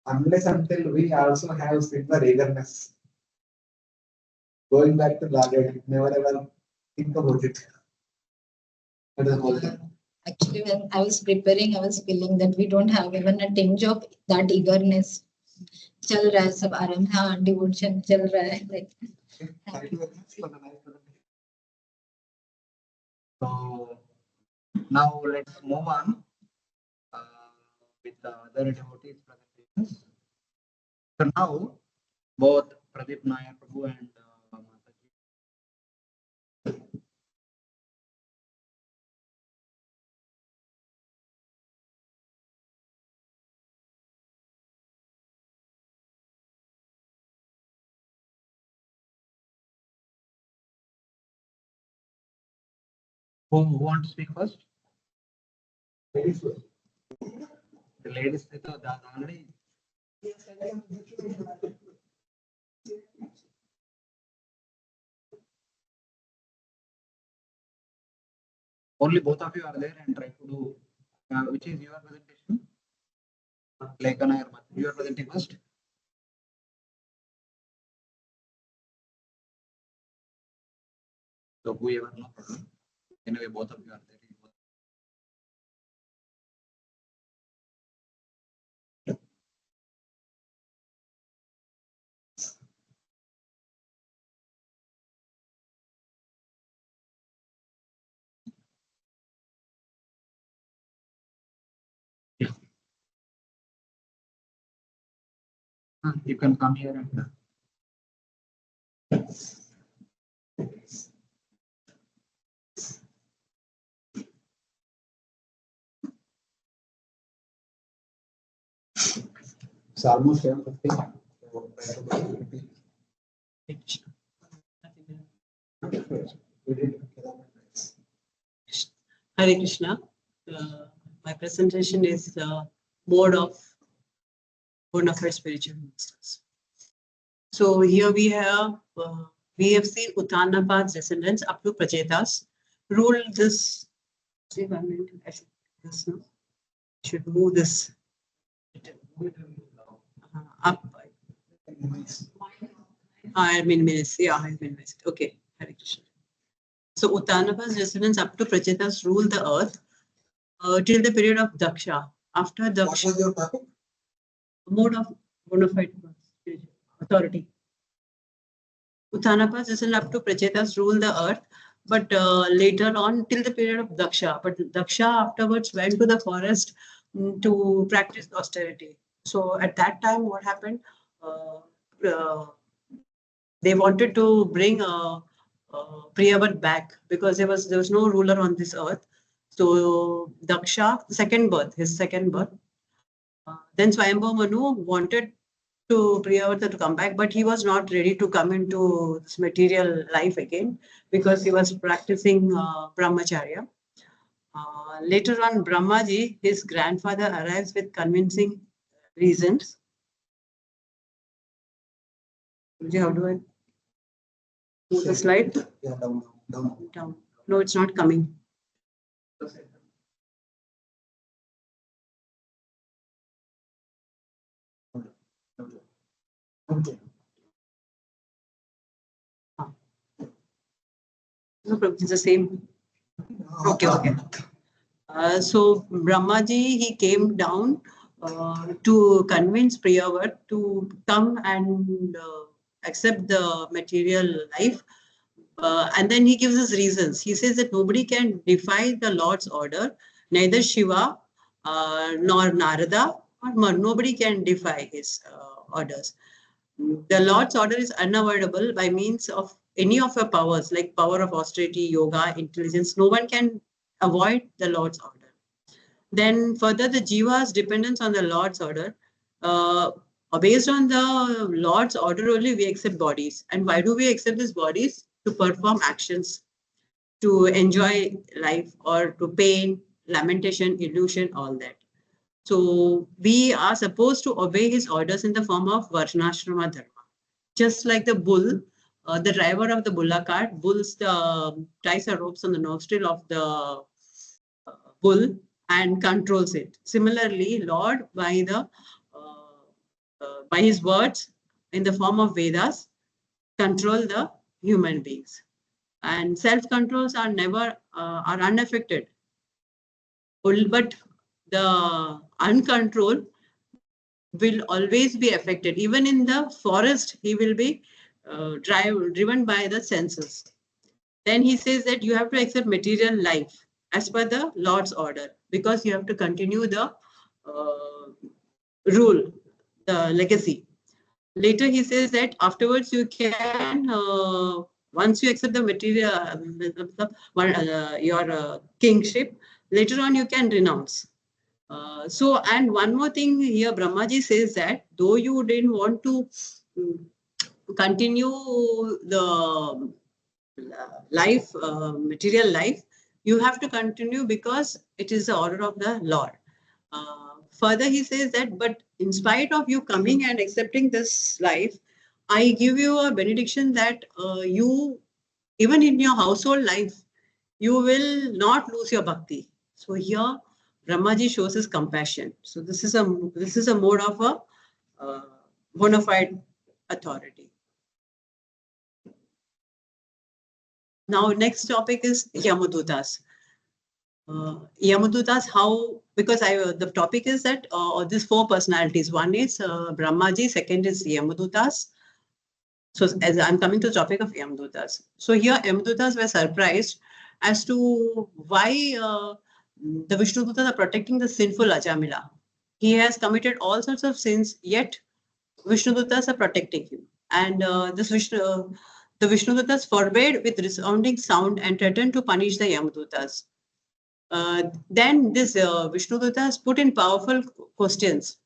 Unless until we also have similar eagerness. Going back to Godhead, never ever think about it. That is the whole thing. Actually, when I was preparing, I was feeling that we don't have even a tinge of that eagerness. Chal raha hai sab aaram hai, devotion chal raha hai. Like, Thank you very much for the nice presentation. So now let's move on with the other devotees' presentations. So now both Pradeep Nair Prabhu and Mataji. Who wants to speak first? Ladies first. The ladies say to that already. Only both of you are there and try to do which is your presentation? Lekana or you are presenting first. So whoever, no problem. Anyway, both of you are there. You can come here and it's almost 7:50. Hare Krishna. My presentation is mode of bona fide spiritual masters. So here we have seen Uttanapad's descendants up to Prachetas rule this. See, 1 minute. I should move this. Up. I have been missed. Yeah, I have been missed. Okay. Hare Krishna. So Uttanapa's descendants up to Prachetas rule the earth till the period of Daksha. After What Daksha, was your topic? mode of bona fide authority. Uttanapa's descendants up to Prachetas rule the earth, but later on till the period of Daksha. But Daksha afterwards went to the forest to practice austerity. So at that time, what happened? They wanted to bring Priyavat back because there was no ruler on this earth. So Daksha, his second birth. Then Swayambhu Manu wanted to Priyavrata to come back, but he was not ready to come into this material life again because he was practicing brahmacharya. Later on, Brahmaji, his grandfather, arrives with convincing reasons. How do I move the slide? Yeah, down. No, it's not coming. Okay. No problem. It's the same. Okay. So Brahmaji, he came down to convince Priyavat to come and accept the material life. And then he gives us reasons. He says that nobody can defy the Lord's order, neither Shiva nor Narada, or nobody can defy his orders. The Lord's order is unavoidable by means of any of your powers, like power of austerity, yoga, intelligence. No one can avoid the Lord's order. Then further, the jiva's dependence on the Lord's order. Based on the Lord's order only, we accept bodies. And why do we accept these bodies? To perform actions, to enjoy life, or to pain, lamentation, illusion, all that. So we are supposed to obey his orders in the form of Varnashrama Dharma. Just like the bull, the driver of the bullock cart ties the ropes on the nostril of the bull and controls it. Similarly, Lord, by his words in the form of Vedas, control the human beings. And self-controls are never are unaffected. But the uncontrolled will always be affected. Even in the forest, he will be driven by the senses. Then he says that you have to accept material life as per the Lord's order, because you have to continue the rule, the legacy. Later he says that afterwards you can, once you accept the material, your kingship, later on you can renounce. And one more thing here, Brahmaji says that though you didn't want to continue the life, material life, you have to continue because it is the order of the Lord. Further, he says that, but in spite of you coming and accepting this life, I give you a benediction that you, even in your household life, you will not lose your bhakti. So here, Brahmaji shows his compassion. So this is a mode of a bona fide authority. Now, next topic is Yamadutas. Yamadutas, how, because the topic is that these four personalities. One is Brahmaji, second is Yamadutas. So as I'm coming to the topic of Yamadutas. So here Yamadutas were surprised as to why the Vishnudutas are protecting the sinful Ajamila. He has committed all sorts of sins, yet Vishnudutas are protecting him. And the Vishnudutas forbade with resounding sound and threatened to punish the Yamadutas. Then this Vishnudutas put in powerful questions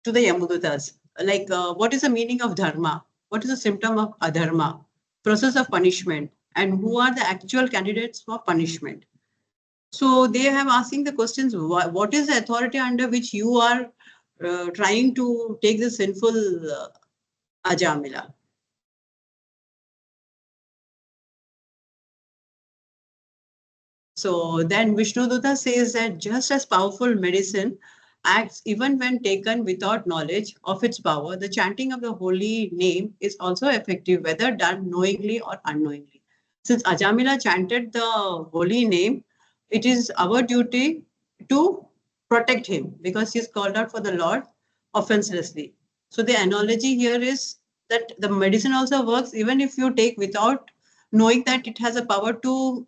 to the Yamadutas, like what is the meaning of dharma? What is the symptom of adharma? Process of punishment, and who are the actual candidates for punishment? So they have asking the questions, what is the authority under which you are trying to take the sinful Ajamila? So then Vishnuduta says that just as powerful medicine acts even when taken without knowledge of its power, the chanting of the holy name is also effective, whether done knowingly or unknowingly. Since Ajamila chanted the holy name, it is our duty to protect him because he is called out for the Lord offenselessly. So the analogy here is that the medicine also works even if you take without knowing that it has a power to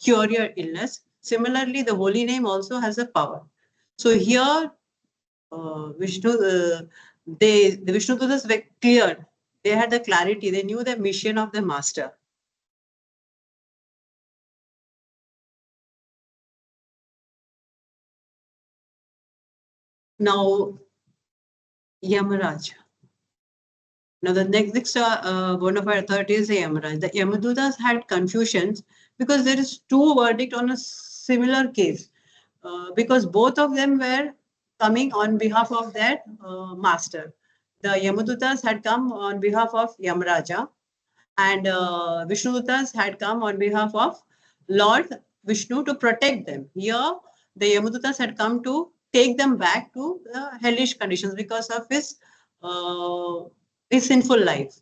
cure your illness. Similarly, the holy name also has a power. So here, the Vishnu Dutas were clear. They had the clarity. They knew the mission of the master. Now, Yamaraj. Now, the next one of our authority is the Yamaraj. The Yamadutas had confusions because there is two verdicts on a similar case. Because both of them were coming on behalf of their master. The Yamadutas had come on behalf of Yamaraja, and Vishnudutas had come on behalf of Lord Vishnu to protect them. Here, the Yamadutas had come to take them back to the hellish conditions because of his sinful life.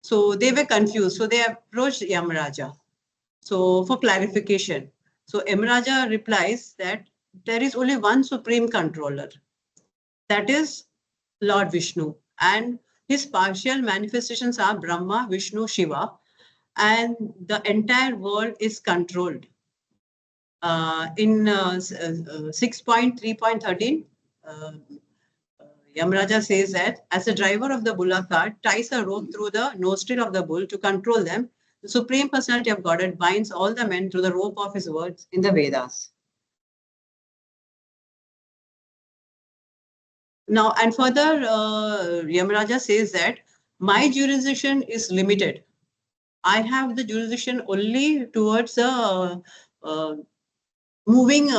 So they were confused. So they approached Yamaraja. So for clarification, so Yamaraja replies that there is only one supreme controller, that is Lord Vishnu, and his partial manifestations are Brahma, Vishnu, Shiva, and the entire world is controlled. In 6.3.13, Yamaraja says that as the driver of the bulla cart ties a rope through the nostril of the bull to control them, the Supreme Personality of Godhead binds all the men through the rope of his words in the Vedas. Now, and further, Yamaraja says that my jurisdiction is limited. I have the jurisdiction only towards moving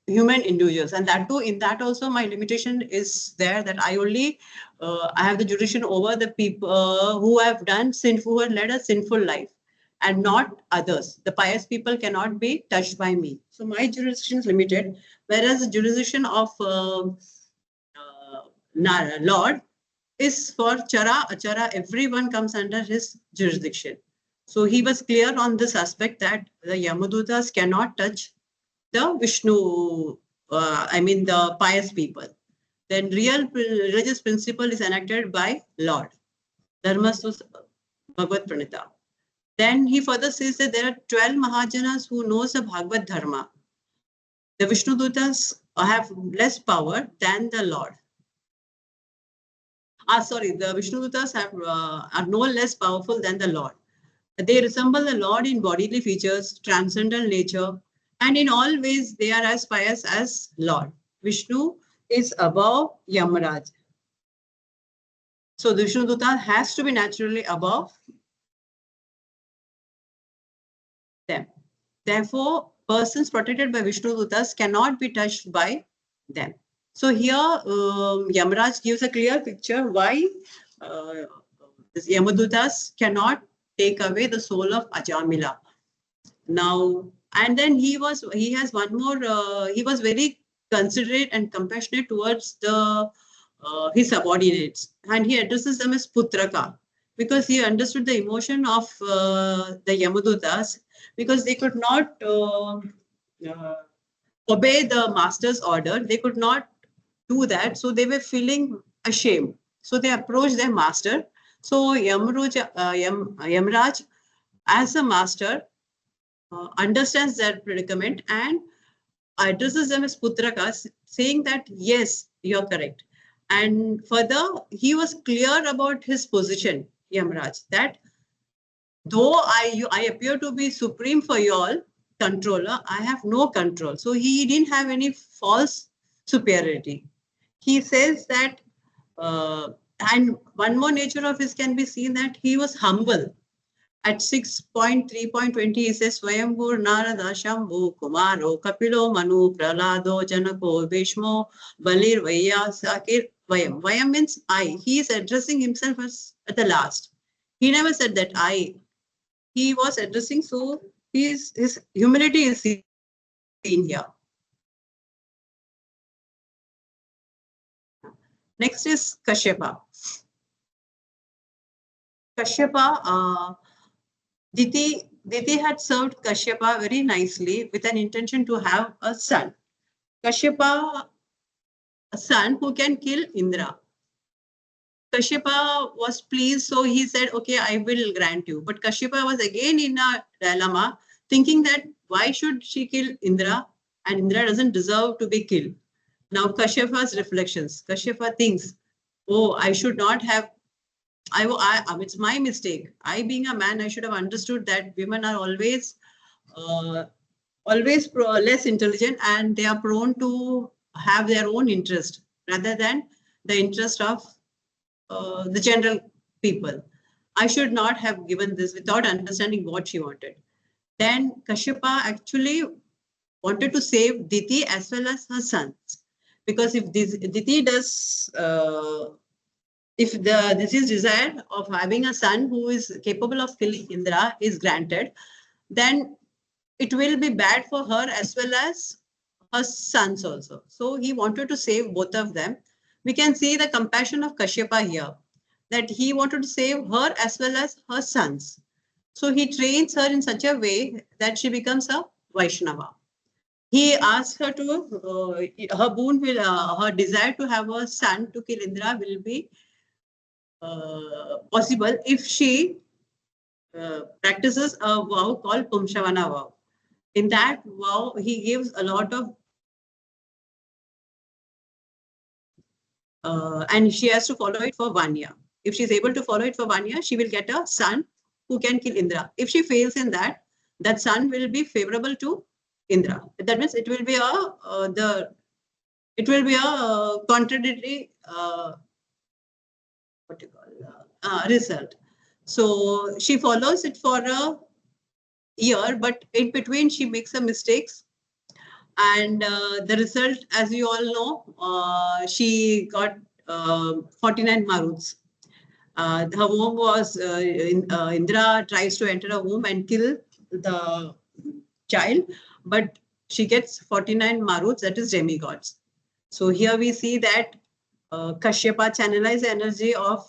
human individuals, and that too, in that also my limitation is there, that I only I have the jurisdiction over the people who have done sinful, who have led a sinful life, and not others. The pious people cannot be touched by me. So my jurisdiction is limited, whereas the jurisdiction of Lord is for Chara, Achara, everyone comes under his jurisdiction. So he was clear on this aspect that the Yamadutas cannot touch the Vishnu, the pious people. Then real religious principle is enacted by Lord. Dharmastu Bhagavad Pranita. Then he further says that there are 12 Mahajanas who knows the Bhagavad Dharma. The Vishnu Dutas have less power than the Lord. The Vishnu Dutas are no less powerful than the Lord. They resemble the Lord in bodily features, transcendental nature, and in all ways they are as pious as Lord. Vishnu is above Yamaraj. So the Vishnu Duta has to be naturally above them. Therefore, persons protected by Vishnu Dutas cannot be touched by them. So here, Yamaraj gives a clear picture why this Yamadutas cannot take away the soul of Ajamila. Now, and then he has one more, he was very considerate and compassionate towards his subordinates, and he addresses them as Putraka, because he understood the emotion of the Yamadutas, because they could not obey the master's order. They could not do that. So they were feeling ashamed. So they approached their master. So Yamraj, as a master, understands their predicament and addresses them as Putrakas, saying that, yes, you're correct. And further, he was clear about his position, Yamraj, that though I appear to be supreme for you all, controller, I have no control. So he didn't have any false superiority. He says that, and one more nature of his can be seen, that he was humble. At 6.3.20, he says, Swayambhur Narada Shambhu Kumaro Kapilo Manu Pralado Janako Bhishmo Balir Vaya Sakir Vayam. Vayam means I. He is addressing himself as at the last. He never said that I. He was addressing, so his humility is seen here. Next is Kashyapa. Kashyapa, Diti had served Kashyapa very nicely with an intention to have a son. Kashyapa, a son who can kill Indra. Kashyapa was pleased, so he said, okay, I will grant you. But Kashyapa was again in a dilemma, thinking that why should she kill Indra, and Indra doesn't deserve to be killed. Now Kashyapa's reflections. Kashyapa thinks, oh, I should not have, it's my mistake. I being a man, I should have understood that women are always less intelligent, and they are prone to have their own interest rather than the interest of the general people. I should not have given this without understanding what she wanted. Then Kashyapa actually wanted to save Diti as well as her sons. Because if Diti does, if this is desire of having a son who is capable of killing Indra is granted, then it will be bad for her as well as her sons also. So he wanted to save both of them. We can see the compassion of Kashyapa here, that he wanted to save her as well as her sons. So he trains her in such a way that she becomes a Vaishnava. He asks her to, her boon will, her desire to have a son to kill Indra will be possible if she practices a vow called Pumshavana vow. In that vow, he gives a lot of, and she has to follow it for 1 year. If she's able to follow it for 1 year, she will get a son who can kill Indra. If she fails in that, that son will be favorable to Indra. That means it will be a contradictory result. So she follows it for a year, but in between she makes some mistakes. And the result, as you all know, she got 49 maruts. Her womb was, Indra tries to enter a womb and kill the child, but she gets 49 maruts, that is demigods. So here we see that Kashyapa channelized the energy of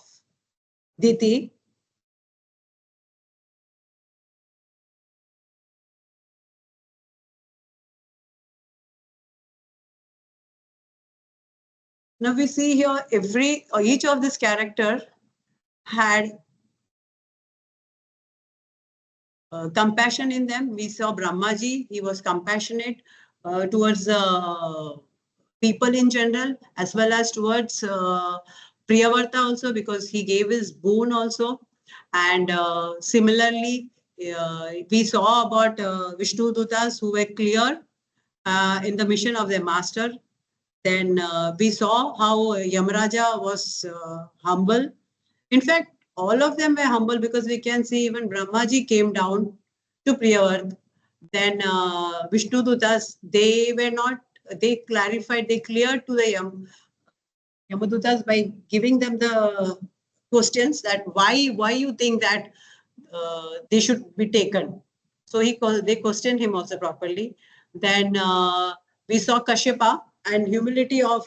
Diti. Now we see here each of this character had compassion in them. We saw Brahmaji, he was compassionate towards people in general, as well as towards Priyavarta also, because he gave his boon also. And similarly, we saw about Vishnu Dutas who were clear in the mission of their master. Then we saw how Yamaraja was humble. In fact, all of them were humble, because we can see even Brahmaji came down to Priyavarta. Then Vishnu Dutas, they were not, they clarified, they cleared to the Yamadutas by giving them the questions that why you think that they should be taken. So they questioned him also properly. Then we saw Kashyapa and humility of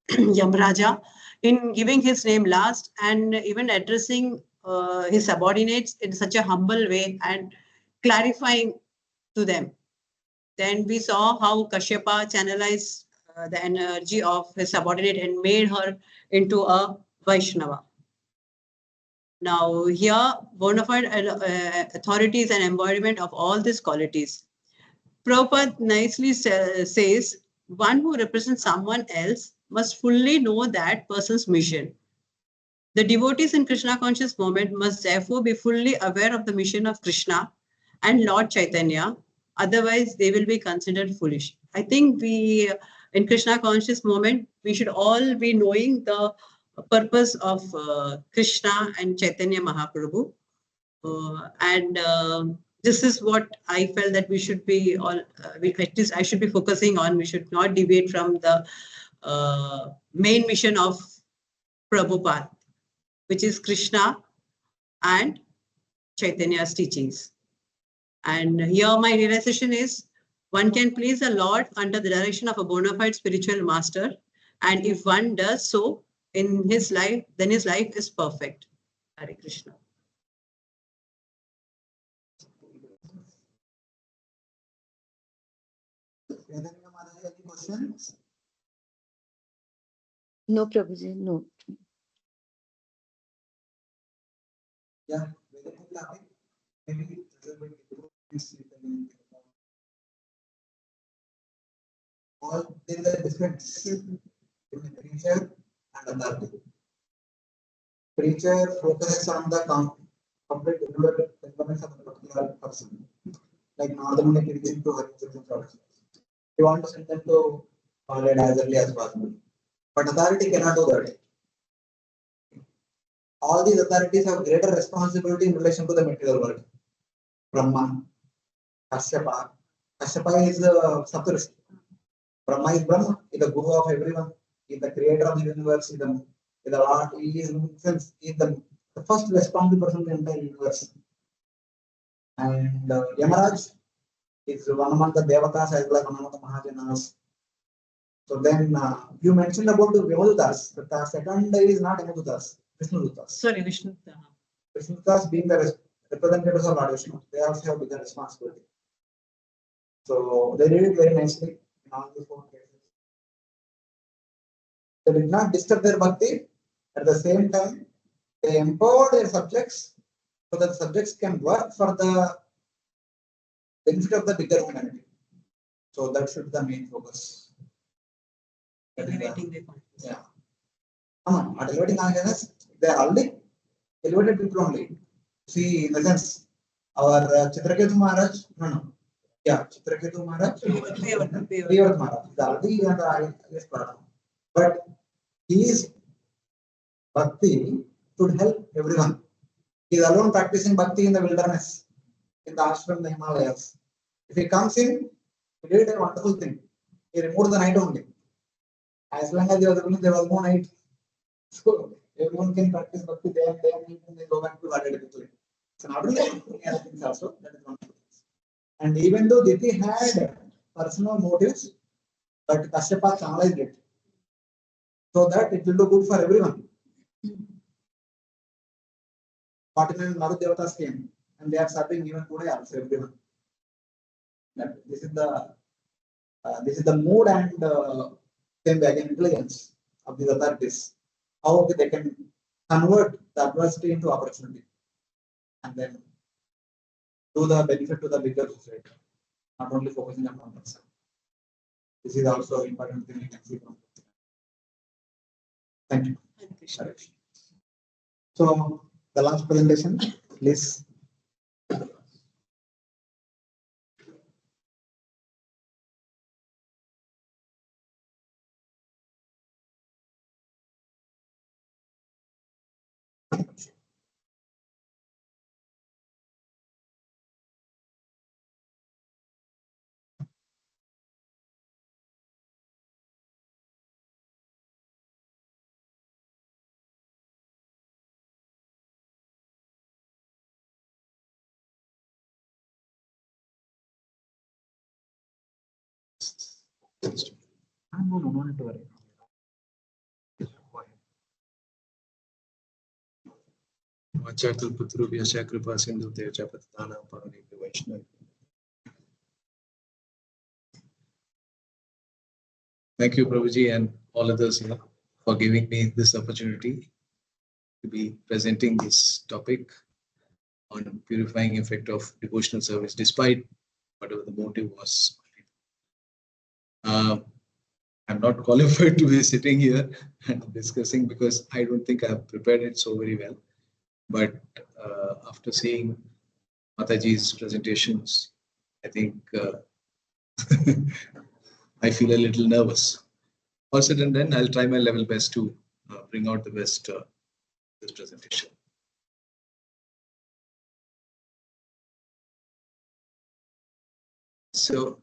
Yamraja in giving his name last, and even addressing his subordinates in such a humble way and clarifying to them. Then we saw how Kashyapa channelized the energy of his subordinate and made her into a Vaishnava. Now here, bona fide authority is an embodiment of all these qualities. Prabhupada nicely says, one who represents someone else must fully know that person's mission. The devotees in Krishna conscious movement must therefore be fully aware of the mission of Krishna and Lord Chaitanya. Otherwise, they will be considered foolish. I think in Krishna conscious movement, we should all be knowing the purpose of Krishna and Chaitanya Mahaprabhu. This is what I felt that we should be all, at least I should be focusing on. We should not deviate from the main mission of Prabhupada, which is Krishna and Chaitanya's teachings. And here my realization is One can please the Lord under the direction of a bona fide spiritual master. And if one does so in his life, then his life is perfect. Hare Krishna. Any questions? No, Prabhuji, no. Yeah, very good topic. Maybe all there is a difference between preacher and authority. Preacher focuses on the complete development of a particular person. Like normally preaching to Hari's. You want to send them to college as early as possible. But authority cannot do that. All these authorities have greater responsibility in relation to the material world. Brahma, Kashyapa. Kashyapa is the Saptarishi. Brahma is Brahma, is the guru of everyone, is the creator of the universe, is the Lord, he is the first responsible person in the entire universe. And Yamaraj is one among the Devatas as well as one among the Mahajanas. So then you mentioned about the Vimadutas. The second is not Vimadutas, Vishnudutas. Sorry, Vishnu. Vishnudutas being the representatives of Lord Vishnu, they also have bigger responsibility. So they did it very nicely in all the 4 cases. They did not disturb their bhakti. At the same time, they empowered their subjects so that the subjects can work for the benefit of the bigger humanity. So that should be the main focus. Elevating the consciousness. Yeah. Not elevating consciousness. They are already elevated people only. See, in the sense, our Chitraketu Maharaj, yeah, Chitraketu Maharaj, Vaibhav Maharaj, is already on the highest platform. But his bhakti should help everyone. He is alone practicing bhakti in the wilderness, in the ashram, in the Himalayas. If he comes in, he did a wonderful thing. He removed the night only. As long as there was no night. So everyone can practice bhakti day and they go back to Radha quickly. So not only other things also, that is one of the things. And even though Diti had personal motives, but Kashyapa channelized it. So that it will do good for everyone. 49 Naru Devatas came and they are serving even today also everyone. This is the mood and intelligence of these authorities. How they can convert the adversity into opportunity and then do the benefit to the bigger society, not only focusing on one person. This is also an important thing you can see from. Thank you. So the last presentation, please. No, not to worry. Vachakalpatru Vyasya Kripa Sindhu Teja Patana Parani Vaishnav. Thank you, Prabhuji, and all others here for giving me this opportunity to be presenting this topic on purifying effect of devotional service, despite whatever the motive was. I'm not qualified to be sitting here and discussing because I don't think I've prepared it so very well. But after seeing Mataji's presentations, I think I feel a little nervous. All said and done, I'll try my level best to bring out the best this presentation. So,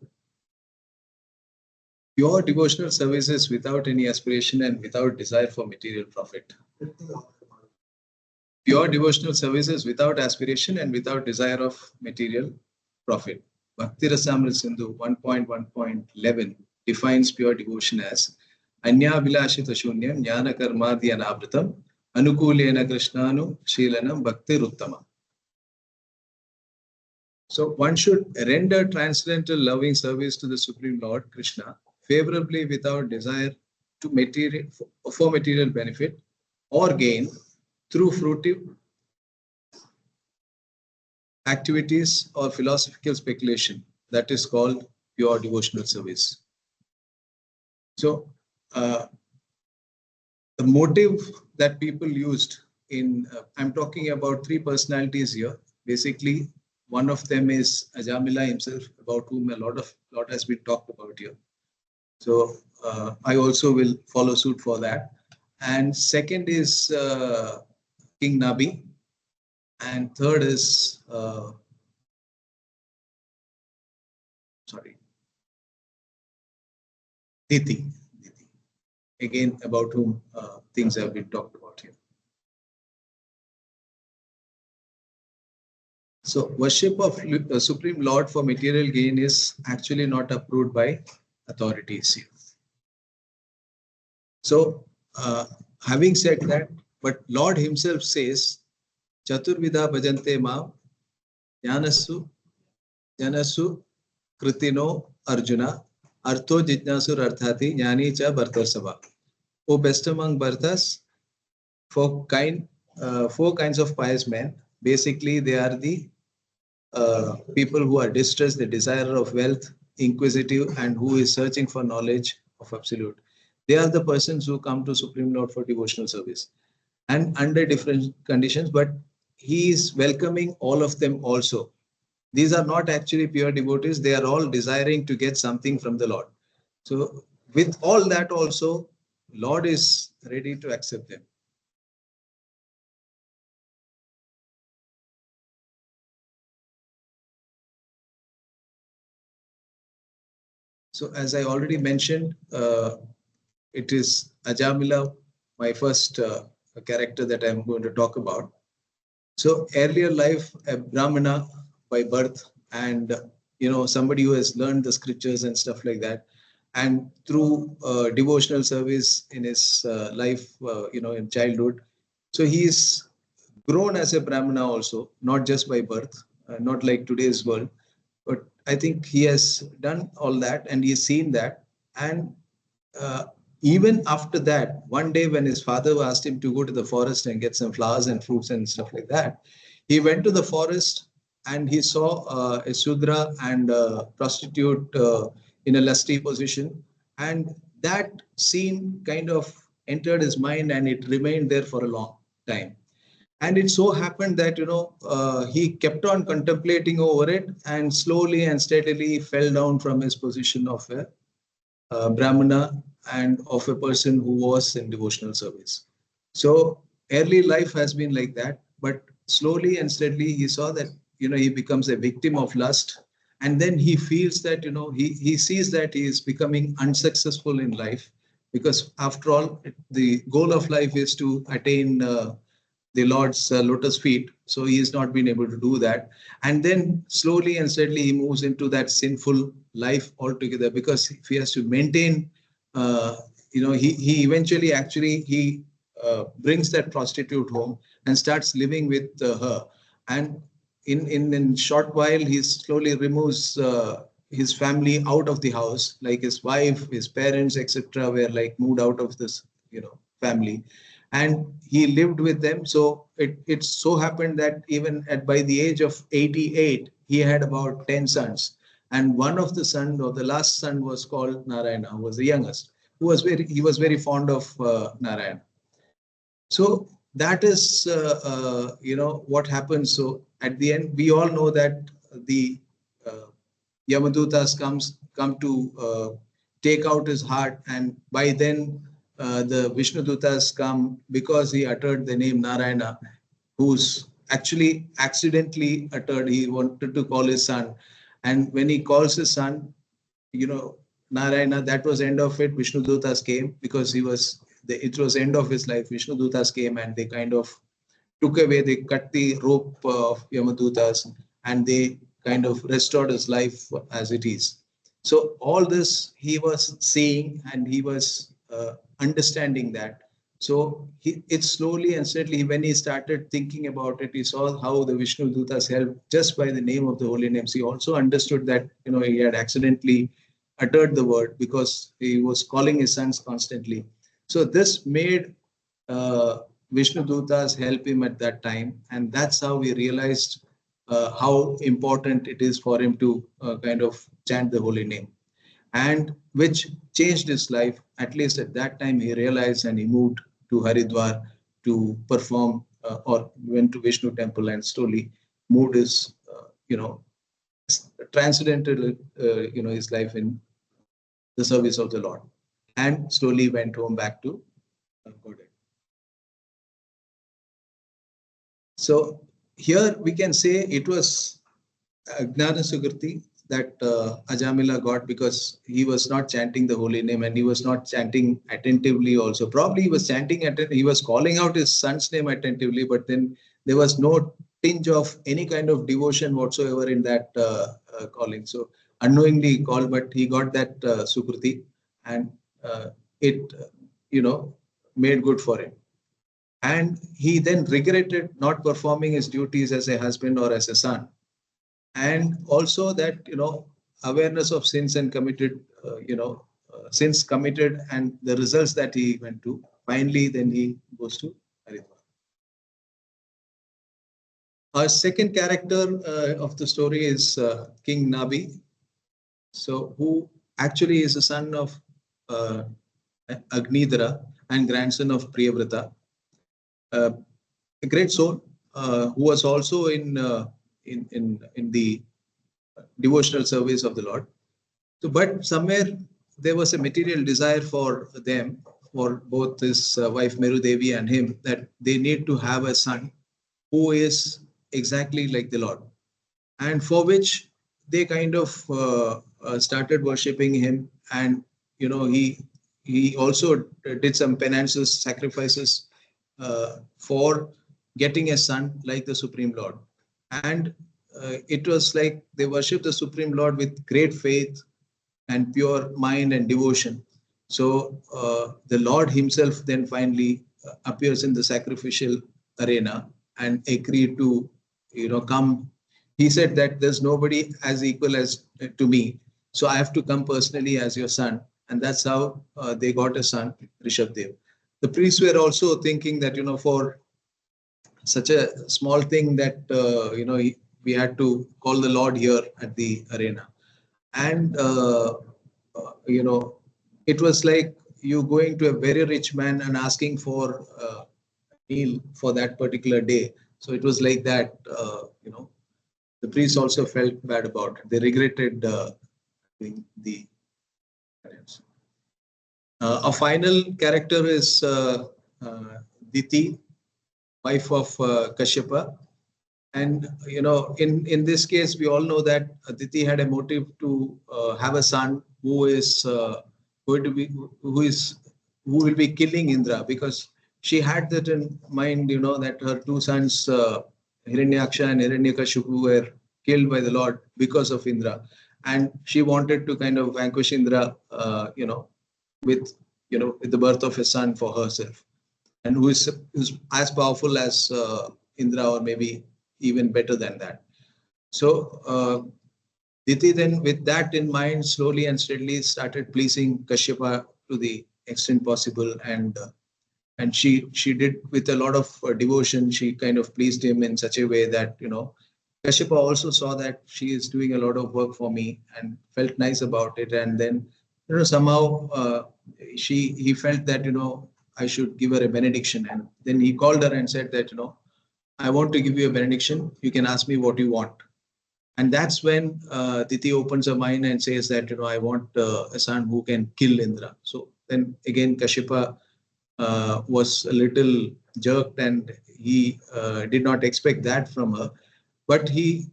pure devotional services without any aspiration and without desire for material profit. Pure devotional services without aspiration and without desire of material profit. Bhakti Rasamrita Sindhu 1.1.11 defines pure devotion as Anya Vilashita Shunyam Jnana Karmadhi Anavritam Anukulena Krishnanu Shilanam Bhakti Ruttama. So one should render transcendental loving service to the Supreme Lord Krishna favorably without desire to for material benefit or gain through fruitive activities or philosophical speculation. That is called pure devotional service. So the motive that people used in, I'm talking about three personalities here. Basically, one of them is Ajamila himself, about whom a lot has been talked about here. So I also will follow suit for that. And second is King Nabi. And third is, Diti. Again, about whom things have been talked about here. So worship of Supreme Lord for material gain is actually not approved by authorities here. So having said that, but Lord himself says, Chaturvidha bhajante ma janasu kritino arjuna artho jitnasur arthati jnani cha bhartarsava. O best among bhartas, four kinds of pious men. Basically, they are the people who are distressed, the desire of wealth, inquisitive, and who is searching for knowledge of absolute. They are the persons who come to Supreme Lord for devotional service, and under different conditions, but he is welcoming all of them also. These are not actually pure devotees. They are all desiring to get something from the Lord. So with all that also, Lord is ready to accept them. So as I already mentioned, it is Ajamila, my first character that I'm going to talk about. So earlier life, a Brahmana by birth, and somebody who has learned the scriptures and stuff like that, and through devotional service in his life, in childhood. So he is grown as a Brahmana also, not just by birth, not like today's world. But I think he has done all that and he's seen that. And even after that, one day when his father asked him to go to the forest and get some flowers and fruits and stuff like that, he went to the forest and he saw a Sudra and a prostitute in a lusty position. And that scene kind of entered his mind and it remained there for a long time. And it so happened that, he kept on contemplating over it and slowly and steadily fell down from his position of a Brahmana and of a person who was in devotional service. So early life has been like that, but slowly and steadily he saw that, he becomes a victim of lust. And then he feels that, he sees that he is becoming unsuccessful in life, because after all, the goal of life is to attain the Lord's lotus feet. So he has not been able to do that. And then slowly and steadily he moves into that sinful life altogether, because if he has to maintain, he eventually actually, he brings that prostitute home and starts living with her. And in short while, he slowly removes his family out of the house, like his wife, his parents, etc. were like moved out of this, family. And he lived with them. So it so happened that even by the age of 88, he had about 10 sons. And one of the sons, or the last son, was called Narayana, who was the youngest, he was very fond of Narayana. So that is, what happens. So at the end, we all know that the Yamadutas come to take out his heart, and by then the Vishnudutas come, because he uttered the name Narayana, who's actually accidentally uttered. He wanted to call his son, and when he calls his son, Narayana, that was end of it. Vishnudutas came, because it was end of his life. Vishnudutas came and they kind of took away, they cut the rope of Yamadutas, and they kind of restored his life as it is. So all this he was seeing and he was understanding that. So it slowly and steadily, when he started thinking about it, he saw how the Vishnu Dutas helped just by the name of the holy names. He also understood that he had accidentally uttered the word because he was calling his sons constantly. So this made Vishnu Dutas help him at that time, and that's how we realized how important it is for him to kind of chant the holy name, and which changed his life. At least at that time, he realized, and he moved to Haridwar to perform, or went to Vishnu temple and slowly moved his, transcendental, his life in the service of the Lord, and slowly went home back to Godhead. So here we can say it was Gnana Sukriti that Ajamila got, because he was not chanting the holy name and he was not chanting attentively also. Probably he was chanting, he was calling out his son's name attentively, but then there was no tinge of any kind of devotion whatsoever in that calling. So unknowingly he called, but he got that Sukriti, and it, made good for him. And he then regretted not performing his duties as a husband or as a son. And also that, awareness of sins and committed, sins committed and the results that he went to. Finally, then he goes to Haridwar. Our second character of the story is King Nabi. So who actually is the son of Agnidhara and grandson of Priyavrata. A great soul who was also in the devotional service of the Lord. So, but somewhere there was a material desire for them, for both his wife Meru Devi and him, that they need to have a son who is exactly like the Lord, and for which they kind of started worshipping him. And he also did some penances, sacrifices for getting a son like the Supreme Lord. And it was like they worship the Supreme Lord with great faith and pure mind and devotion. So the Lord himself then finally appears in the sacrificial arena and agreed to, come. He said that there's nobody as equal as to me, so I have to come personally as your son. And that's how they got a son, Rishabdev. The priests were also thinking that, for such a small thing that, we had to call the Lord here at the arena. And, it was like you going to a very rich man and asking for a meal for that particular day. So it was like that, the priests also felt bad about it. They regretted doing the parents. A final character is Diti, wife of Kashyapa. And, in this case, we all know that Aditi had a motive to have a son who is going to be, who will be killing Indra, because she had that in mind, that her two sons, Hiranyaksha and Hiranyakashipu, were killed by the Lord because of Indra. And she wanted to kind of vanquish Indra, with the birth of a son for herself, and who is as powerful as Indra, or maybe even better than that. So Diti then, with that in mind, slowly and steadily started pleasing Kashyapa to the extent possible, and she did with a lot of devotion. She kind of pleased him in such a way that, Kashyapa also saw that she is doing a lot of work for me and felt nice about it. And then, somehow he felt that, I should give her a benediction. And then he called her and said that, I want to give you a benediction. You can ask me what you want. And that's when Diti opens her mind and says that, I want a son who can kill Indra. So then again, Kashyapa was a little jerked, and he did not expect that from her. But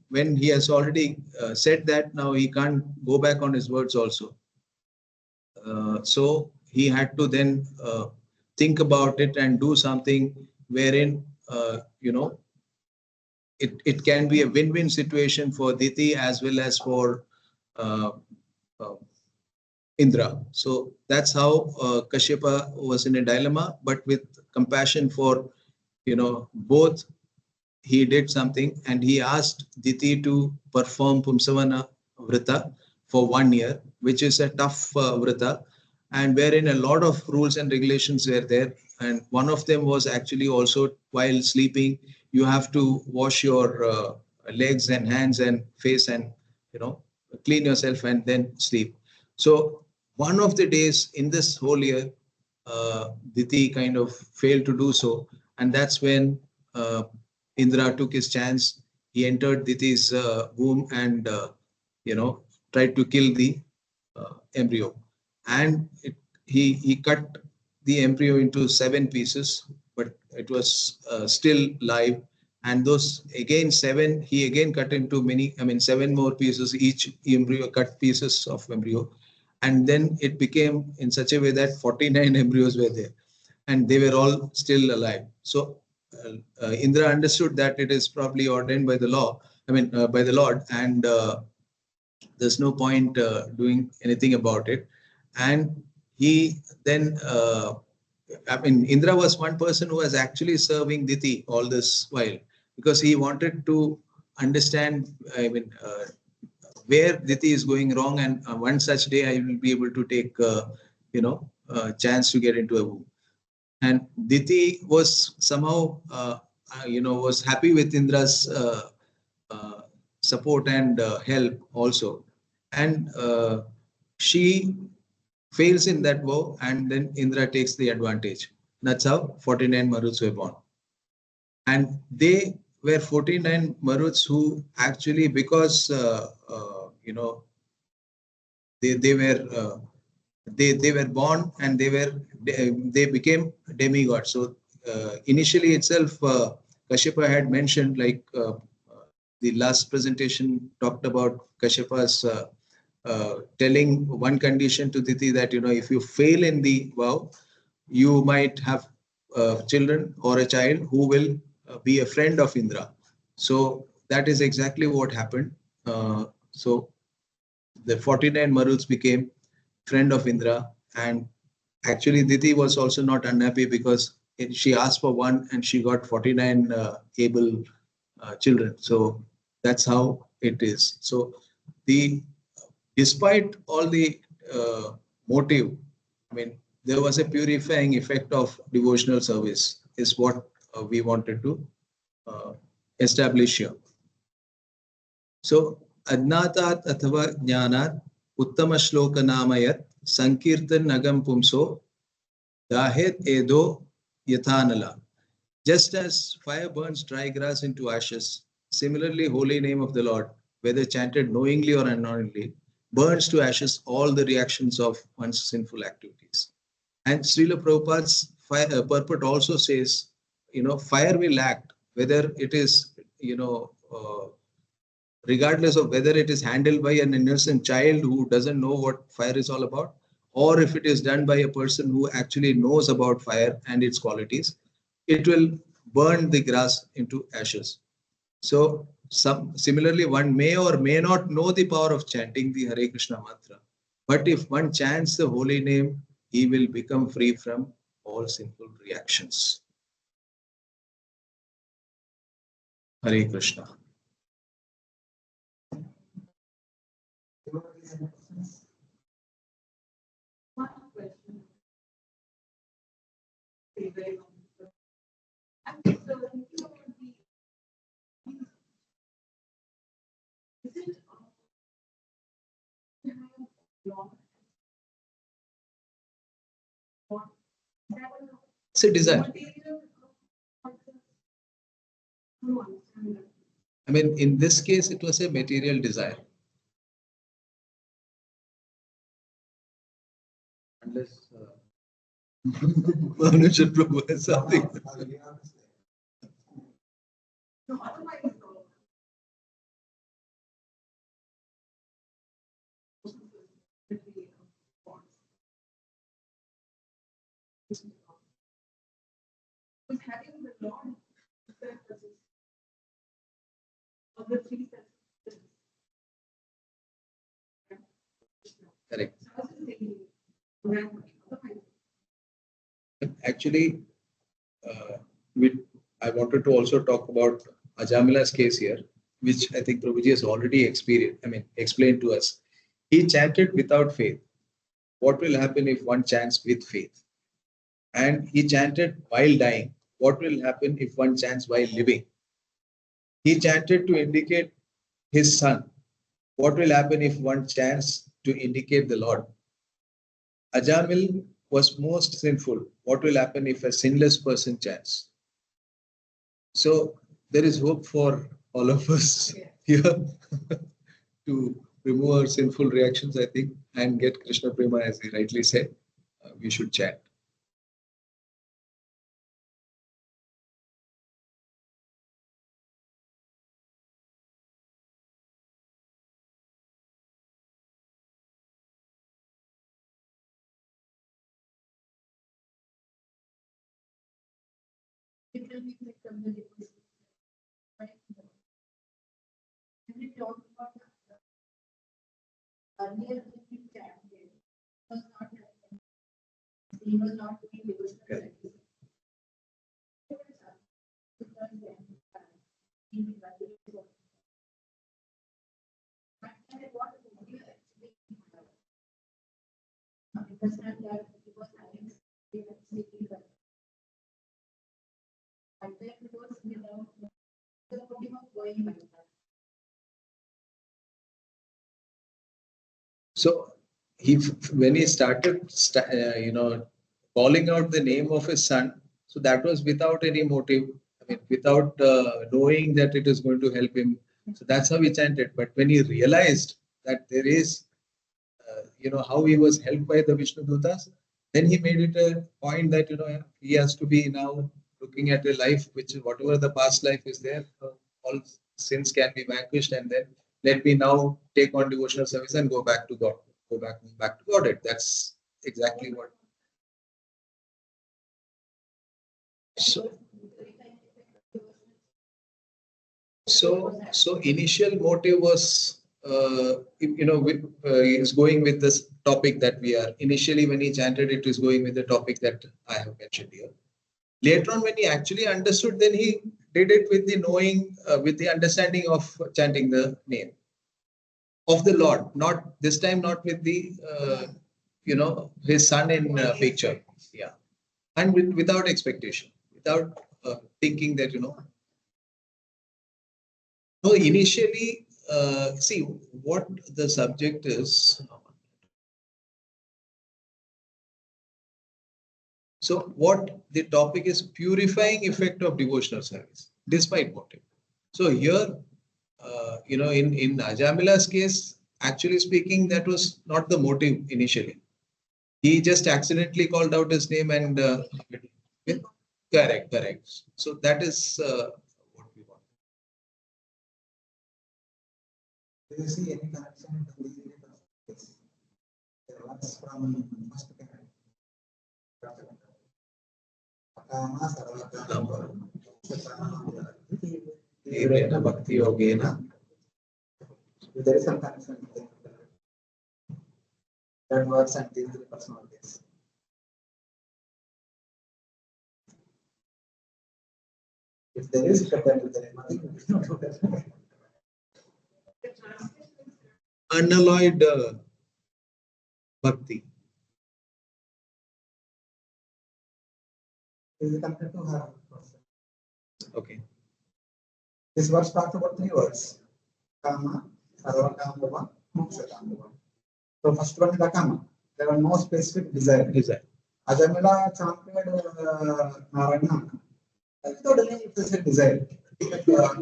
when he has already said that, now he can't go back on his words also. So he had to then think about it and do something wherein, it can be a win-win situation for Diti as well as for uh, uh, Indra. So that's how Kashyapa was in a dilemma, but with compassion for, both, he did something and he asked Diti to perform Pumsavana Vrata for 1 year, which is a tough Vrata, and wherein a lot of rules and regulations were there. And one of them was actually also while sleeping, you have to wash your legs and hands and face and, clean yourself and then sleep. So one of the days in this whole year, Diti kind of failed to do so. And that's when Indra took his chance. He entered Diti's womb and, tried to kill the embryo. And he cut the embryo into 7 pieces, but it was still live. And those again he again cut into 7 more pieces, each embryo cut pieces of embryo. And then it became in such a way that 49 embryos were there and they were all still alive. So Indra understood that it is probably ordained by the law, by the Lord, and there's no point doing anything about it. And he then, Indra was one person who was actually serving Diti all this while because he wanted to understand, where Diti is going wrong. And one such day I will be able to take, chance to get into a womb. And Diti was somehow, was happy with Indra's uh, support and help also. And she fails in that vow, and then Indra takes the advantage. That's how 49 Maruts were born. And they were 49 Maruts who actually, because, they were they were born and they became demigods. So initially itself, Kashyapa had mentioned, like the last presentation talked about Kashyapa's telling one condition to Diti that, if you fail in the vow, you might have children or a child who will be a friend of Indra. So that is exactly what happened. So the 49 Maruts became friend of Indra. And actually, Diti was also not unhappy because she asked for one and she got 49 able children. So that's how it is. So despite all the motive, there was a purifying effect of devotional service is what we wanted to uh, establish here. So Adnatat athava jnanat uttama shloka namayat sankirtan nagam pumso dahet edo yathanala. Just as fire burns dry grass into ashes, similarly holy name of the Lord, whether chanted knowingly or unknowingly, burns to ashes all the reactions of one's sinful activities. And Srila Prabhupada's purport also says, fire will act, whether it is, regardless of whether it is handled by an innocent child who doesn't know what fire is all about, or if it is done by a person who actually knows about fire and its qualities, it will burn the grass into ashes. So similarly, one may or may not know the power of chanting the Hare Krishna mantra, but if one chants the holy name, he will become free from all sinful reactions. Hare Krishna. It's a desire. In this case, it was a material desire. Unless Manushya Prabhu has something. of the three sets. Correct. So I was just thinking, Actually, I wanted to also talk about Ajamila's case here, which I think Prabhuji has already explained to us. He chanted without faith. What will happen if one chants with faith? And he chanted while dying. What will happen if one chants while living? He chanted to indicate his son. What will happen if one chants to indicate the Lord? Ajamil was most sinful. What will happen if a sinless person chants? So there is hope for all of us here to remove our sinful reactions, I think, and get Krishna Prema, as he rightly said. We should chant. It will be like from the liquid. Right? And we talked about earlier when we chanted, was not he was not doing devotional Correct. service. Because then, he will value it. But then what would you actually have? Understand that he was having sleeping, but then it was without the motive of going like that. So when he started, calling out the name of his son, so that was without any motive. Without knowing that it is going to help him. So that's how he chanted. But when he realized that there is, how he was helped by the Vishnu Dutas, then he made it a point that, he has to be now looking at a life which, whatever the past life is there, all sins can be vanquished, and then let me now take on devotional service and go back to God, go back to Godhead. That's exactly what. So initial motive was, is going with this topic that we are. Initially, when he chanted, it is going with the topic that I have mentioned here. Later on, when he actually understood, then he did it with the knowing, with the understanding of chanting the name of the Lord. Not this time, not with the, his son in picture. Yeah, and without expectation, without thinking that, So initially, see what the subject is. So what the topic is, purifying effect of devotional service, despite motive. So here, in Ajamila's case, actually speaking, that was not the motive initially. He just accidentally called out his name and correct. So that is what we want. Do you see any connection between this? What's from first Bhakti Yogena. There is some connection between that words and these three personalities. If there is, there is nothing. Unalloyed Bhakti. Is compared to her. Okay. This verse talks about three words: Kama, Sarva Kama, Moksha Kama. So first one is the Kama. There are no specific desire. Ajamila chanted Narayana without any specific desire.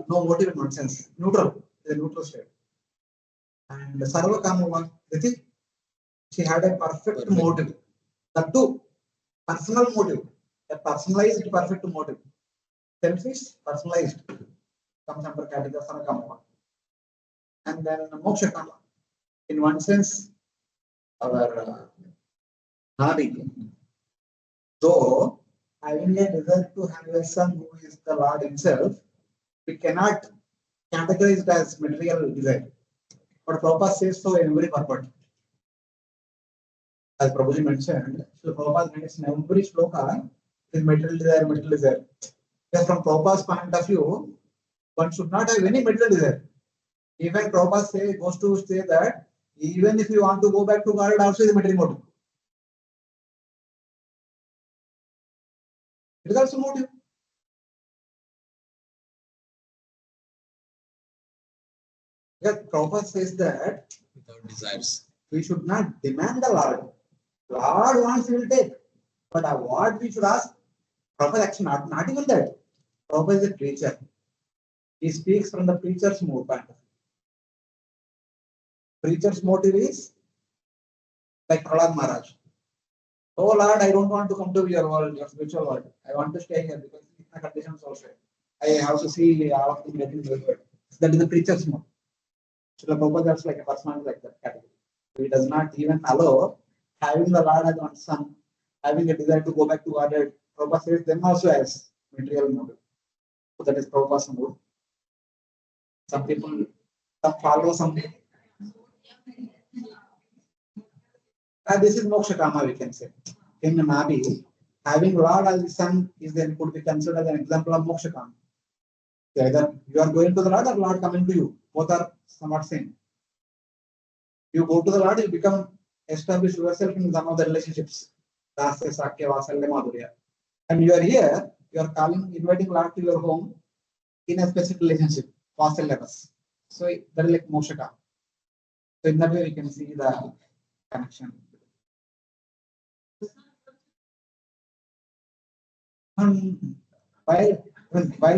No motive, nonsense. Neutral. The neutral state. And Sarva Kama, she had a perfect motive. The two, personal motive, a personalized perfect motive. Selfish, personalized, comes under category of Kama. And then Moksha Kama. In one sense, our Nadi, though having a desire to have a son who is the Lord himself, we cannot categorized as material desire. But Prabhupada says so in every purport. As Prabhuji mentioned, so Prabhupada mentions in every shloka is material desire, material desire. Because from Prabhupada's point of view, one should not have any material desire. Even Prabhupada goes to say that even if you want to go back to God, also is a material motive. It is also motive. Because Prabhupada says that Without desires. we should not demand the Lord. Lord wants, he will take. But what we should ask, Prabhupada actually not even that. Prabhupada is a preacher. He speaks from the preacher's point of view. Preacher's motive is like Prahlad Maharaj. Oh Lord, I don't want to come to your world, your spiritual world. I want to stay here because my conditions also. I have to see all of them getting delivered. That is the preacher's mode. So the Prabhupada is like a person like that category. He does not even allow having the Lord as one son, having a desire to go back to God. Prabhupada says them also as material motive. So that is Prabhupada's mode. Some people follow something. This is moksha kama, we can say. In Nabi, having Lord as the son is then could be considered as an example of moksha kama. Either you are going to the Lord or Lord coming to you. Both are somewhat same. You go to the Lord, you become establish yourself in some of the relationships. Dasya, Sakya, Vasalya, Madhurya. And you are here, you are inviting Lord to your home in a specific relationship, Vasalya. So that is like moksha kama. So in that way, we can see the connection. While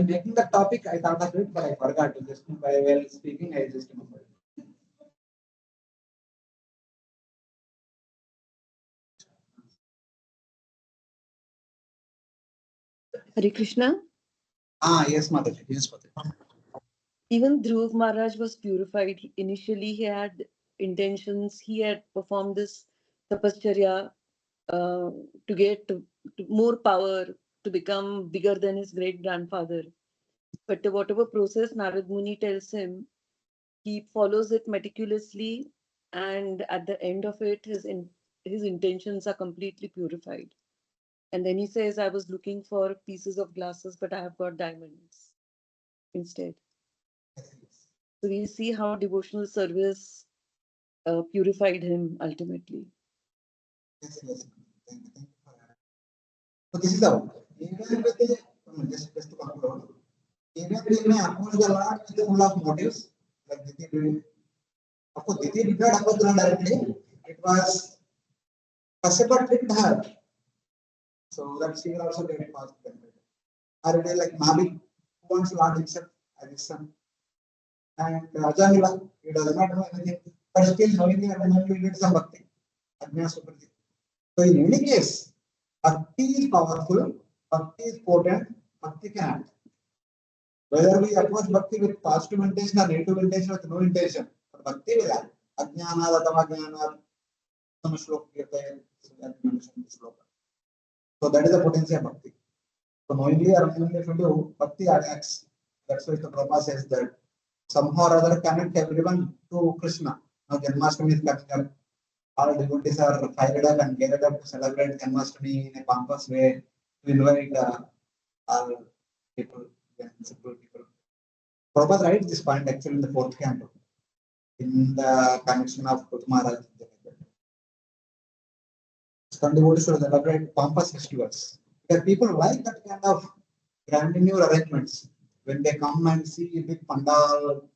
making the topic, I thought of it, but I forgot. Just while speaking, I just remembered. Hare Krishna. Yes, Mataji. Yes, Mataji. Even Dhruv Maharaj was purified. Initially, he had intentions. He had performed this tapacharya to get more power, to become bigger than his great grandfather. But whatever process Narad Muni tells him, he follows it meticulously, and at the end of it, his intentions are completely purified. And then he says, I was looking for pieces of glasses, but I have got diamonds instead. So we see how devotional service purified him ultimately. Yes. Thank you for that. So this is how. Even with the, just to conclude, even we may approach the Lord with full of motives, like Diti did. Of course, Diti did not approach the Lord directly. It was Kashyapa tricked her. So that she will also get a positive benefit. Or it is like Nabi, who wants Lord himself as his son. And Ajamila, he does not know anything, but still knowing and unknowingly did some bhakti. Ajna Suprati. So in any case, bhakti is powerful, bhakti is potent, bhakti can act. Whether we approach bhakti with positive intention or negative intention with no intention, but bhakti will act. Ajnana, Atama some shloka kirtan, so that is the potential of bhakti. So knowingly or unknowingly if you do, bhakti acts. That's why the Prabhupada says that somehow or other connect everyone to Krishna. Now Janmashtami is coming up. All devotees are fired up and gathered up to celebrate Janmashtami in a pompous way to invite all people, simple people. Prabhupada writes this point actually in the fourth canto, in the connection of Pruth Maharaj. Some devotees should celebrate pompous festivals. Because people like that kind of grandeur arrangements. When they come and see a big pandal,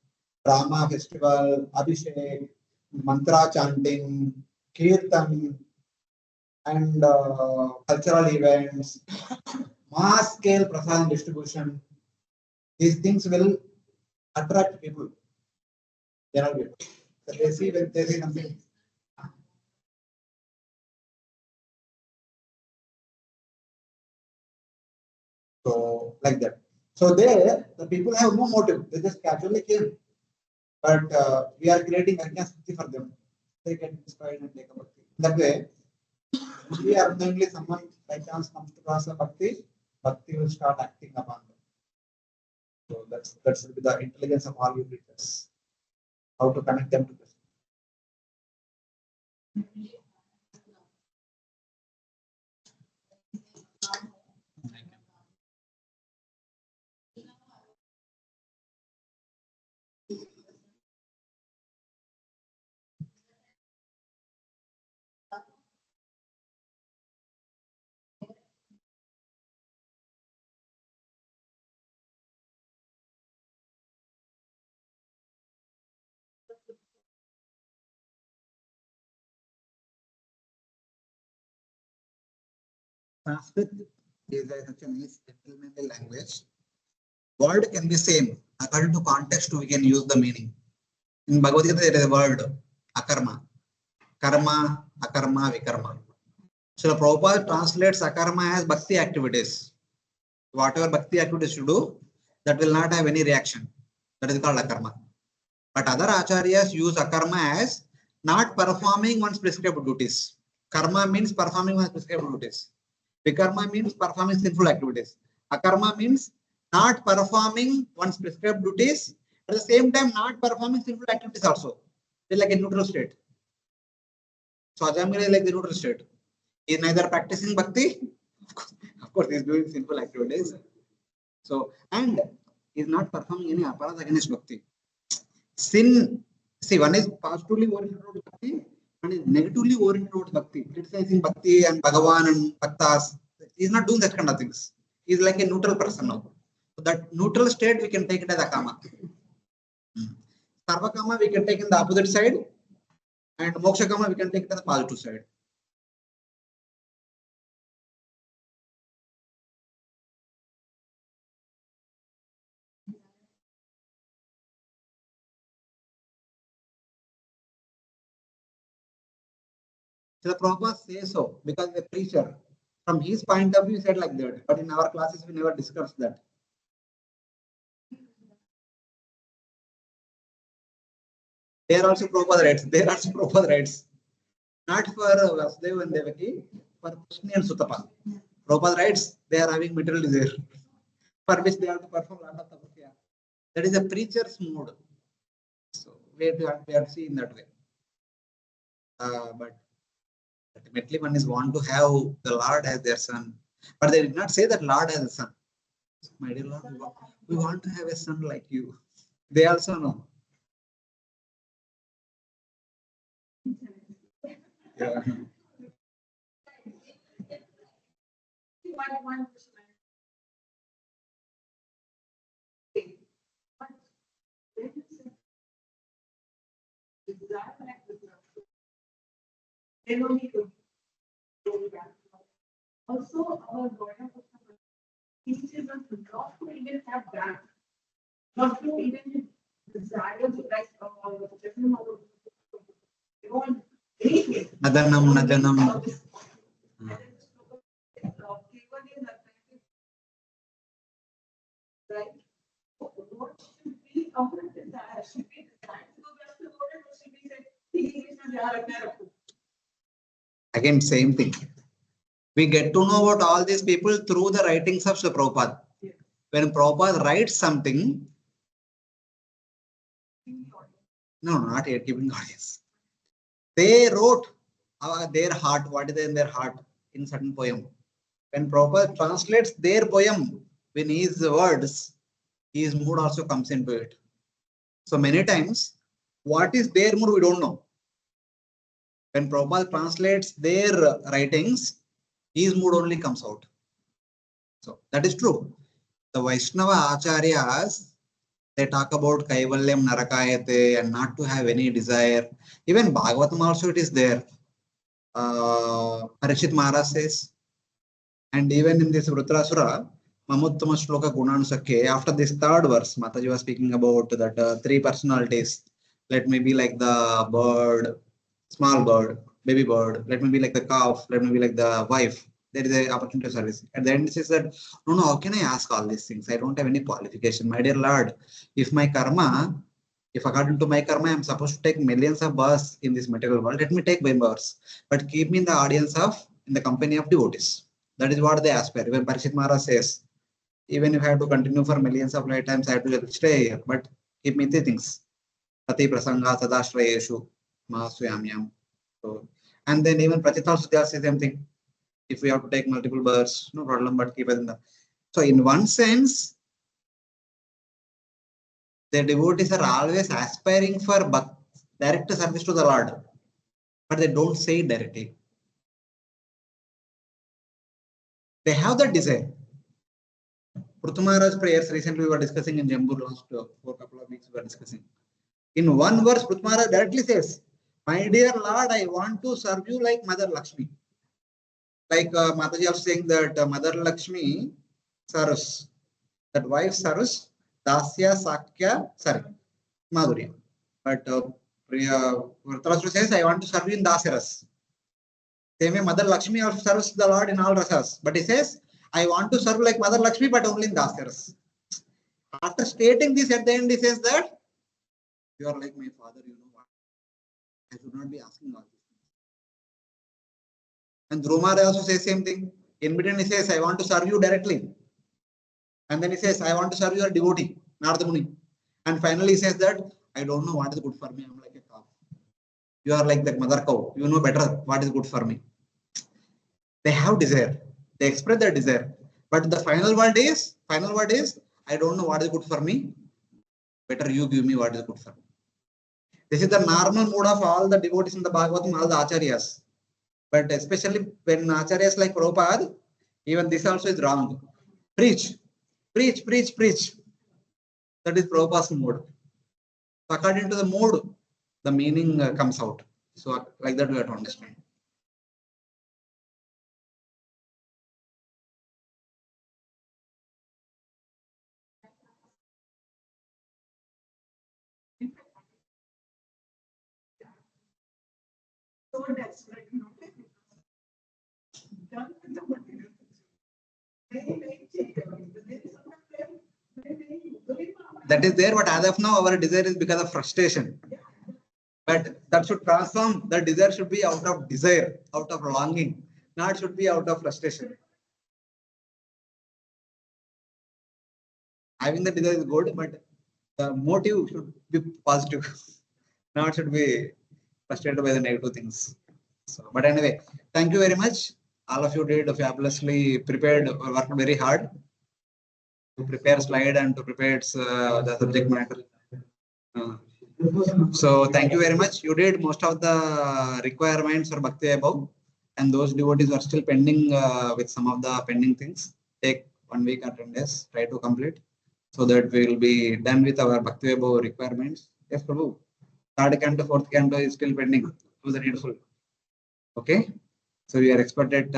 drama festival, abhishek, mantra chanting, kirtan, and cultural events, mass scale prasadam distribution, these things will attract people, general people. So they see when they see something. So like that. So there, the people have no motive. They just casually came. But we are creating agnosticity for them. They get inspired and take a bhakti. That way, we are unknowingly someone by chance comes to cross a bhakti, bhakti will start acting upon them. So that should be the intelligence of all you teachers. How to connect them to this. Sanskrit is such a nice gentlemanly language. Word can be same. According to context, we can use the meaning. In Bhagavad Gita, there is a word, akarma. Karma, akarma, vikarma. So the Prabhupada translates akarma as bhakti activities. Whatever bhakti activities you do, that will not have any reaction. That is called akarma. But other acharyas use akarma as not performing one's prescribed duties. Karma means performing one's prescribed duties. Vikarma means performing sinful activities. Akarma means not performing one's prescribed duties, at the same time not performing sinful activities also. It's like a neutral state. So Ajamila is like the neutral state. He is neither practicing bhakti, of course he is doing sinful activities. So, and he is not performing any aparadha against bhakti. Sin, see, one is positively oriented towards bhakti, one is negatively oriented towards bhakti, criticizing bhakti and Bhagavan and bhaktas. He is not doing that kind of things. He is like a neutral person now. So that neutral state we can take it as akama. Sarva kama we can take in the opposite side, and moksha kama we can take it as the positive side. So the Prabhupada says so because the preacher, from his point of view, said like that. But in our classes, we never discussed that. They are also Prabhupada rights. They are also Prabhupada rights. Not for Vasudeva and Devaki, for Krishna and Sutapa. Prabhupada rights, they are having material desire, for which they have to perform a lot of tapasya. That is a preacher's mode. So we have to see in that way. But ultimately, one is want to have the Lord as their son. But they did not say that Lord as a son. My dear Lord, we want to have a son like you. They also know. Yeah. Also, our Lord teaches us not to even have that, not to even desire to like different Nadanam, nadanam. Right? What should be our desire? Should we desire to go back to the Lord, or should we say, Again, same thing. We get to know about all these people through the writings of Srila Prabhupada. Yeah. When Prabhupada writes something, no, not yet keeping the audience. They wrote their heart, what is in their heart in certain poem. When Prabhupada translates their poem in his words, his mood also comes into it. So many times, what is their mood, we don't know. When Prabhupada translates their writings, his mood only comes out. So that is true. The Vaishnava Acharyas, they talk about Kaivalyam Narakayate and not to have any desire. Even Bhagavatam also it is there. Parikshit Maharaj says, and even in this Vrutrasura, Mamuttama Shloka Gunanusakhe, after this third verse, Mataji was speaking about that three personalities. Let me be like the bird, small bird, baby bird. Let me be like the calf. Let me be like the wife. There is an opportunity of service. At the end, he says that, no, how can I ask all these things? I don't have any qualification. My dear Lord, if according to my karma, I'm supposed to take millions of births in this material world, let me take births. But keep me in the company of devotees. That is what they aspire. Even Parikshit Maharaj says, even if I have to continue for millions of lifetimes, I have to stay here. But keep me three things. Pati prasanga sadashrayeshu mahaswamyam. So, and then even Pratitha also they say same thing. If we have to take multiple births, no problem, but keep it in the. So in one sense, the devotees are always aspiring for direct service to the Lord, but they don't say it directly. They have that desire. Pruthumaharaj's prayers recently we were discussing in Jambu last for a couple of weeks we were discussing. In one verse, Pruthumaharaj directly says, "My dear Lord, I want to serve you like Mother Lakshmi." Like Mataji also saying that Mother Lakshmi serves, that wife serves Dasya Sakya, sorry, Madhurya. But Dhritarashtra says, "I want to serve you in Dasaras." Same way, Mother Lakshmi also serves the Lord in all rasas. But he says, "I want to serve like Mother Lakshmi, but only in Dasaras." After stating this at the end, he says that, "You are like my father, you know what? I should not be asking all this." And Dhrumara also says same thing. In between, he says, "I want to serve you directly." And then he says, "I want to serve your devotee, Narada Muni." And finally, he says that, "I don't know what is good for me. I'm like a cow. You are like that mother cow. You know better what is good for me." They have desire. They express their desire. But the final word is, "I don't know what is good for me. Better you give me what is good for me." This is the normal mood of all the devotees in the Bhagavatam, all the acharyas. But especially when acharyas like Prabhupada, even this also is wrong. Preach, preach, preach, preach. That is Prabhupada's mood. So according to the mood, the meaning comes out. So like that we have to understand. That is there, but as of now, our desire is because of frustration. But that should transform. The desire should be out of desire, out of longing, not should be out of frustration. Having the desire is good, but the motive should be positive, not should be frustrated by the negative things. So, but anyway, thank you very much. All of you did fabulously prepared, worked very hard to prepare slide and to prepare the subject matter. So thank you very much. You did most of the requirements for Bhakti Vaibhav, and those devotees are still pending with some of the pending things. Take 1 week or 10 days, try to complete, so that we will be done with our Bhakti Vaibhav requirements. Yes, Prabhu. Third canto, fourth canto is still pending. To the needful. Okay. So we are expected.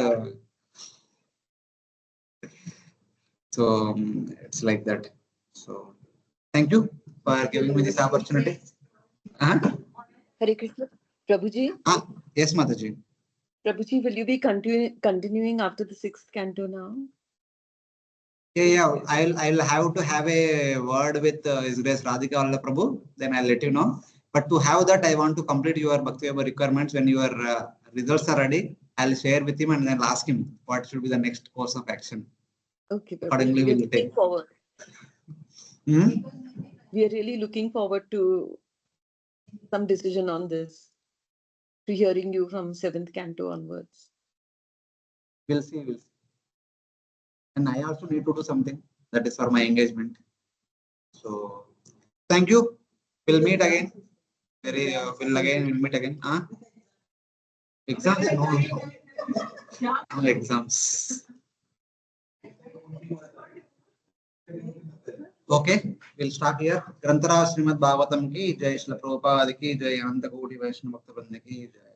So it's like that. So thank you for giving me this opportunity. Hare Krishna. Prabhuji? Yes, Mataji. Prabhuji, will you be continuing after the 6th canto now? Yeah. I'll have to have a word with His Grace Radhika Alla Prabhu. Then I'll let you know. But to have that, I want to complete your Bhakti Vaibhav requirements. When your results are ready, I'll share with him and then ask him what should be the next course of action. Okay, Accordingly, we are we'll looking take. forward. We are really looking forward to some decision on this, to hearing you from 7th canto onwards. We'll see. And I also need to do something that is for my engagement. So thank you. We'll meet again. We'll meet again. Exams? No exams. Okay, we'll start here. Grantara Srimad Bhagavatam ki jai, Srila Prabhupada ki jai, Ananta Koti Vaishnava Bhakta Vrinda ki jai.